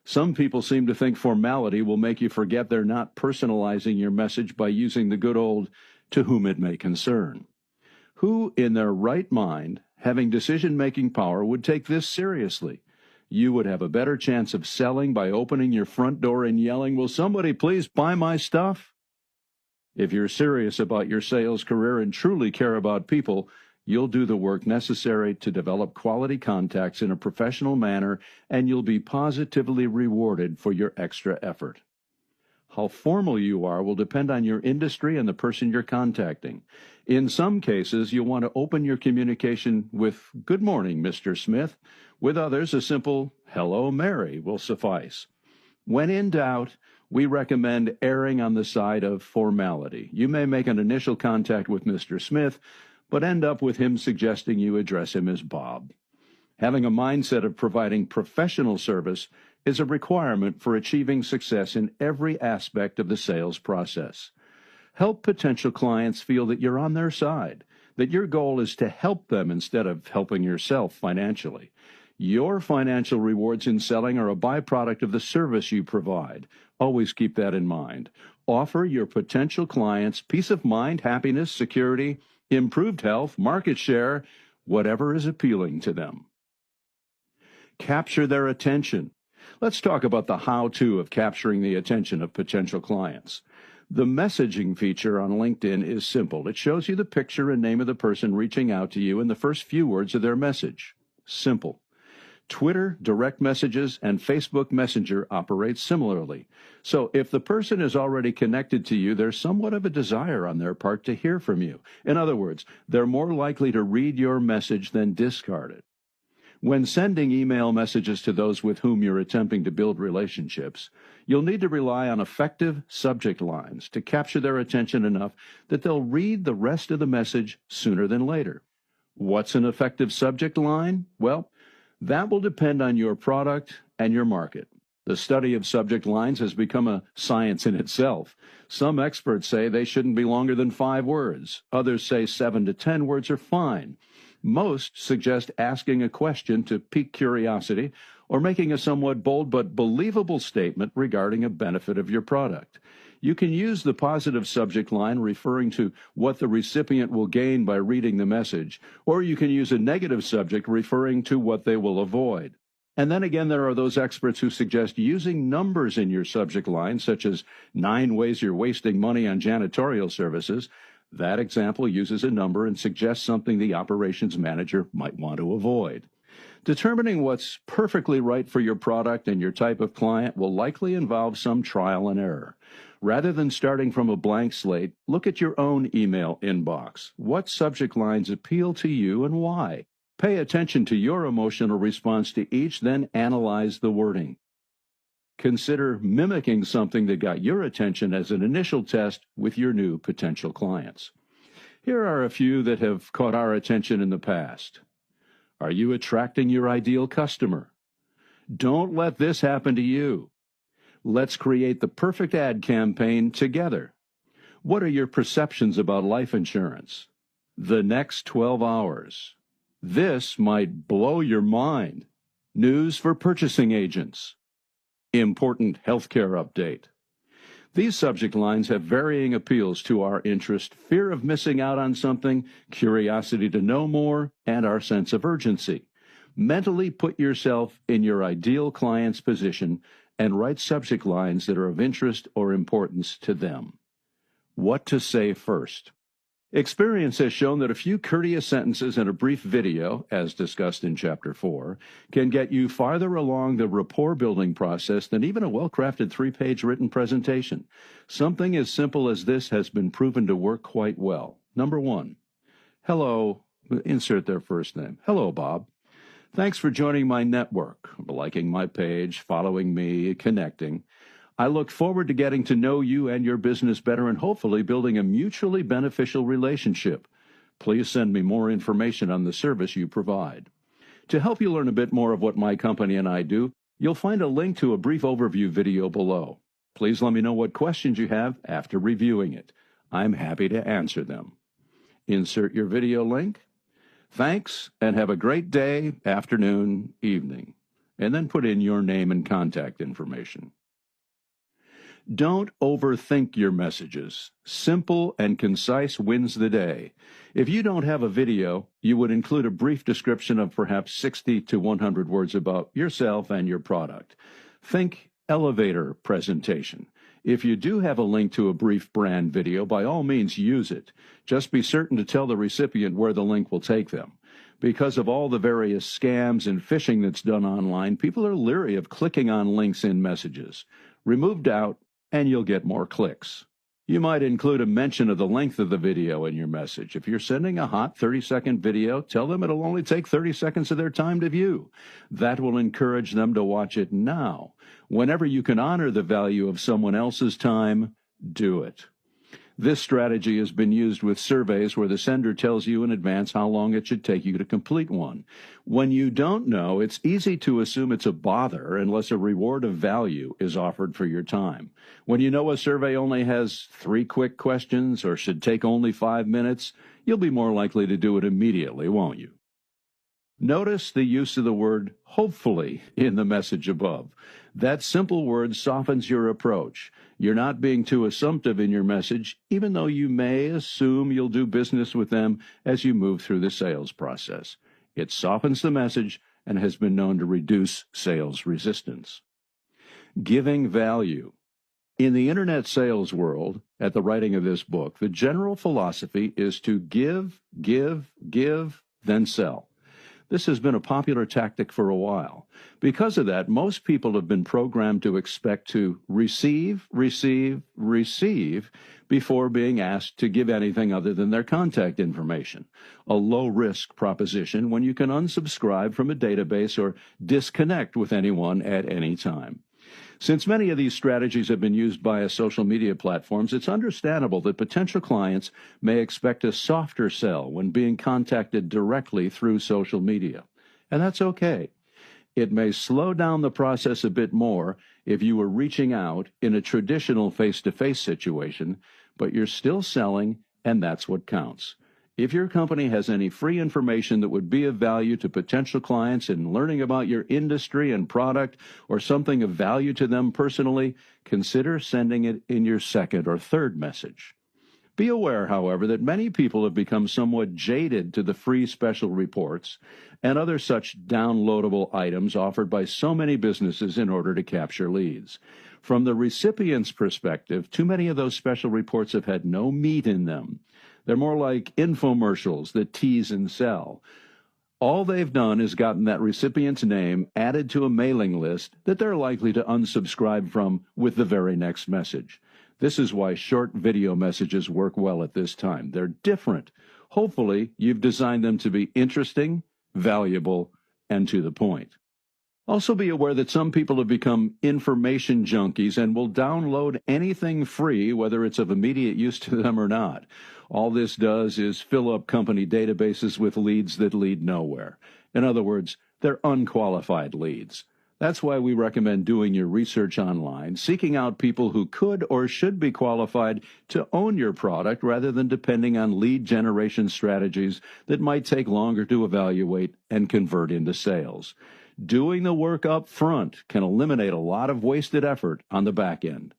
Some people seem to think formality will make you forget they're not personalizing your message by using the good old "to whom it may concern." Who in their right mind, having decision-making power, would take this seriously? You would have a better chance of selling by opening your front door and yelling, "Will somebody please buy my stuff?" If you're serious about your sales career and truly care about people, you'll do the work necessary to develop quality contacts in a professional manner, and you'll be positively rewarded for your extra effort. How formal you are will depend on your industry and the person you're contacting. In some cases, you'll want to open your communication with "Good morning, Mr. Smith." With others, a simple "Hello, Mary" will suffice. When in doubt, we recommend erring on the side of formality. You may make an initial contact with Mr. Smith, but end up with him suggesting you address him as Bob. Having a mindset of providing professional service is a requirement for achieving success in every aspect of the sales process. Help potential clients feel that you're on their side, that your goal is to help them instead of helping yourself financially. Your financial rewards in selling are a byproduct of the service you provide. Always keep that in mind. Offer your potential clients peace of mind, happiness, security, improved health, market share, whatever is appealing to them. Capture their attention. Let's talk about the how-to of capturing the attention of potential clients. The messaging feature on LinkedIn is simple. It shows you the picture and name of the person reaching out to you in the first few words of their message. Simple. Twitter, direct messages, and Facebook Messenger operate similarly. So if the person is already connected to you, there's somewhat of a desire on their part to hear from you. In other words, they're more likely to read your message than discard it. When sending email messages to those with whom you're attempting to build relationships, you'll need to rely on effective subject lines to capture their attention enough that they'll read the rest of the message sooner than later. What's an effective subject line? Well, that will depend on your product and your market. The study of subject lines has become a science in itself. Some experts say they shouldn't be longer than 5 words. Others say 7 to 10 words are fine. Most suggest asking a question to pique curiosity or making a somewhat bold but believable statement regarding a benefit of your product. You can use the positive subject line referring to what the recipient will gain by reading the message, or you can use a negative subject referring to what they will avoid. And then again, there are those experts who suggest using numbers in your subject line, such as 9 ways you're wasting money on janitorial services. That example uses a number and suggests something the operations manager might want to avoid. Determining what's perfectly right for your product and your type of client will likely involve some trial and error. Rather than starting from a blank slate, look at your own email inbox. What subject lines appeal to you and why? Pay attention to your emotional response to each, then analyze the wording. Consider mimicking something that got your attention as an initial test with your new potential clients. Here are a few that have caught our attention in the past. Are you attracting your ideal customer? Don't let this happen to you. Let's create the perfect ad campaign together. What are your perceptions about life insurance? The next 12 hours. This might blow your mind. news for purchasing agents, important healthcare update. These subject lines have varying appeals to our interest, fear of missing out on something, curiosity to know more, and our sense of urgency. Mentally put yourself in your ideal client's position and write subject lines that are of interest or importance to them. What to say first? Experience has shown that a few courteous sentences and a brief video, as discussed in Chapter 4, can get you farther along the rapport-building process than even a well-crafted 3-page written presentation. Something as simple as this has been proven to work quite well. Number 1, hello, insert their first name. Hello, Bob. Thanks for joining my network, liking my page, following me, connecting. I look forward to getting to know you and your business better and hopefully building a mutually beneficial relationship. Please send me more information on the service you provide. To help you learn a bit more of what my company and I do, you'll find a link to a brief overview video below. Please let me know what questions you have after reviewing it. I'm happy to answer them. Insert your video link. Thanks, and have a great day, afternoon, evening. And then put in your name and contact information. Don't overthink your messages. Simple and concise wins the day. If you don't have a video, you would include a brief description of perhaps 60 to 100 words about yourself and your product. Think elevator presentation. If you do have a link to a brief brand video, by all means use it. Just be certain to tell the recipient where the link will take them. Because of all the various scams and phishing that's done online, people are leery of clicking on links in messages. Remove doubt, and you'll get more clicks. You might include a mention of the length of the video in your message. If you're sending a hot 30-second video, tell them it'll only take 30 seconds of their time to view. That will encourage them to watch it now. Whenever you can honor the value of someone else's time, do it. This strategy has been used with surveys where the sender tells you in advance how long it should take you to complete one. When you don't know, it's easy to assume it's a bother unless a reward of value is offered for your time. When you know a survey only has 3 quick questions or should take only 5 minutes, you'll be more likely to do it immediately, won't you? Notice the use of the word hopefully in the message above. That simple word softens your approach. You're not being too assumptive in your message, even though you may assume you'll do business with them as you move through the sales process. It softens the message and has been known to reduce sales resistance. Giving value. In the internet sales world, at the writing of this book, the general philosophy is to give, then sell. This has been a popular tactic for a while. Because of that, most people have been programmed to expect to receive before being asked to give anything other than their contact information. A low-risk proposition when you can unsubscribe from a database or disconnect with anyone at any time. Since many of these strategies have been used by social media platforms, it's understandable that potential clients may expect a softer sell when being contacted directly through social media. And that's okay. It may slow down the process a bit more if you were reaching out in a traditional face-to-face situation, but you're still selling, and that's what counts. If your company has any free information that would be of value to potential clients in learning about your industry and product or something of value to them personally, consider sending it in your second or third message. Be aware, however, that many people have become somewhat jaded to the free special reports and other such downloadable items offered by so many businesses in order to capture leads. From the recipient's perspective, too many of those special reports have had no meat in them. They're more like infomercials that tease and sell. All they've done is gotten that recipient's name added to a mailing list that they're likely to unsubscribe from with the very next message. This is why short video messages work well at this time. They're different. Hopefully, you've designed them to be interesting, valuable, and to the point. Also be aware that some people have become information junkies and will download anything free, whether it's of immediate use to them or not. All this does is fill up company databases with leads that lead nowhere. In other words, they're unqualified leads. That's why we recommend doing your research online, seeking out people who could or should be qualified to own your product rather than depending on lead generation strategies that might take longer to evaluate and convert into sales. Doing the work up front can eliminate a lot of wasted effort on the back end.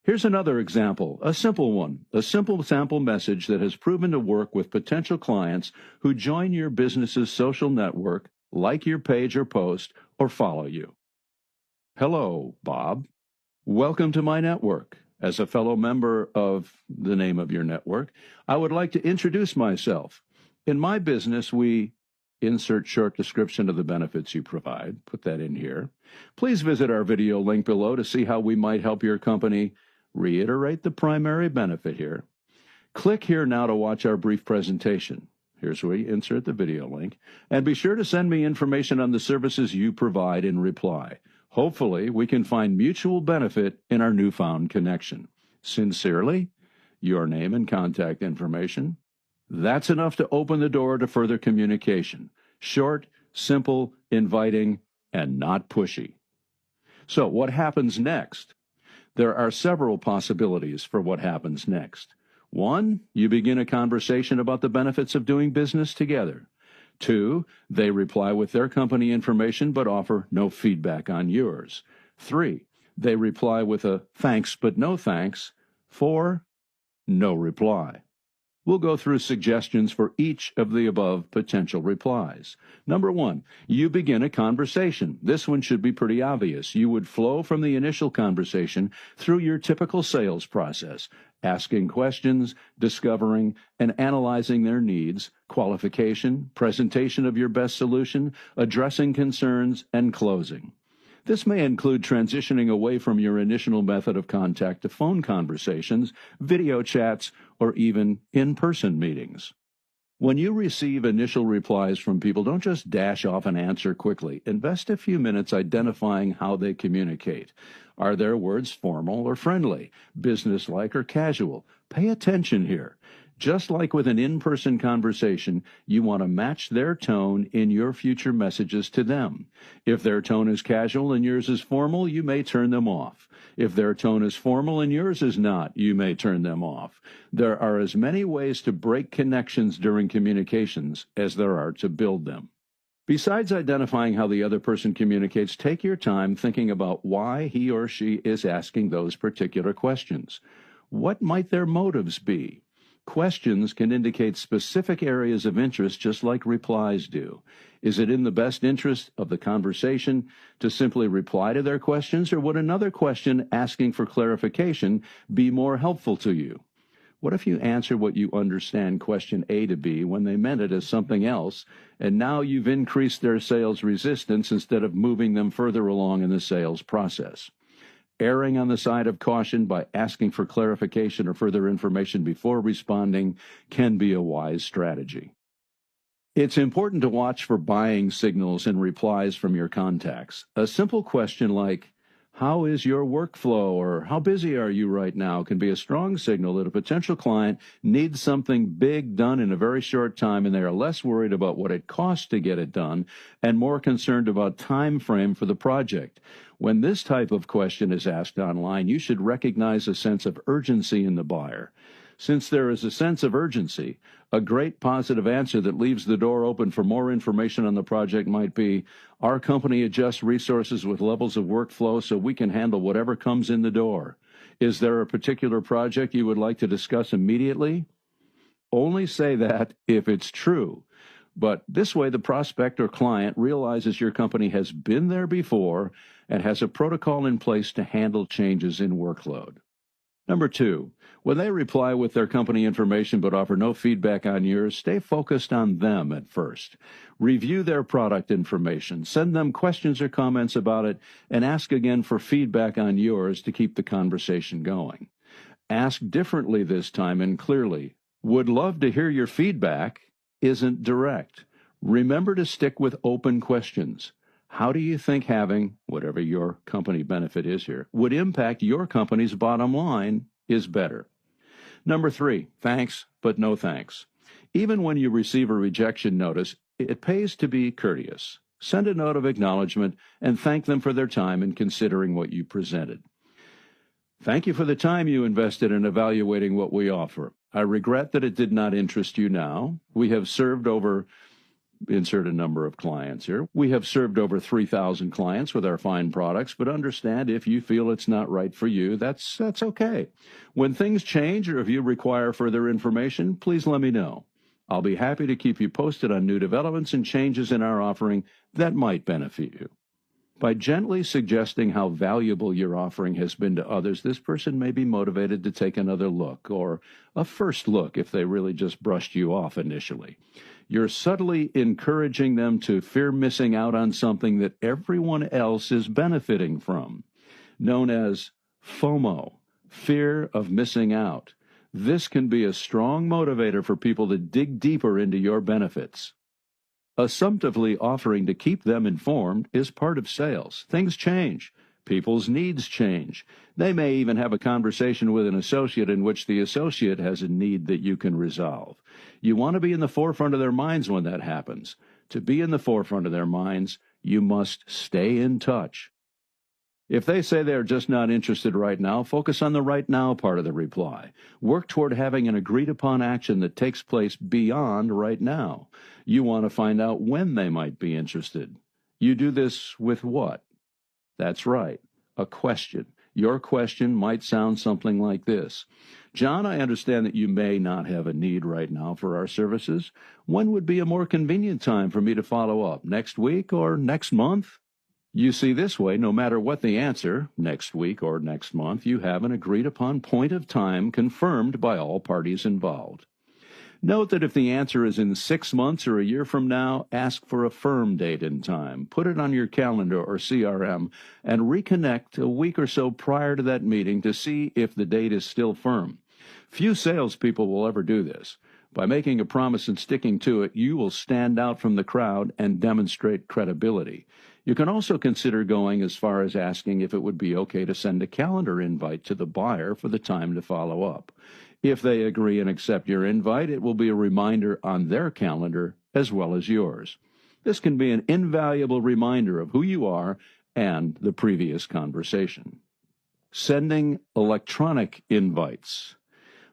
Here's another example, a simple one, a simple sample message that has proven to work with potential clients who join your business's social network, like your page or post, or follow you. Hello, Bob. Welcome to my network. As a fellow member of the name of your network, I would like to introduce myself. In my business, we insert short description of the benefits you provide. Put that in here. Please visit our video link below to see how we might help your company reiterate the primary benefit here. Click here now to watch our brief presentation. Here's where you insert the video link. And be sure to send me information on the services you provide in reply. Hopefully, we can find mutual benefit in our newfound connection. Sincerely, your name and contact information. That's enough to open the door to further communication. Short, simple, inviting, and not pushy. So, what happens next? There are several possibilities for what happens next. 1, you begin a conversation about the benefits of doing business together. 2, they reply with their company information but offer no feedback on yours. 3, they reply with a thanks but no thanks. 4, no reply. We'll go through suggestions for each of the above potential replies. Number 1, you begin a conversation. This one should be pretty obvious. You would flow from the initial conversation through your typical sales process, asking questions, discovering and analyzing their needs, qualification, presentation of your best solution, addressing concerns, and closing. This may include transitioning away from your initial method of contact to phone conversations, video chats, or even in-person meetings. When you receive initial replies from people, don't just dash off an answer quickly. Invest a few minutes identifying how they communicate. Are their words formal or friendly, businesslike or casual? Pay attention here. Just like with an in-person conversation, you want to match their tone in your future messages to them. If their tone is casual and yours is formal, you may turn them off. If their tone is formal and yours is not, you may turn them off. There are as many ways to break connections during communications as there are to build them. Besides identifying how the other person communicates, take your time thinking about why he or she is asking those particular questions. What might their motives be? Questions can indicate specific areas of interest just like replies do. Is it in the best interest of the conversation to simply reply to their questions, or would another question asking for clarification be more helpful to you? What if you answer what you understand question A to be when they meant it as something else, and now you've increased their sales resistance instead of moving them further along in the sales process? Erring on the side of caution by asking for clarification or further information before responding can be a wise strategy. It's important to watch for buying signals and replies from your contacts. A simple question like, "How is your workflow?" or "How busy are you right now?" can be a strong signal that a potential client needs something big done in a very short time, and they are less worried about what it costs to get it done and more concerned about time frame for the project. When this type of question is asked online, you should recognize a sense of urgency in the buyer. Since there is a sense of urgency, a great positive answer that leaves the door open for more information on the project might be, "Our company adjusts resources with levels of workflow so we can handle whatever comes in the door. Is there a particular project you would like to discuss immediately?" Only say that if it's true. But this way, the prospect or client realizes your company has been there before and has a protocol in place to handle changes in workload. Number 2, when they reply with their company information but offer no feedback on yours, stay focused on them at first. Review their product information, send them questions or comments about it, and ask again for feedback on yours to keep the conversation going. Ask differently this time and clearly. "Would love to hear your feedback" isn't direct. Remember to stick with open questions. How do you think having, whatever your company benefit is here, would impact your company's bottom line is better. Number 3, thanks, but no thanks. Even when you receive a rejection notice, it pays to be courteous. Send a note of acknowledgement and thank them for their time in considering what you presented. "Thank you for the time you invested in evaluating what we offer. I regret that it did not interest you now. We have served over insert a number of clients here. We have served over 3,000 clients with our fine products, but understand if you feel it's not right for you, that's okay. When things change or if you require further information, please let me know. I'll be happy to keep you posted on new developments and changes in our offering that might benefit you. By gently suggesting how valuable your offering has been to others, this person may be motivated to take another look, or a first look if they really just brushed you off initially. You're subtly encouraging them to fear missing out on something that everyone else is benefiting from, known as FOMO, fear of missing out. This can be a strong motivator for people to dig deeper into your benefits. Assumptively offering to keep them informed is part of sales. Things change. People's needs change. They may even have a conversation with an associate in which the associate has a need that you can resolve. You want to be in the forefront of their minds when that happens. To be in the forefront of their minds, you must stay in touch. If they say they're just not interested right now, focus on the right now part of the reply. Work toward having an agreed-upon action that takes place beyond right now. You want to find out when they might be interested. You do this with what? That's right, a question. Your question might sound something like this. John, I understand that you may not have a need right now for our services. When would be a more convenient time for me to follow up? Next week or next month? You see, this way, no matter what the answer, next week or next month, you have an agreed-upon point of time confirmed by all parties involved. Note that if the answer is in 6 months or a year from now, ask for a firm date and time. Put it on your calendar or CRM and reconnect a week or so prior to that meeting to see if the date is still firm. Few salespeople will ever do this. By making a promise and sticking to it, you will stand out from the crowd and demonstrate credibility. You can also consider going as far as asking if it would be okay to send a calendar invite to the buyer for the time to follow up. If they agree and accept your invite, it will be a reminder on their calendar as well as yours. This can be an invaluable reminder of who you are and the previous conversation. Sending electronic invites.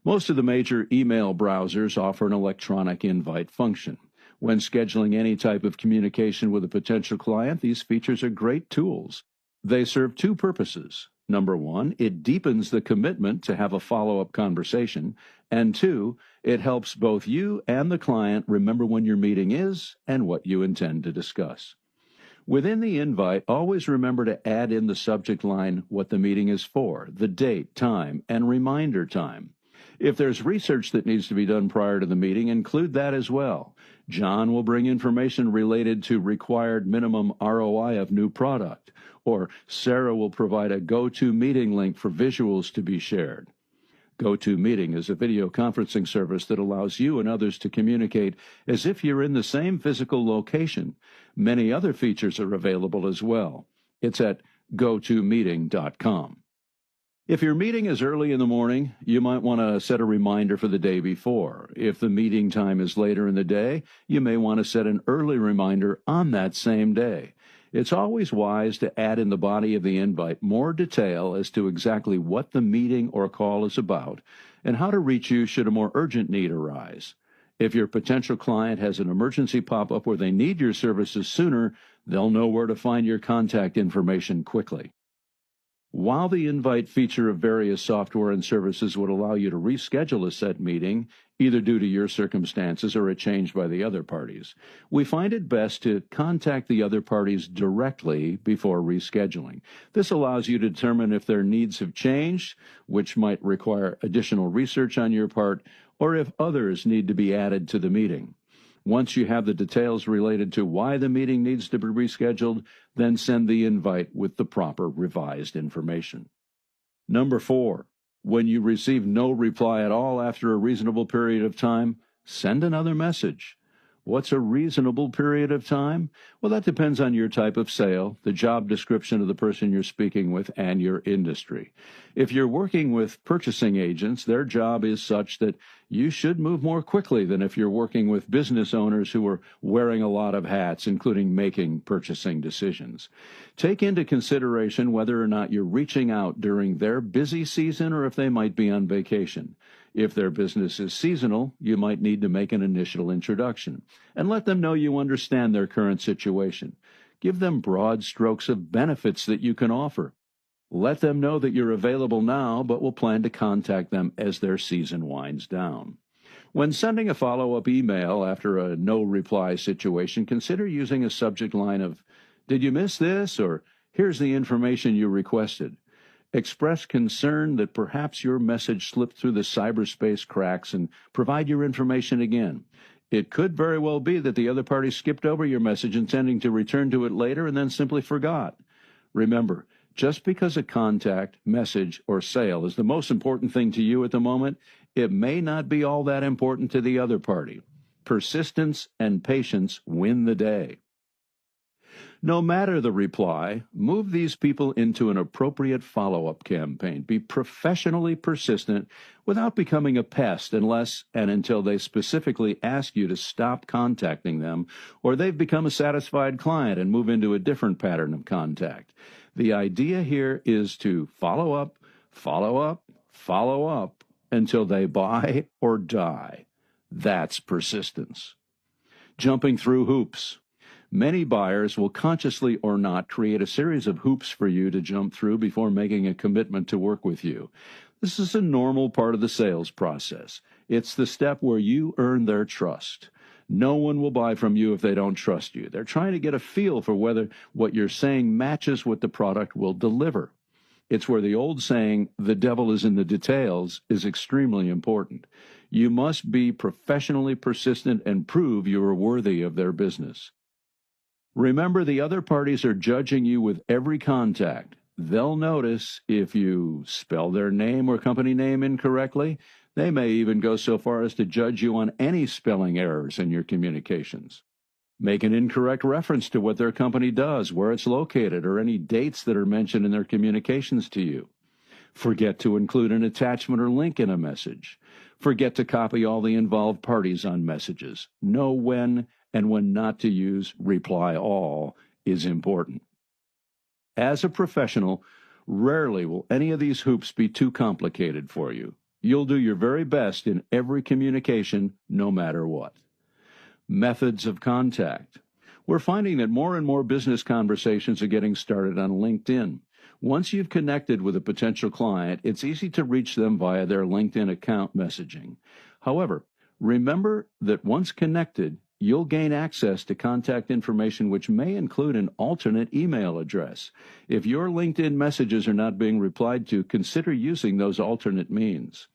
Most of the major email browsers offer an electronic invite function. When scheduling any type of communication with a potential client, these features are great tools. They serve two purposes. Number one, it deepens the commitment to have a follow-up conversation. And two, it helps both you and the client remember when your meeting is and what you intend to discuss. Within the invite, always remember to add in the subject line what the meeting is for, the date, time, and reminder time. If there's research that needs to be done prior to the meeting, include that as well. John will bring information related to required minimum ROI of new product, or Sarah will provide a GoToMeeting link for visuals to be shared. GoToMeeting is a video conferencing service that allows you and others to communicate as if you're in the same physical location. Many other features are available as well. It's at GoToMeeting.com. If your meeting is early in the morning, you might want to set a reminder for the day before. If the meeting time is later in the day, you may want to set an early reminder on that same day. It's always wise to add in the body of the invite more detail as to exactly what the meeting or call is about and how to reach you should a more urgent need arise. If your potential client has an emergency pop up where they need your services sooner, they'll know where to find your contact information quickly. While the invite feature of various software and services would allow you to reschedule a set meeting, either due to your circumstances or a change by the other parties, we find it best to contact the other parties directly before rescheduling. This allows you to determine if their needs have changed, which might require additional research on your part, or if others need to be added to the meeting. Once you have the details related to why the meeting needs to be rescheduled, then send the invite with the proper revised information. Number 4, when you receive no reply at all after a reasonable period of time, send another message. What's a reasonable period of time? Well, that depends on your type of sale, the job description of the person you're speaking with, and your industry. If you're working with purchasing agents, their job is such that you should move more quickly than if you're working with business owners who are wearing a lot of hats, including making purchasing decisions. Take into consideration whether or not you're reaching out during their busy season or if they might be on vacation. If their business is seasonal, you might need to make an initial introduction and let them know you understand their current situation. Give them broad strokes of benefits that you can offer. Let them know that you're available now, but will plan to contact them as their season winds down. When sending a follow-up email after a no-reply situation, consider using a subject line of, "Did you miss this?" or "Here's the information you requested." Express concern that perhaps your message slipped through the cyberspace cracks and provide your information again. It could very well be that the other party skipped over your message intending to return to it later and then simply forgot. Remember, just because a contact, message, or sale is the most important thing to you at the moment, it may not be all that important to the other party. Persistence and patience win the day. No matter the reply, move these people into an appropriate follow-up campaign. Be professionally persistent without becoming a pest unless and until they specifically ask you to stop contacting them or they've become a satisfied client and move into a different pattern of contact. The idea here is to follow up, follow up, follow up until they buy or die. That's persistence. Jumping through hoops. Many buyers will consciously or not create a series of hoops for you to jump through before making a commitment to work with you. This is a normal part of the sales process. It's the step where you earn their trust. No one will buy from you if they don't trust you. They're trying to get a feel for whether what you're saying matches what the product will deliver. It's where the old saying, "the devil is in the details," is extremely important. You must be professionally persistent and prove you are worthy of their business. Remember, the other parties are judging you with every contact. They'll notice if you spell their name or company name incorrectly. They may even go so far as to judge you on any spelling errors in your communications. Make an incorrect reference to what their company does, where it's located, or any dates that are mentioned in their communications to you. Forget to include an attachment or link in a message. Forget to copy all the involved parties on messages. Know when and when not to use reply all is important. As a professional, rarely will any of these hoops be too complicated for you. You'll do your very best in every communication, no matter what. Methods of contact. We're finding that more and more business conversations are getting started on LinkedIn. Once you've connected with a potential client, it's easy to reach them via their LinkedIn account messaging. However, remember that once connected, you'll gain access to contact information which may include an alternate email address. If your LinkedIn messages are not being replied to, consider using those alternate means.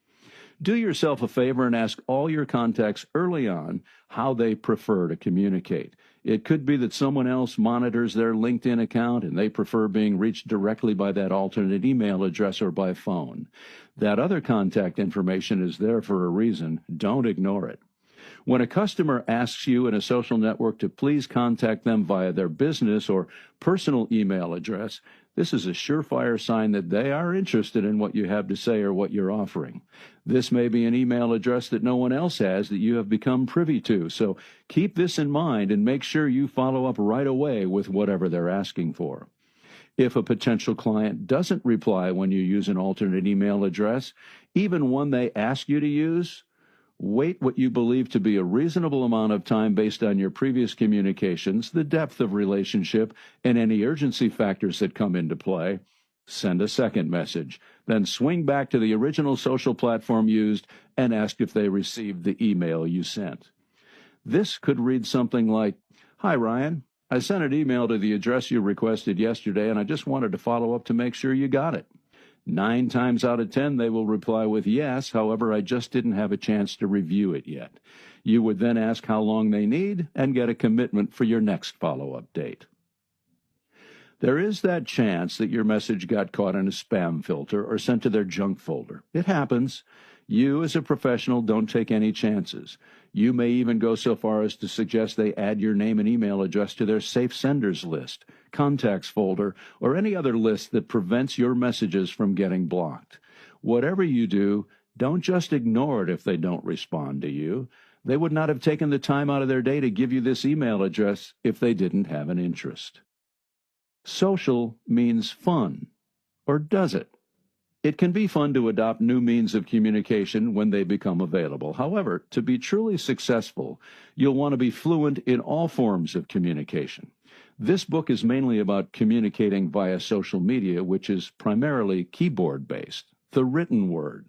Do yourself a favor and ask all your contacts early on how they prefer to communicate. It could be that someone else monitors their LinkedIn account and they prefer being reached directly by that alternate email address or by phone. That other contact information is there for a reason. Don't ignore it. When a customer asks you in a social network to please contact them via their business or personal email address, this is a surefire sign that they are interested in what you have to say or what you're offering. This may be an email address that no one else has that you have become privy to, so keep this in mind and make sure you follow up right away with whatever they're asking for. If a potential client doesn't reply when you use an alternate email address, even one they ask you to use, wait what you believe to be a reasonable amount of time based on your previous communications, the depth of relationship, and any urgency factors that come into play. Send a second message. Then swing back to the original social platform used and ask if they received the email you sent. This could read something like, "Hi, Ryan. I sent an email to the address you requested yesterday, and I just wanted to follow up to make sure you got it." 9 times out of 10, they will reply with yes. However, I just didn't have a chance to review it yet. You would then ask how long they need and get a commitment for your next follow-up date. There is that chance that your message got caught in a spam filter or sent to their junk folder. It happens. You, as a professional, don't take any chances. You may even go so far as to suggest they add your name and email address to their safe senders list, contacts folder, or any other list that prevents your messages from getting blocked. Whatever you do, don't just ignore it if they don't respond to you. They would not have taken the time out of their day to give you this email address if they didn't have an interest. Social means fun, or does it? It can be fun to adopt new means of communication when they become available. However, to be truly successful, you'll want to be fluent in all forms of communication. This book is mainly about communicating via social media, which is primarily keyboard-based, the written word.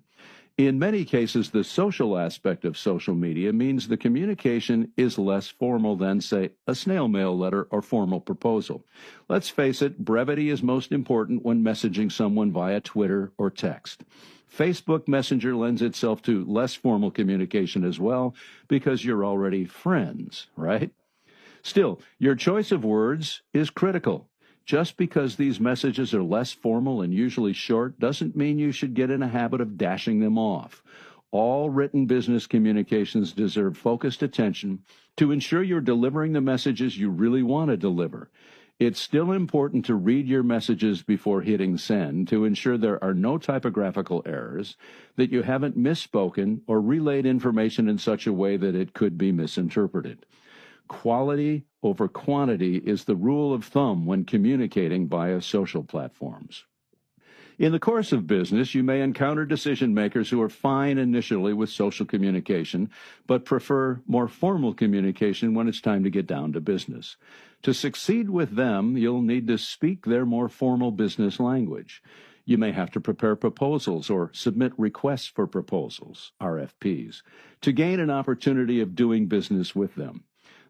In many cases, the social aspect of social media means the communication is less formal than, say, a snail mail letter or formal proposal. Let's face it, brevity is most important when messaging someone via Twitter or text. Facebook Messenger lends itself to less formal communication as well because you're already friends, right? Still, your choice of words is critical. Just because these messages are less formal and usually short doesn't mean you should get in a habit of dashing them off. All written business communications deserve focused attention to ensure you're delivering the messages you really want to deliver. It's still important to read your messages before hitting send to ensure there are no typographical errors, that you haven't misspoken or relayed information in such a way that it could be misinterpreted. Quality over quantity is the rule of thumb when communicating via social platforms. In the course of business, you may encounter decision makers who are fine initially with social communication, but prefer more formal communication when it's time to get down to business. To succeed with them, you'll need to speak their more formal business language. You may have to prepare proposals or submit requests for proposals, RFPs, to gain an opportunity of doing business with them.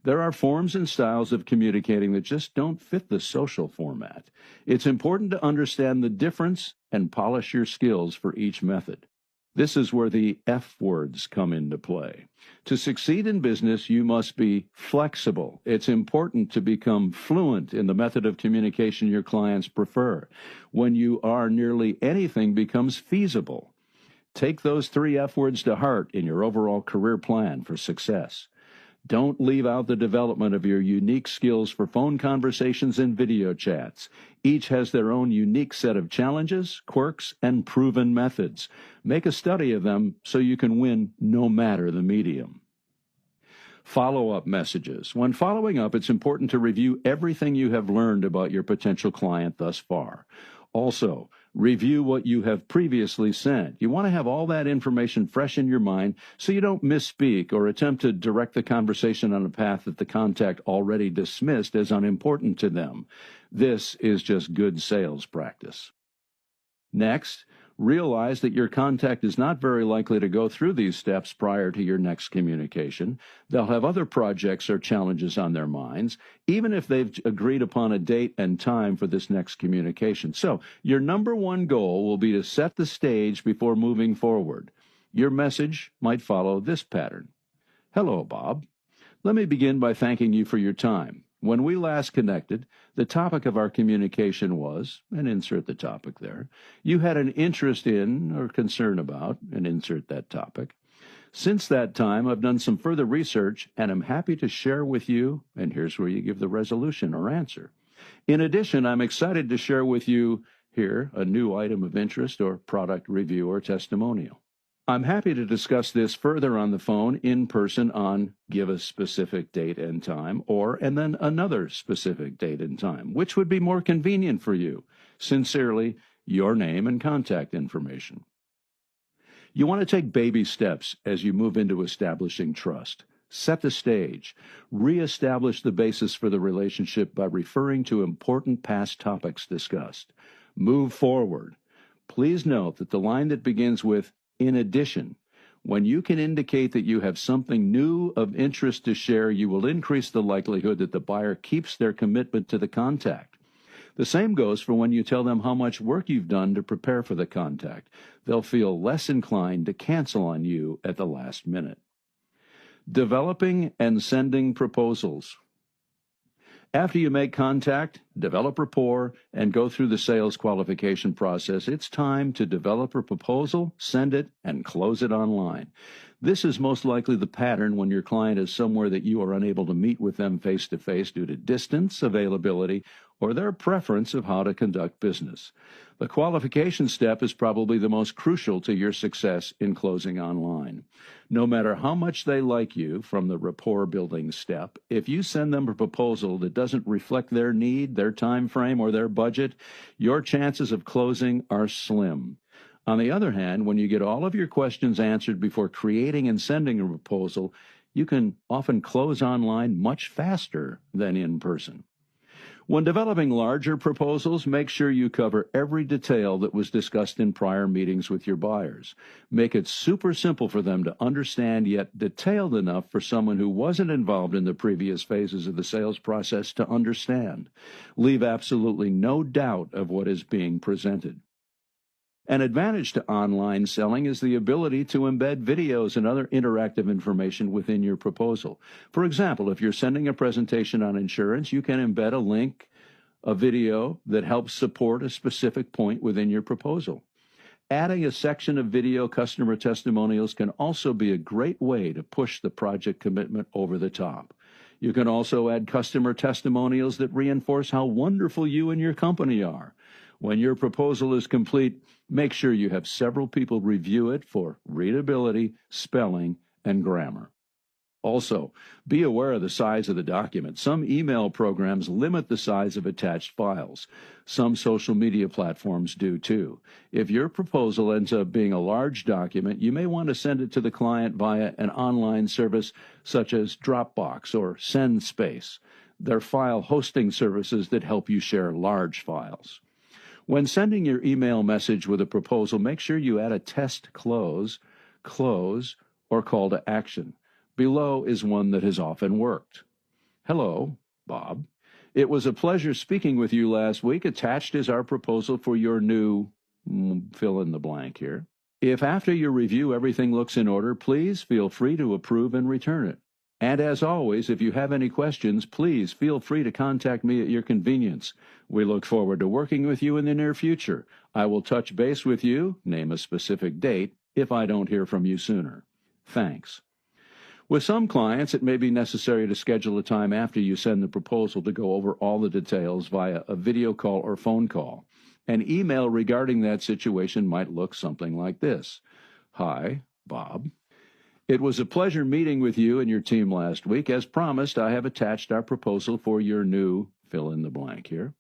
There are forms and styles of communicating that just don't fit the social format. It's important to understand the difference and polish your skills for each method. This is where the F words come into play. To succeed in business, you must be flexible. It's important to become fluent in the method of communication your clients prefer. When you are, nearly anything becomes feasible. Take those 3 F words to heart in your overall career plan for success. Don't leave out the development of your unique skills for phone conversations and video chats. Each has their own unique set of challenges, quirks, and proven methods. Make a study of them so you can win no matter the medium. Follow-up messages. When following up, it's important to review everything you have learned about your potential client thus far. Also, review what you have previously sent. You want to have all that information fresh in your mind so you don't misspeak or attempt to direct the conversation on a path that the contact already dismissed as unimportant to them. This is just good sales practice. Next, realize that your contact is not very likely to go through these steps prior to your next communication. They'll have other projects or challenges on their minds, even if they've agreed upon a date and time for this next communication. So, your number one goal will be to set the stage before moving forward. Your message might follow this pattern. Hello, Bob. Let me begin by thanking you for your time. When we last connected, the topic of our communication was, and insert the topic there, you had an interest in or concern about, and insert that topic. Since that time, I've done some further research, and I'm happy to share with you, and here's where you give the resolution or answer. In addition, I'm excited to share with you here a new item of interest or product review or testimonial. I'm happy to discuss this further on the phone, in person on give a specific date and time, and then another specific date and time. Which would be more convenient for you? Sincerely, your name and contact information. You want to take baby steps as you move into establishing trust. Set the stage. Reestablish the basis for the relationship by referring to important past topics discussed. Move forward. Please note that the line that begins with in addition, when you can indicate that you have something new of interest to share, you will increase the likelihood that the buyer keeps their commitment to the contact. The same goes for when you tell them how much work you've done to prepare for the contact. They'll feel less inclined to cancel on you at the last minute. Developing and sending proposals. After you make contact, develop rapport, and go through the sales qualification process, it's time to develop a proposal, send it, and close it online. This is most likely the pattern when your client is somewhere that you are unable to meet with them face-to-face due to distance, availability, or their preference of how to conduct business. The qualification step is probably the most crucial to your success in closing online. No matter how much they like you from the rapport building step, if you send them a proposal that doesn't reflect their need, their time frame, or their budget, your chances of closing are slim. On the other hand, when you get all of your questions answered before creating and sending a proposal, you can often close online much faster than in person. When developing larger proposals, make sure you cover every detail that was discussed in prior meetings with your buyers. Make it super simple for them to understand, yet detailed enough for someone who wasn't involved in the previous phases of the sales process to understand. Leave absolutely no doubt of what is being presented. An advantage to online selling is the ability to embed videos and other interactive information within your proposal. For example, if you're sending a presentation on insurance, you can embed a link, a video that helps support a specific point within your proposal. Adding a section of video customer testimonials can also be a great way to push the project commitment over the top. You can also add customer testimonials that reinforce how wonderful you and your company are. When your proposal is complete, make sure you have several people review it for readability, spelling, and grammar. Also, be aware of the size of the document. Some email programs limit the size of attached files. Some social media platforms do too. If your proposal ends up being a large document, you may want to send it to the client via an online service such as Dropbox or SendSpace. They're file hosting services that help you share large files. When sending your email message with a proposal, make sure you add a test close, or call to action. Below is one that has often worked. Hello, Bob. It was a pleasure speaking with you last week. Attached is our proposal for your new fill in the blank here. If after your review everything looks in order, please feel free to approve and return it. And as always, if you have any questions, please feel free to contact me at your convenience. We look forward to working with you in the near future. I will touch base with you, name a specific date, if I don't hear from you sooner. Thanks. With some clients, it may be necessary to schedule a time after you send the proposal to go over all the details via a video call or phone call. An email regarding that situation might look something like this. Hi, Bob. It was a pleasure meeting with you and your team last week. As promised, I have attached our proposal for your new fill in the blank here.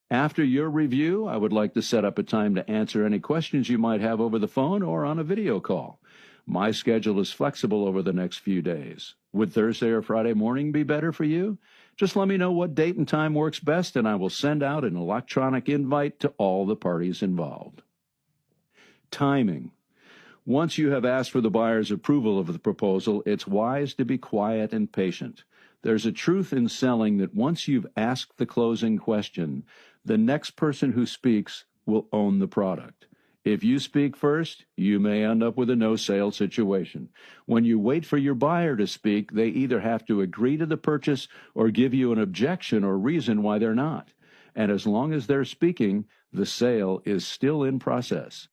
After your review, I would like to set up a time to answer any questions you might have over the phone or on a video call. My schedule is flexible over the next few days. Would Thursday or Friday morning be better for you? Just let me know what date and time works best, and I will send out an electronic invite to all the parties involved. Timing. Once you have asked for the buyer's approval of the proposal, it's wise to be quiet and patient. There's a truth in selling that once you've asked the closing question, the next person who speaks will own the product. If you speak first, you may end up with a no-sale situation. When you wait for your buyer to speak, they either have to agree to the purchase or give you an objection or reason why they're not. And as long as they're speaking, the sale is still in process.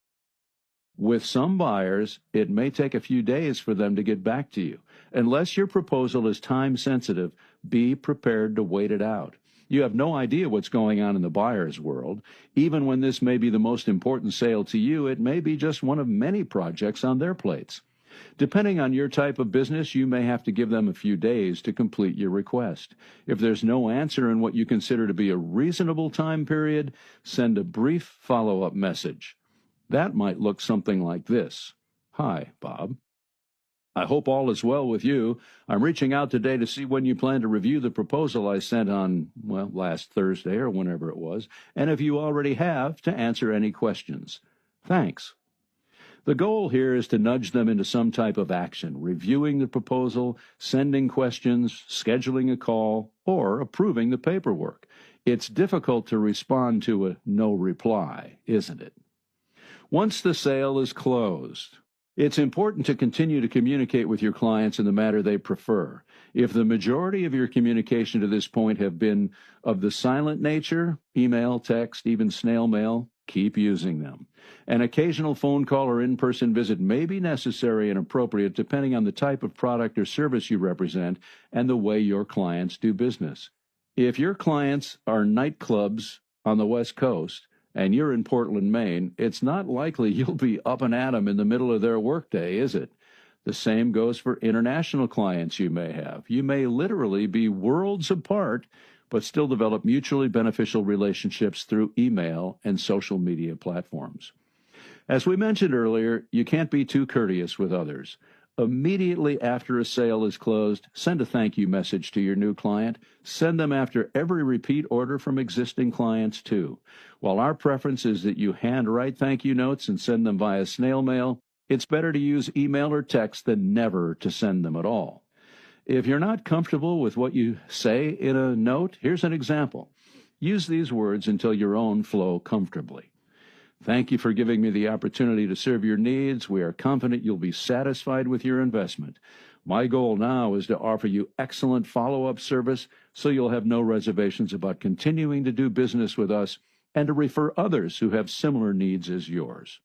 With some buyers, it may take a few days for them to get back to you. Unless your proposal is time-sensitive, be prepared to wait it out. You have no idea what's going on in the buyer's world. Even when this may be the most important sale to you, it may be just one of many projects on their plates. Depending on your type of business, you may have to give them a few days to complete your request. If there's no answer in what you consider to be a reasonable time period, send a brief follow-up message. That might look something like this. Hi, Bob. I hope all is well with you. I'm reaching out today to see when you plan to review the proposal I sent on, last Thursday or whenever it was, and if you already have, to answer any questions. Thanks. The goal here is to nudge them into some type of action, reviewing the proposal, sending questions, scheduling a call, or approving the paperwork. It's difficult to respond to a no reply, isn't it? Once the sale is closed, it's important to continue to communicate with your clients in the manner they prefer. If the majority of your communication to this point have been of the silent nature, email, text, even snail mail, keep using them. An occasional phone call or in-person visit may be necessary and appropriate depending on the type of product or service you represent and the way your clients do business. If your clients are nightclubs on the West Coast, and you're in Portland, Maine, it's not likely you'll be up and at 'em in the middle of their workday, is it? The same goes for international clients you may have. You may literally be worlds apart, but still develop mutually beneficial relationships through email and social media platforms. As we mentioned earlier, you can't be too courteous with others. Immediately after a sale is closed, send a thank you message to your new client. Send them after every repeat order from existing clients, too. While our preference is that you handwrite thank you notes and send them via snail mail, it's better to use email or text than never to send them at all. If you're not comfortable with what you say in a note, here's an example. Use these words until your own flow comfortably. Thank you for giving me the opportunity to serve your needs. We are confident you'll be satisfied with your investment. My goal now is to offer you excellent follow-up service so you'll have no reservations about continuing to do business with us and to refer others who have similar needs as yours.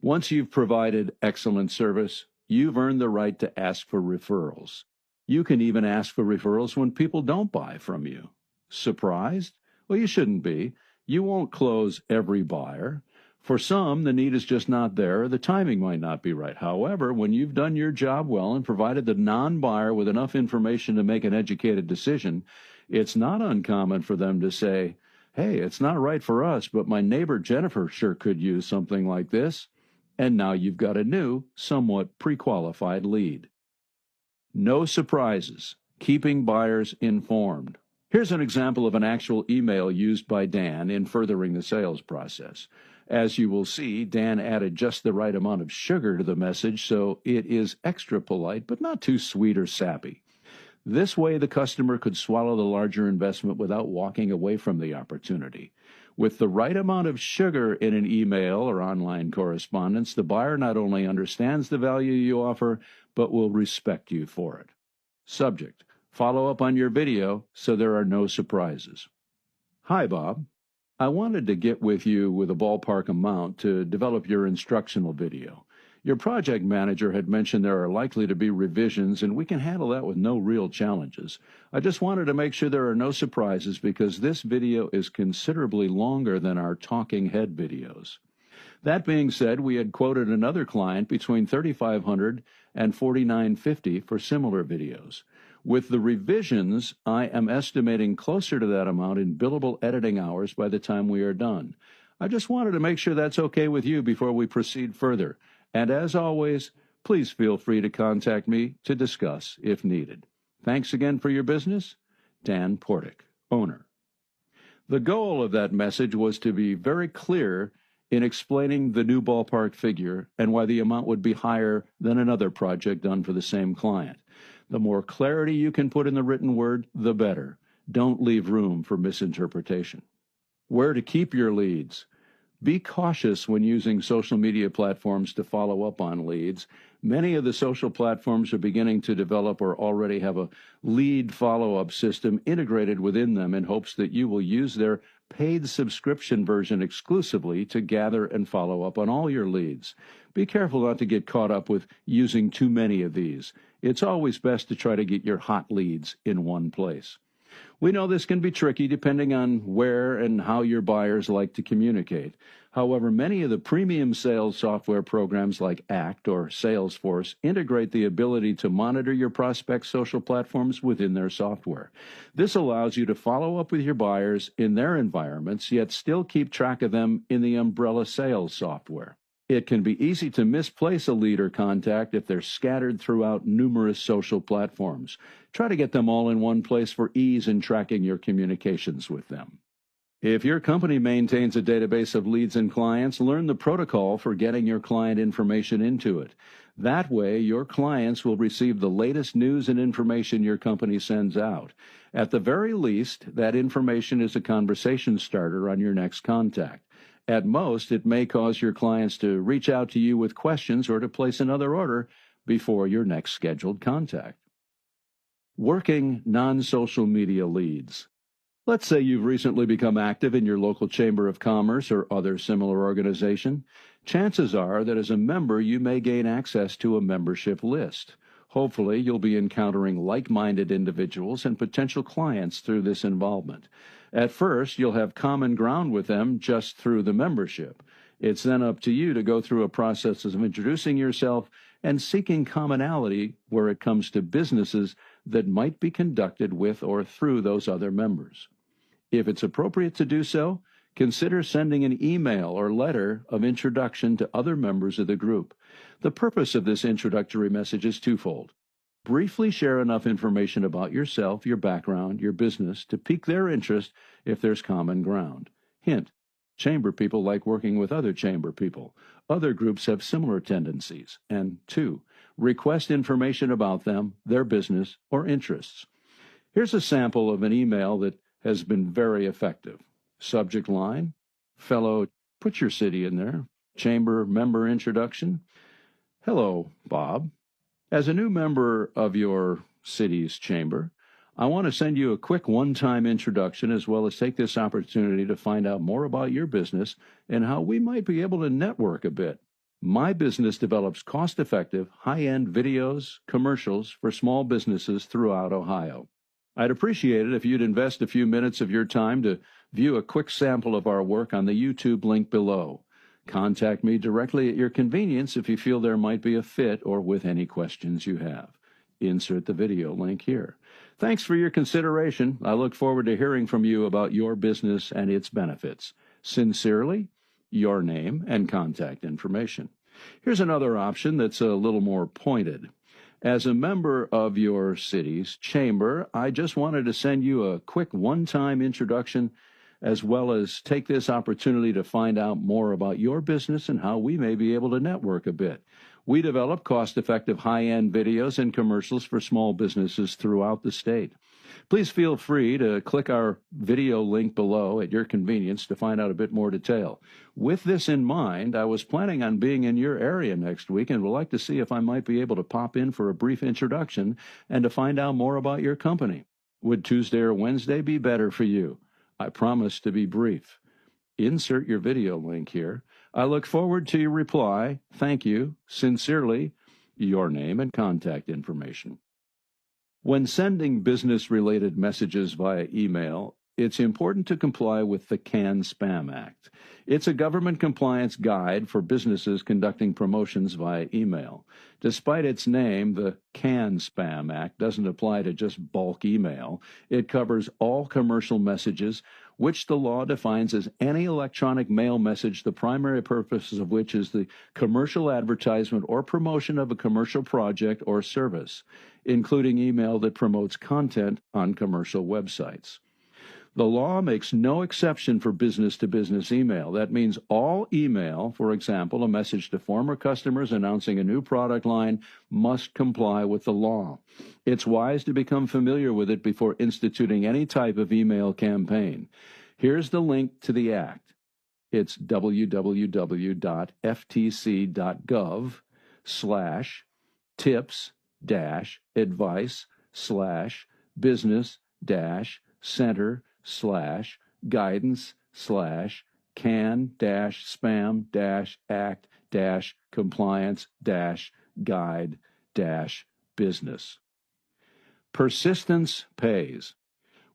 Once you've provided excellent service, you've earned the right to ask for referrals. You can even ask for referrals when people don't buy from you. Surprised? Well, you shouldn't be. You won't close every buyer. For some, the need is just not there, or the timing might not be right. However, when you've done your job well and provided the non-buyer with enough information to make an educated decision, it's not uncommon for them to say, hey, it's not right for us, but my neighbor Jennifer sure could use something like this. And now you've got a new, somewhat pre-qualified lead. No surprises. Keeping buyers informed. Here's an example of an actual email used by Dan in furthering the sales process. As you will see, Dan added just the right amount of sugar to the message, so it is extra polite, but not too sweet or sappy. This way, the customer could swallow the larger investment without walking away from the opportunity. With the right amount of sugar in an email or online correspondence, the buyer not only understands the value you offer, but will respect you for it. Subject: follow up on your video so there are no surprises. Hi, Bob. I wanted to get with you with a ballpark amount to develop your instructional video. Your project manager had mentioned there are likely to be revisions, and we can handle that with no real challenges. I just wanted to make sure there are no surprises because this video is considerably longer than our talking head videos. That being said, we had quoted another client between $3,500 and $4,950 for similar videos. With the revisions, I am estimating closer to that amount in billable editing hours by the time we are done. I just wanted to make sure that's okay with you before we proceed further. And as always, please feel free to contact me to discuss if needed. Thanks again for your business. Dan Portick, owner. The goal of that message was to be very clear in explaining the new ballpark figure and why the amount would be higher than another project done for the same client. The more clarity you can put in the written word, the better. Don't leave room for misinterpretation. Where to keep your leads. Be cautious when using social media platforms to follow up on leads. Many of the social platforms are beginning to develop or already have a lead follow-up system integrated within them in hopes that you will use their paid subscription version exclusively to gather and follow up on all your leads. Be careful not to get caught up with using too many of these. It's always best to try to get your hot leads in one place. We know this can be tricky depending on where and how your buyers like to communicate. However, many of the premium sales software programs like ACT or Salesforce integrate the ability to monitor your prospects' social platforms within their software. This allows you to follow up with your buyers in their environments, yet still keep track of them in the umbrella sales software. It can be easy to misplace a lead or contact if they're scattered throughout numerous social platforms. Try to get them all in one place for ease in tracking your communications with them. If your company maintains a database of leads and clients, learn the protocol for getting your client information into it. That way, your clients will receive the latest news and information your company sends out. At the very least, that information is a conversation starter on your next contact. At most, it may cause your clients to reach out to you with questions or to place another order before your next scheduled contact. Working non-social media leads. Let's say you've recently become active in your local Chamber of Commerce or other similar organization. Chances are that as a member, you may gain access to a membership list. Hopefully, you'll be encountering like-minded individuals and potential clients through this involvement. At first, you'll have common ground with them just through the membership. It's then up to you to go through a process of introducing yourself and seeking commonality where it comes to businesses that might be conducted with or through those other members. If it's appropriate to do so, Consider sending an email or letter of introduction to other members of the group. The purpose of this introductory message is twofold. Briefly share enough information about yourself, your background, your business to pique their interest if there's common ground. Hint: chamber people like working with other chamber people. Other groups have similar tendencies. And 2, request information about them, their business, or interests. Here's a sample of an email that has been very effective. Subject line: fellow, put your city in there, chamber member introduction. Hello, Bob. As a new member of your city's chamber, I want to send you a quick one-time introduction as well as take this opportunity to find out more about your business and how we might be able to network a bit. My business develops cost-effective, high-end videos, commercials for small businesses throughout Ohio. I'd appreciate it if you'd invest a few minutes of your time to view a quick sample of our work on the YouTube link below. Contact me directly at your convenience if you feel there might be a fit or with any questions you have. Insert the video link here. Thanks for your consideration. I look forward to hearing from you about your business and its benefits. Sincerely, your name and contact information. Here's another option that's a little more pointed. As a member of your city's chamber, I just wanted to send you a quick one-time introduction as well as take this opportunity to find out more about your business and how we may be able to network a bit. We develop cost-effective high-end videos and commercials for small businesses throughout the state. Please feel free to click our video link below at your convenience to find out a bit more detail. With this in mind, I was planning on being in your area next week and would like to see if I might be able to pop in for a brief introduction and to find out more about your company. Would Tuesday or Wednesday be better for you? I promise to be brief. Insert your video link here. I look forward to your reply. Thank you. Sincerely, your name and contact information. When sending business-related messages via email, it's important to comply with the CAN-SPAM Act. It's a government compliance guide for businesses conducting promotions via email. Despite its name, the CAN-SPAM Act doesn't apply to just bulk email. It covers all commercial messages, which the law defines as any electronic mail message, the primary purpose of which is the commercial advertisement or promotion of a commercial project or service, including email that promotes content on commercial websites. The law makes no exception for business-to-business email. That means all email, for example, a message to former customers announcing a new product line, must comply with the law. It's wise to become familiar with it before instituting any type of email campaign. Here's the link to the Act. It's www.ftc.gov/tips-business-center/guidance/can-spam-act-guide-business. Persistence pays.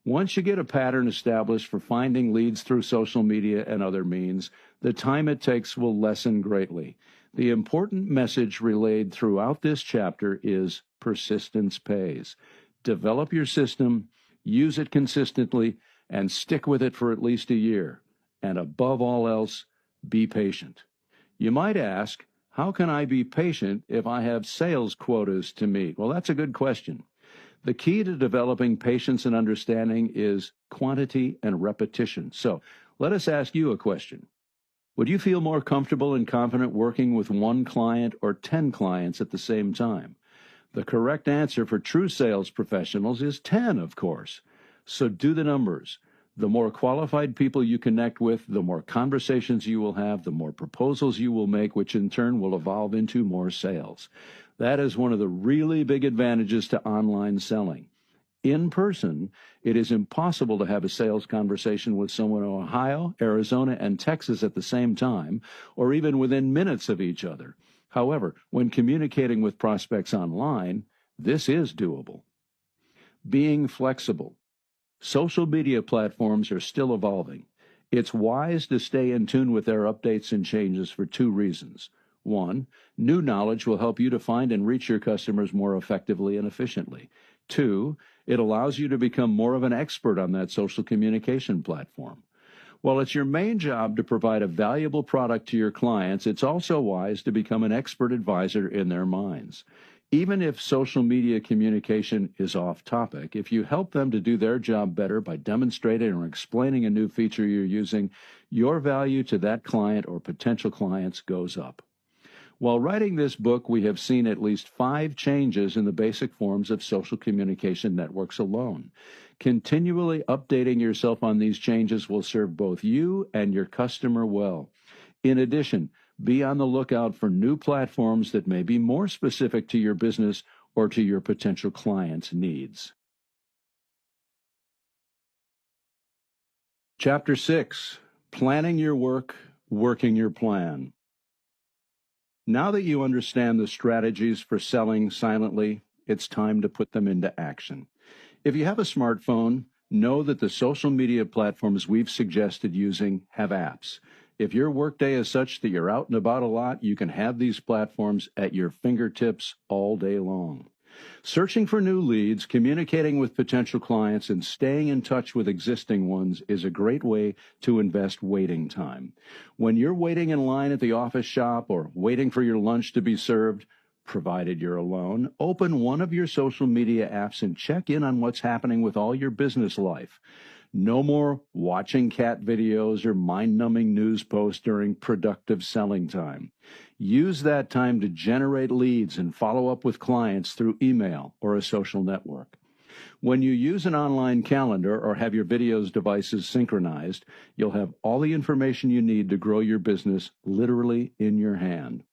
Once you get a pattern established for finding leads through social media and other means, the time it takes will lessen greatly. The important message relayed throughout this chapter is persistence pays. Develop your system, use it consistently, and stick with it for at least a year. And above all else, be patient. You might ask, how can I be patient if I have sales quotas to meet? Well, that's a good question. The key to developing patience and understanding is quantity and repetition. So let us ask you a question. Would you feel more comfortable and confident working with one client or 10 clients at the same time? The correct answer for true sales professionals is 10, of course. So do the numbers. The more qualified people you connect with, the more conversations you will have, the more proposals you will make, which in turn will evolve into more sales. That is one of the really big advantages to online selling. In person, it is impossible to have a sales conversation with someone in Ohio, Arizona, and Texas at the same time, or even within minutes of each other. However, when communicating with prospects online, this is doable. Being flexible. Social media platforms are still evolving. It's wise to stay in tune with their updates and changes for 2 reasons. 1, new knowledge will help you to find and reach your customers more effectively and efficiently. 2, it allows you to become more of an expert on that social communication platform. While it's your main job to provide a valuable product to your clients, it's also wise to become an expert advisor in their minds. Even if social media communication is off topic, if you help them to do their job better by demonstrating or explaining a new feature you're using, your value to that client or potential clients goes up. While writing this book, we have seen at least 5 changes in the basic forms of social communication networks alone. Continually updating yourself on these changes will serve both you and your customer well. In addition, be on the lookout for new platforms that may be more specific to your business or to your potential clients' needs. Chapter 6, Planning Your Work, Working Your Plan. Now that you understand the strategies for selling silently, it's time to put them into action. If you have a smartphone, know that the social media platforms we've suggested using have apps. If your workday is such that you're out and about a lot, you can have these platforms at your fingertips all day long. Searching for new leads, communicating with potential clients, and staying in touch with existing ones is a great way to invest waiting time. When you're waiting in line at the office shop or waiting for your lunch to be served, provided you're alone, open one of your social media apps and check in on what's happening with all your business life. No more watching cat videos or mind-numbing news posts during productive selling time. Use that time to generate leads and follow up with clients through email or a social network. When you use an online calendar or have your videos devices synchronized, you'll have all the information you need to grow your business literally in your hand.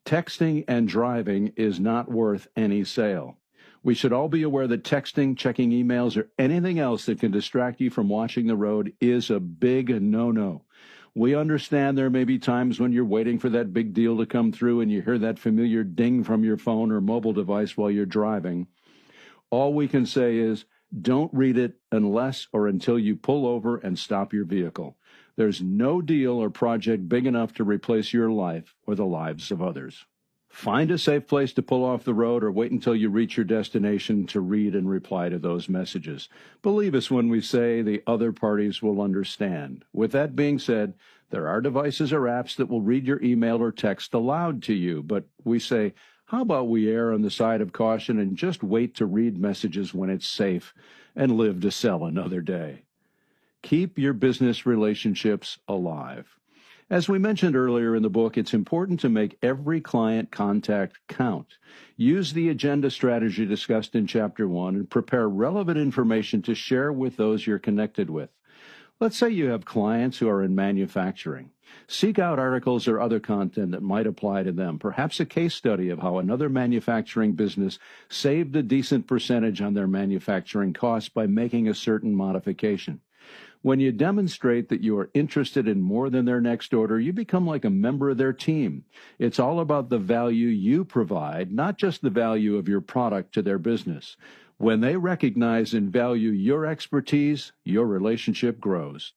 Texting and driving is not worth any sale. We should all be aware that texting, checking emails, or anything else that can distract you from watching the road is a big no-no. We understand there may be times when you're waiting for that big deal to come through and you hear that familiar ding from your phone or mobile device while you're driving. All we can say is, don't read it unless or until you pull over and stop your vehicle. There's no deal or project big enough to replace your life or the lives of others. Find a safe place to pull off the road or wait until you reach your destination to read and reply to those messages. Believe us when we say the other parties will understand. With that being said, there are devices or apps that will read your email or text aloud to you, but we say, how about we err on the side of caution and just wait to read messages when it's safe and live to sell another day? Keep your business relationships alive. As we mentioned earlier in the book, it's important to make every client contact count. Use the agenda strategy discussed in Chapter 1 and prepare relevant information to share with those you're connected with. Let's say you have clients who are in manufacturing. Seek out articles or other content that might apply to them, perhaps a case study of how another manufacturing business saved a decent percentage on their manufacturing costs by making a certain modification. When you demonstrate that you are interested in more than their next order, you become like a member of their team. It's all about the value you provide, not just the value of your product to their business. When they recognize and value your expertise, your relationship grows.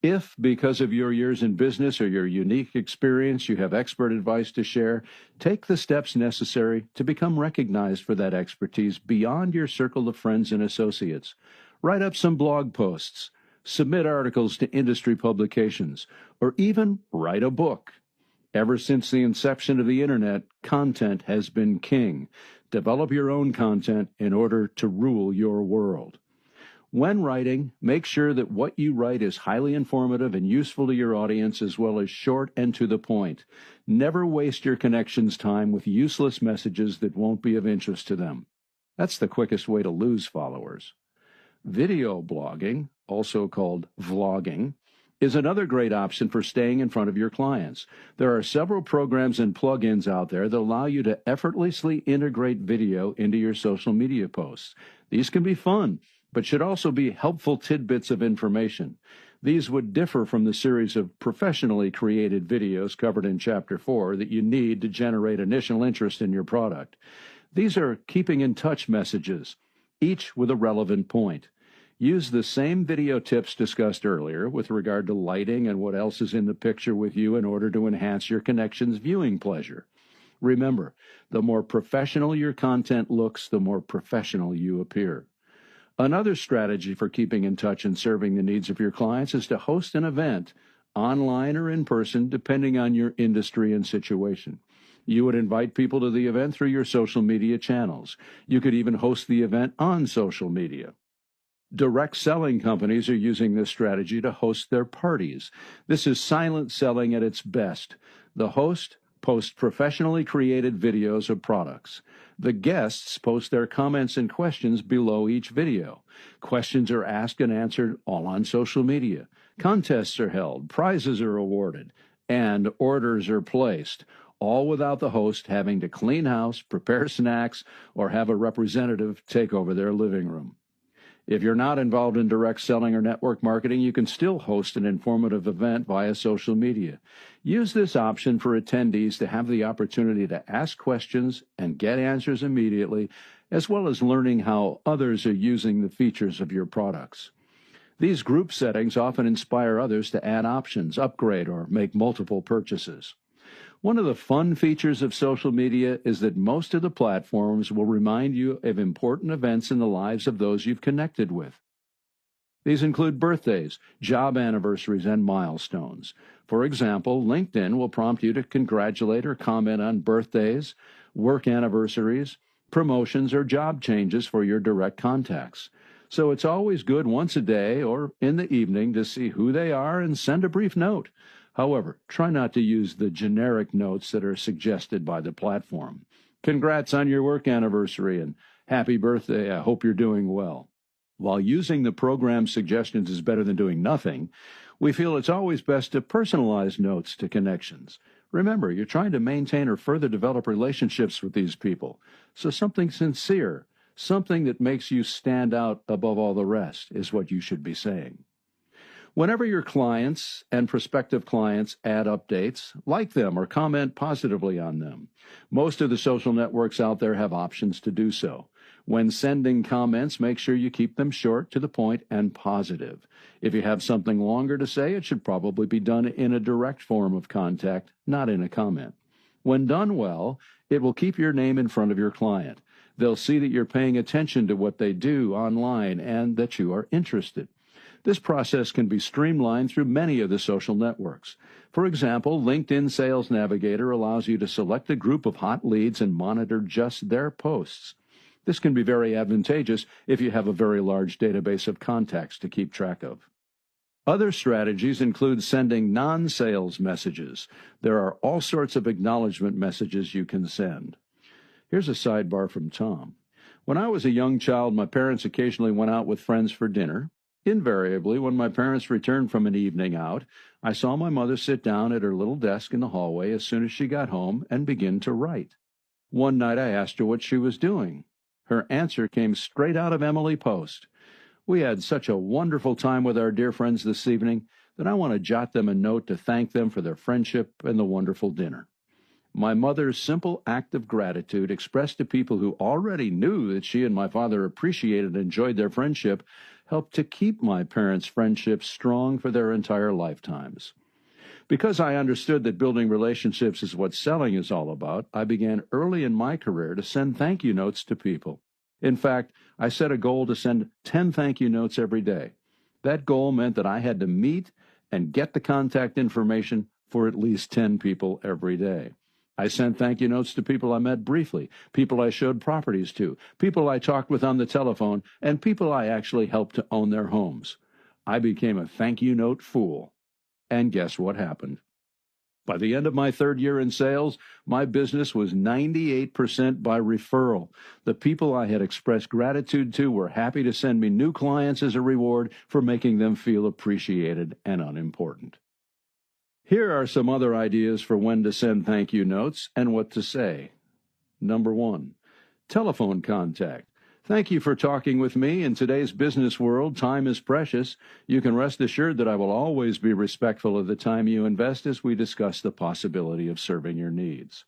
If, because of your years in business or your unique experience, you have expert advice to share, take the steps necessary to become recognized for that expertise beyond your circle of friends and associates. Write up some blog posts. Submit articles to industry publications, or even write a book. Ever since the inception of the Internet, content has been king. Develop your own content in order to rule your world. When writing, make sure that what you write is highly informative and useful to your audience, as well as short and to the point. Never waste your connections' time with useless messages that won't be of interest to them. That's the quickest way to lose followers. Video blogging, also called vlogging, is another great option for staying in front of your clients. There are several programs and plugins out there that allow you to effortlessly integrate video into your social media posts. These can be fun, but should also be helpful tidbits of information. These would differ from the series of professionally created videos covered in Chapter 4 that you need to generate initial interest in your product. These are keeping in touch messages, each with a relevant point. Use the same video tips discussed earlier with regard to lighting and what else is in the picture with you in order to enhance your connection's viewing pleasure. Remember, the more professional your content looks, the more professional you appear. Another strategy for keeping in touch and serving the needs of your clients is to host an event, online or in person, depending on your industry and situation. You would invite people to the event through your social media channels. You could even host the event on social media. Direct selling companies are using this strategy to host their parties. This is silent selling at its best. The host posts professionally created videos of products. The guests post their comments and questions below each video. Questions are asked and answered all on social media. Contests are held, prizes are awarded, and orders are placed, all without the host having to clean house, prepare snacks, or have a representative take over their living room. If you're not involved in direct selling or network marketing, you can still host an informative event via social media. Use this option for attendees to have the opportunity to ask questions and get answers immediately, as well as learning how others are using the features of your products. These group settings often inspire others to add options, upgrade, or make multiple purchases. One of the fun features of social media is that most of the platforms will remind you of important events in the lives of those you've connected with. These include birthdays, job anniversaries, and milestones. For example, LinkedIn will prompt you to congratulate or comment on birthdays, work anniversaries, promotions, or job changes for your direct contacts. So it's always good once a day or in the evening to see who they are and send a brief note. However, try not to use the generic notes that are suggested by the platform. Congrats on your work anniversary and happy birthday. I hope you're doing well. While using the program's suggestions is better than doing nothing, we feel it's always best to personalize notes to connections. Remember, you're trying to maintain or further develop relationships with these people. So something sincere, something that makes you stand out above all the rest is what you should be saying. Whenever your clients and prospective clients add updates, like them or comment positively on them. Most of the social networks out there have options to do so. When sending comments, make sure you keep them short, to the point, and positive. If you have something longer to say, it should probably be done in a direct form of contact, not in a comment. When done well, it will keep your name in front of your client. They'll see that you're paying attention to what they do online and that you are interested. This process can be streamlined through many of the social networks. For example, LinkedIn Sales Navigator allows you to select a group of hot leads and monitor just their posts. This can be very advantageous if you have a very large database of contacts to keep track of. Other strategies include sending non-sales messages. There are all sorts of acknowledgement messages you can send. Here's a sidebar from Tom. When I was a young child, my parents occasionally went out with friends for dinner. Invariably, when my parents returned from an evening out, I saw my mother sit down at her little desk in the hallway as soon as she got home and begin to write. One night I asked her what she was doing. Her answer came straight out of Emily Post. We had such a wonderful time with our dear friends this evening that I want to jot them a note to thank them for their friendship and the wonderful dinner. My mother's simple act of gratitude expressed to people who already knew that she and my father appreciated and enjoyed their friendship helped to keep my parents' friendship strong for their entire lifetimes. Because I understood that building relationships is what selling is all about, I began early in my career to send thank you notes to people. In fact, I set a goal to send 10 thank you notes every day. That goal meant that I had to meet and get the contact information for at least 10 people every day. I sent thank you notes to people I met briefly, people I showed properties to, people I talked with on the telephone, and people I actually helped to own their homes. I became a thank you note fool. And guess what happened? By the end of my third year in sales, my business was 98% by referral. The people I had expressed gratitude to were happy to send me new clients as a reward for making them feel appreciated and unimportant. Here are some other ideas for when to send thank you notes and what to say. Number 1, telephone contact. Thank you for talking with me. In today's business world, time is precious. You can rest assured that I will always be respectful of the time you invest as we discuss the possibility of serving your needs.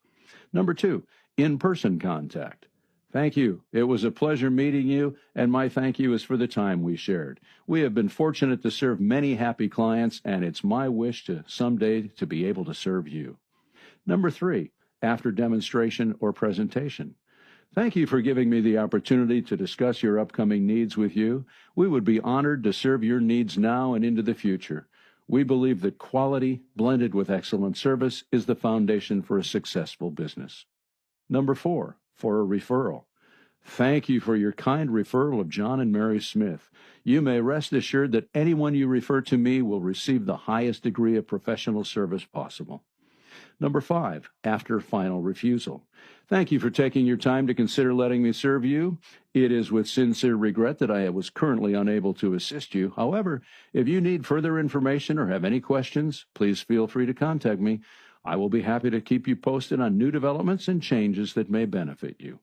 Number 2, in-person contact. Thank you. It was a pleasure meeting you, and my thank you is for the time we shared. We have been fortunate to serve many happy clients, and it's my wish to someday to be able to serve you. Number 3, after demonstration or presentation. Thank you for giving me the opportunity to discuss your upcoming needs with you. We would be honored to serve your needs now and into the future. We believe that quality, blended with excellent service, is the foundation for a successful business. Number 4, for a referral. Thank you for your kind referral of John and Mary Smith. You may rest assured that anyone you refer to me will receive the highest degree of professional service possible. Number 5, after final refusal. Thank you for taking your time to consider letting me serve you. It is with sincere regret that I was currently unable to assist you. However, if you need further information or have any questions, please feel free to contact me. I will be happy to keep you posted on new developments and changes that may benefit you.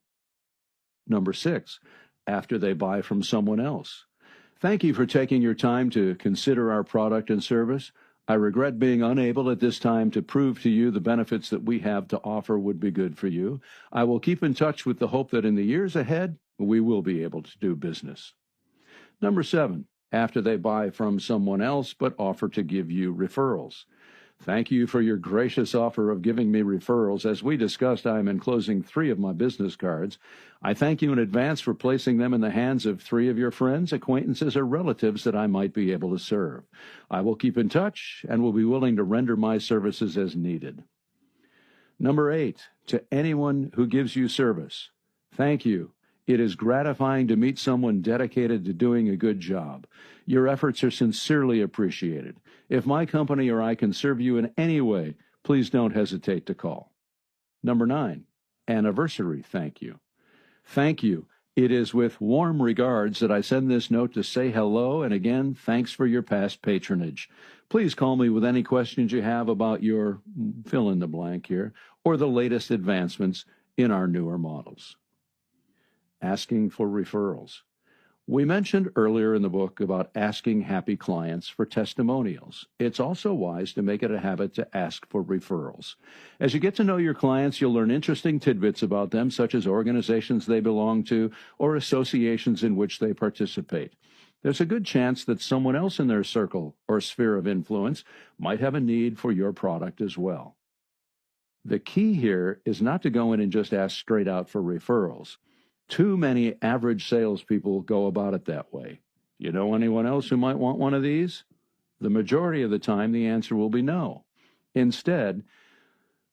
Number 6, after they buy from someone else. Thank you for taking your time to consider our product and service. I regret being unable at this time to prove to you the benefits that we have to offer would be good for you. I will keep in touch with the hope that in the years ahead, we will be able to do business. Number 7, after they buy from someone else but offer to give you referrals. Thank you for your gracious offer of giving me referrals. As we discussed, I am enclosing 3 of my business cards. I thank you in advance for placing them in the hands of 3 of your friends, acquaintances, or relatives that I might be able to serve. I will keep in touch and will be willing to render my services as needed. Number 8, to anyone who gives you service. Thank you. It is gratifying to meet someone dedicated to doing a good job. Your efforts are sincerely appreciated. If my company or I can serve you in any way, please don't hesitate to call. Number 9, anniversary thank you. Thank you. It is with warm regards that I send this note to say hello, and again, thanks for your past patronage. Please call me with any questions you have about your fill in the blank here, or the latest advancements in our newer models. Asking for referrals. We mentioned earlier in the book about asking happy clients for testimonials. It's also wise to make it a habit to ask for referrals. As you get to know your clients, you'll learn interesting tidbits about them, such as organizations they belong to or associations in which they participate. There's a good chance that someone else in their circle or sphere of influence might have a need for your product as well. The key here is not to go in and just ask straight out for referrals. Too many average salespeople go about it that way. You know anyone else who might want one of these? The majority of the time, the answer will be no. Instead,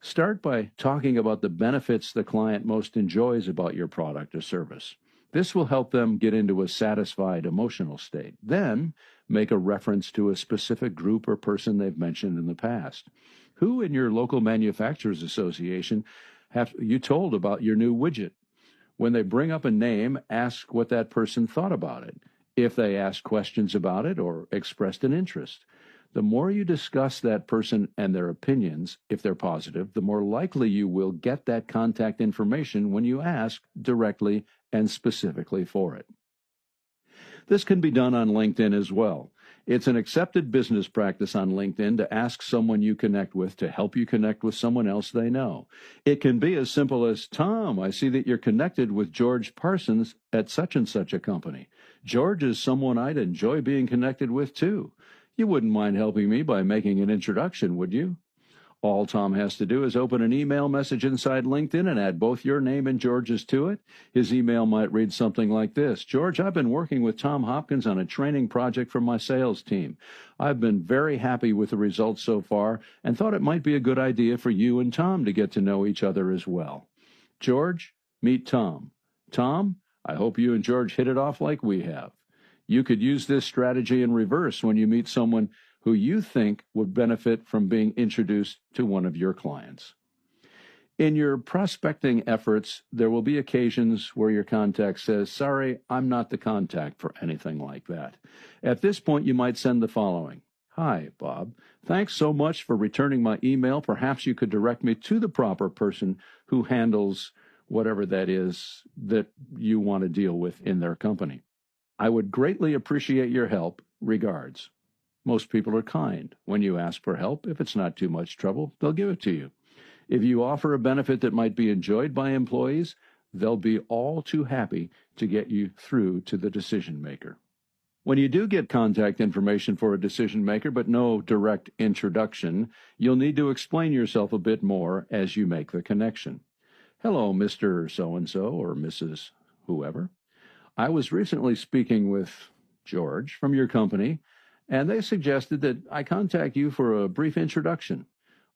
start by talking about the benefits the client most enjoys about your product or service. This will help them get into a satisfied emotional state. Then, make a reference to a specific group or person they've mentioned in the past. Who in your local manufacturers association have you told about your new widget? When they bring up a name, ask what that person thought about it, if they asked questions about it or expressed an interest. The more you discuss that person and their opinions, if they're positive, the more likely you will get that contact information when you ask directly and specifically for it. This can be done on LinkedIn as well. It's an accepted business practice on LinkedIn to ask someone you connect with to help you connect with someone else they know. It can be as simple as, Tom, I see that you're connected with George Parsons at such and such a company. George is someone I'd enjoy being connected with too. You wouldn't mind helping me by making an introduction, would you? All Tom has to do is open an email message inside LinkedIn and add both your name and George's to it. His email might read something like this. George, I've been working with Tom Hopkins on a training project for my sales team. I've been very happy with the results so far and thought it might be a good idea for you and Tom to get to know each other as well. George, meet Tom. Tom, I hope you and George hit it off like we have. You could use this strategy in reverse when you meet someone who you think would benefit from being introduced to one of your clients. In your prospecting efforts, there will be occasions where your contact says, sorry, I'm not the contact for anything like that. At this point, you might send the following. Hi, Bob. Thanks so much for returning my email. Perhaps you could direct me to the proper person who handles whatever that is that you want to deal with in their company. I would greatly appreciate your help. Regards. Most people are kind. When you ask for help, if it's not too much trouble, they'll give it to you. If you offer a benefit that might be enjoyed by employees, they'll be all too happy to get you through to the decision maker. When you do get contact information for a decision maker but no direct introduction, you'll need to explain yourself a bit more as you make the connection. Hello, Mr. So-and-so or Mrs. whoever. I was recently speaking with George from your company, and they suggested that I contact you for a brief introduction.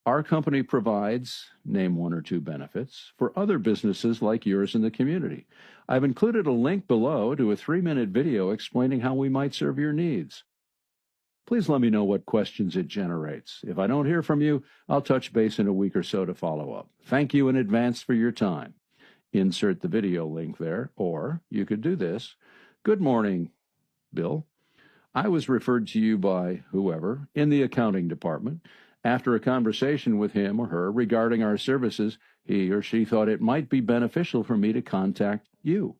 Our company provides, name one or two benefits, for other businesses like yours in the community. I've included a link below to a 3-minute video explaining how we might serve your needs. Please let me know what questions it generates. If I don't hear from you, I'll touch base in a week or so to follow up. Thank you in advance for your time. Insert the video link there, or you could do this. Good morning, Bill. I was referred to you by whoever in the accounting department. After a conversation with him or her regarding our services, he or she thought it might be beneficial for me to contact you.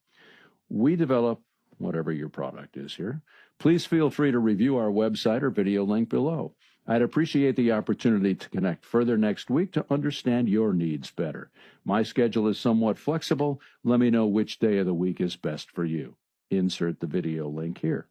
We develop whatever your product is here. Please feel free to review our website or video link below. I'd appreciate the opportunity to connect further next week to understand your needs better. My schedule is somewhat flexible. Let me know which day of the week is best for you. Insert the video link here.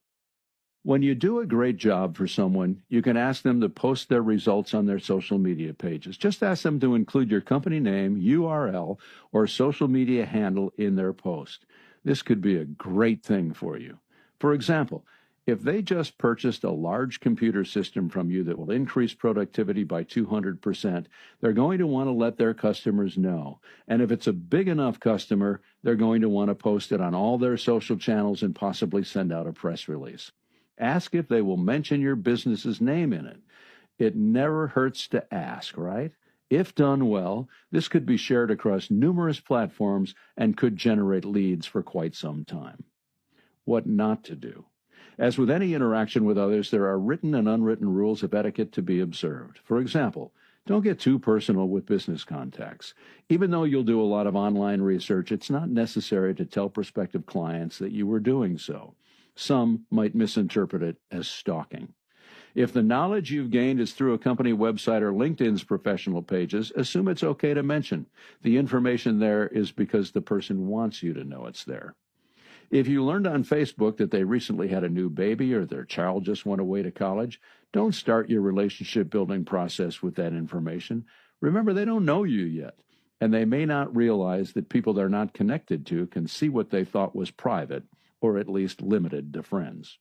When you do a great job for someone, you can ask them to post their results on their social media pages. Just ask them to include your company name, URL, or social media handle in their post. This could be a great thing for you. For example, if they just purchased a large computer system from you that will increase productivity by 200%, they're going to want to let their customers know. And if it's a big enough customer, they're going to want to post it on all their social channels and possibly send out a press release. Ask if they will mention your business's name in it. It never hurts to ask, right? If done well, this could be shared across numerous platforms and could generate leads for quite some time. What not to do. As with any interaction with others, there are written and unwritten rules of etiquette to be observed. For example, don't get too personal with business contacts. Even though you'll do a lot of online research, it's not necessary to tell prospective clients that you were doing so. Some might misinterpret it as stalking. If the knowledge you've gained is through a company website or LinkedIn's professional pages, assume it's okay to mention. The information there is because the person wants you to know it's there. If you learned on Facebook that they recently had a new baby or their child just went away to college, don't start your relationship building process with that information. Remember, they don't know you yet, and they may not realize that people they're not connected to can see what they thought was private, or at least limited to friends.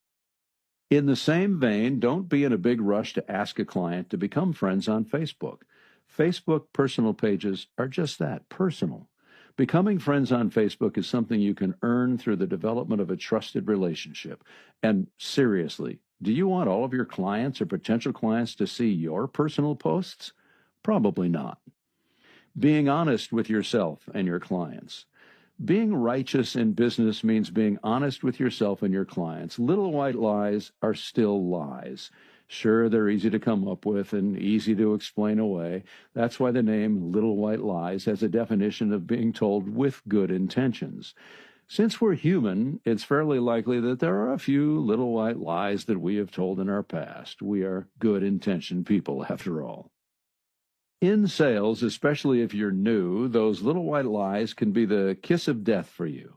In the same vein, don't be in a big rush to ask a client to become friends on Facebook. Facebook personal pages are just that, personal. Becoming friends on Facebook is something you can earn through the development of a trusted relationship. And seriously, do you want all of your clients or potential clients to see your personal posts? Probably not. Being honest with yourself and your clients. Being righteous in business means being honest with yourself and your clients. Little white lies are still lies. Sure, they're easy to come up with and easy to explain away. That's why the name Little White Lies has a definition of being told with good intentions. Since we're human, it's fairly likely that there are a few little white lies that we have told in our past. We are good-intentioned people, after all. In sales, especially if you're new, those little white lies can be the kiss of death for you.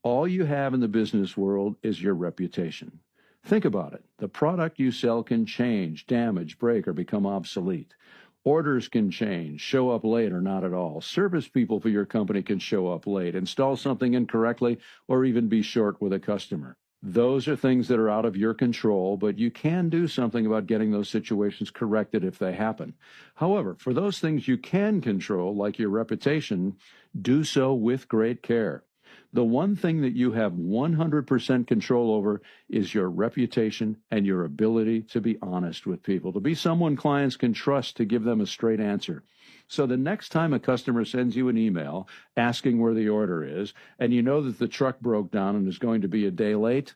All you have in the business world is your reputation. Think about it. The product you sell can change, damage, break, or become obsolete. Orders can change, show up late or not at all. Service people for your company can show up late, install something incorrectly, or even be short with a customer. Those are things that are out of your control, but you can do something about getting those situations corrected if they happen. However, for those things you can control, like your reputation, do so with great care. The one thing that you have 100% control over is your reputation and your ability to be honest with people, to be someone clients can trust to give them a straight answer. So the next time a customer sends you an email asking where the order is, and you know that the truck broke down and is going to be a day late,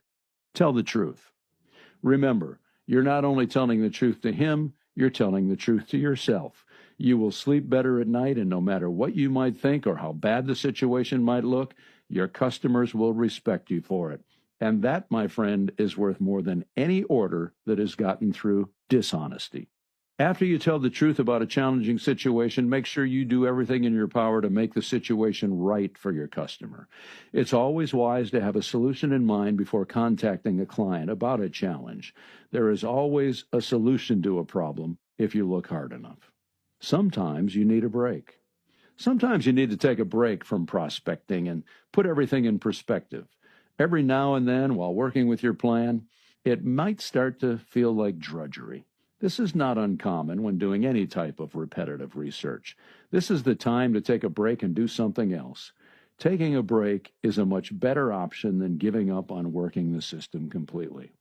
tell the truth. Remember, you're not only telling the truth to him, you're telling the truth to yourself. You will sleep better at night, and no matter what you might think or how bad the situation might look, your customers will respect you for it. And that, my friend, is worth more than any order that is gotten through dishonesty. After you tell the truth about a challenging situation, make sure you do everything in your power to make the situation right for your customer. It's always wise to have a solution in mind before contacting a client about a challenge. There is always a solution to a problem if you look hard enough. Sometimes you need a break. Sometimes you need to take a break from prospecting and put everything in perspective. Every now and then, while working with your plan, it might start to feel like drudgery. This is not uncommon when doing any type of repetitive research. This is the time to take a break and do something else. Taking a break is a much better option than giving up on working the system completely.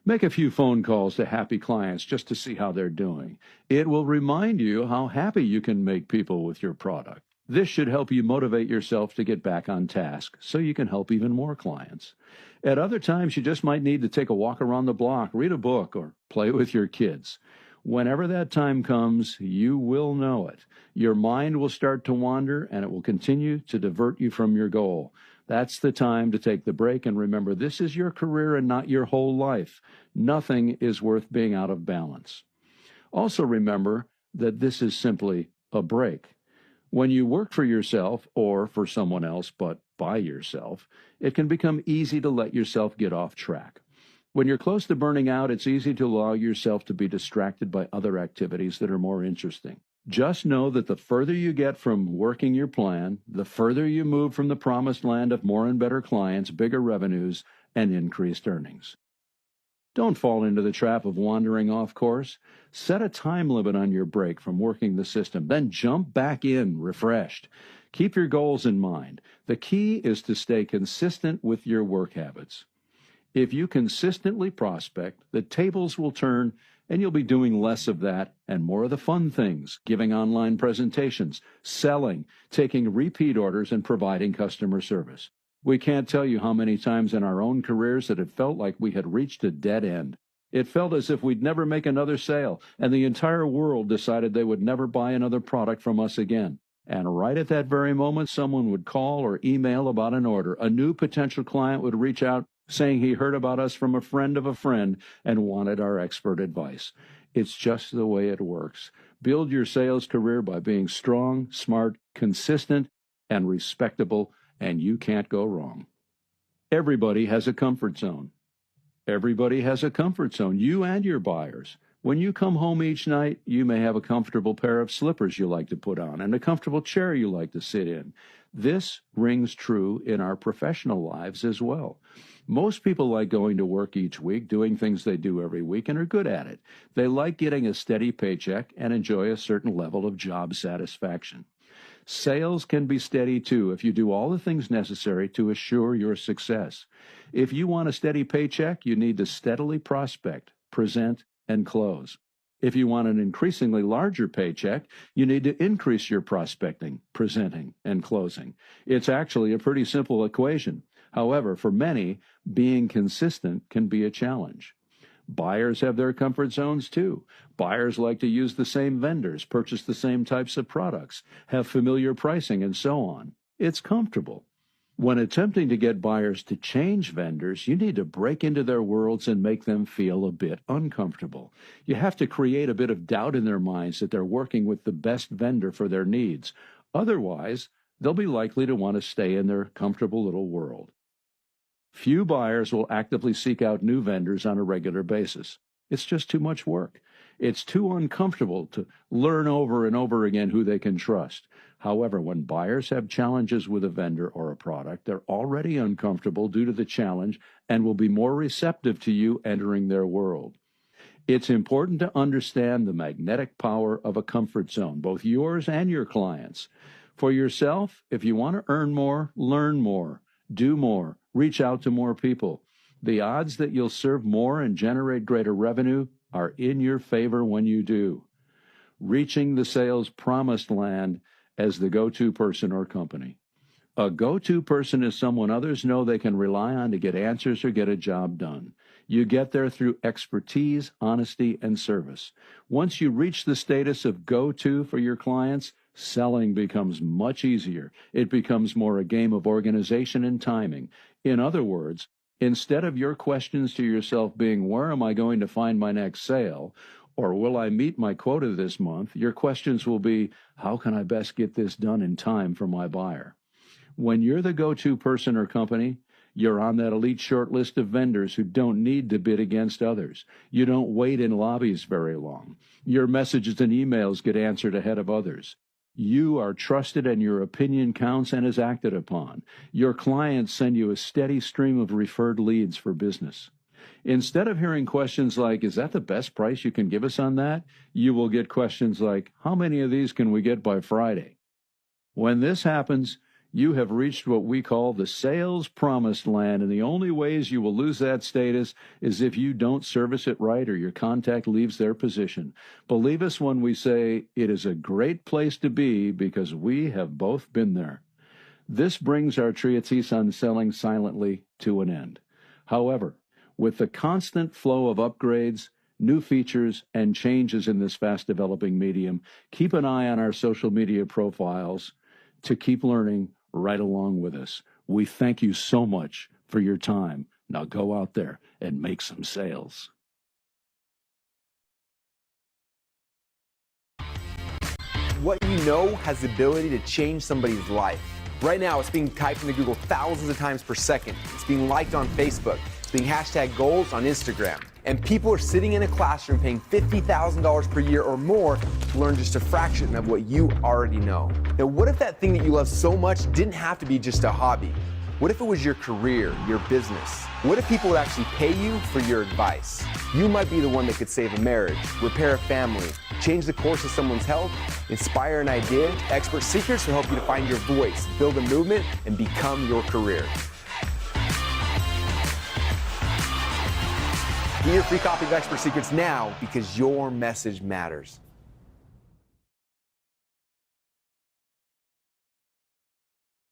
Make a few phone calls to happy clients just to see how they're doing. It will remind you how happy you can make people with your product. This should help you motivate yourself to get back on task so you can help even more clients. At other times, you just might need to take a walk around the block, read a book, or play with your kids. Whenever that time comes, you will know it. Your mind will start to wander, and it will continue to divert you from your goal. That's the time to take the break and remember this is your career and not your whole life. Nothing is worth being out of balance. Also remember that this is simply a break. When you work for yourself or for someone else but by yourself, it can become easy to let yourself get off track. When you're close to burning out, it's easy to allow yourself to be distracted by other activities that are more interesting. Just know that the further you get from working your plan, the further you move from the promised land of more and better clients, bigger revenues, and increased earnings. Don't fall into the trap of wandering off course. Set a time limit on your break from working the system, then jump back in refreshed. Keep your goals in mind. The key is to stay consistent with your work habits. If you consistently prospect, the tables will turn and you'll be doing less of that and more of the fun things, giving online presentations, selling, taking repeat orders, and providing customer service. We can't tell you how many times in our own careers that it felt like we had reached a dead end. It felt as if we'd never make another sale, and the entire world decided they would never buy another product from us again. And right at that very moment, someone would call or email about an order. A new potential client would reach out saying he heard about us from a friend of a friend and wanted our expert advice. It's just the way it works. Build your sales career by being strong, smart, consistent, and respectable, and you can't go wrong. Everybody has a comfort zone. Everybody has a comfort zone, you and your buyers. When you come home each night, you may have a comfortable pair of slippers you like to put on and a comfortable chair you like to sit in. This rings true in our professional lives as well. Most people like going to work each week, doing things they do every week, and are good at it. They like getting a steady paycheck and enjoy a certain level of job satisfaction. Sales can be steady too if you do all the things necessary to assure your success. If you want a steady paycheck, you need to steadily prospect, present, and close. If you want an increasingly larger paycheck, you need to increase your prospecting, presenting, and closing. It's actually a pretty simple equation. However, for many, being consistent can be a challenge. Buyers have their comfort zones too. Buyers like to use the same vendors, purchase the same types of products, have familiar pricing, and so on. It's comfortable. When attempting to get buyers to change vendors, you need to break into their worlds and make them feel a bit uncomfortable. You have to create a bit of doubt in their minds that they're working with the best vendor for their needs. Otherwise, they'll be likely to want to stay in their comfortable little world. Few buyers will actively seek out new vendors on a regular basis. It's just too much work. It's too uncomfortable to learn over and over again who they can trust. However, when buyers have challenges with a vendor or a product, they're already uncomfortable due to the challenge and will be more receptive to you entering their world. It's important to understand the magnetic power of a comfort zone, both yours and your clients. For yourself, if you want to earn more, learn more, do more, reach out to more people. The odds that you'll serve more and generate greater revenue are in your favor when you do. Reaching the sales promised land as the go-to person or company. A go-to person is someone others know they can rely on to get answers or get a job done. You get there through expertise, honesty, and service. Once you reach the status of go-to for your clients, selling becomes much easier. It becomes more a game of organization and timing. In other words, instead of your questions to yourself being, where am I going to find my next sale? Or will I meet my quota this month? Your questions will be, how can I best get this done in time for my buyer? When you're the go-to person or company, you're on that elite short list of vendors who don't need to bid against others. You don't wait in lobbies very long. Your messages and emails get answered ahead of others. You are trusted and your opinion counts and is acted upon. Your clients send you a steady stream of referred leads for business. Instead of hearing questions like, is that the best price you can give us on that? You will get questions like, how many of these can we get by Friday? When this happens, you have reached what we call the sales promised land, and the only ways you will lose that status is if you don't service it right or your contact leaves their position. Believe us when we say it is a great place to be because we have both been there. This brings our treatise on selling silently to an end. However, with the constant flow of upgrades, new features, and changes in this fast-developing medium, keep an eye on our social media profiles to keep learning right along with us. We thank you so much for your time. Now go out there and make some sales. What you know has the ability to change somebody's life. Right now, it's being typed into Google thousands of times per second. It's being liked on Facebook. It's being hashtag goals on Instagram. And people are sitting in a classroom paying $50,000 per year or more to learn just a fraction of what you already know. Now, what if that thing that you love so much didn't have to be just a hobby? What if it was your career, your business? What if people would actually pay you for your advice? You might be the one that could save a marriage, repair a family, change the course of someone's health, inspire an idea. Expert Secrets will help you to find your voice, build a movement, and become your career. Get your free copy of Expert Secrets now because your message matters.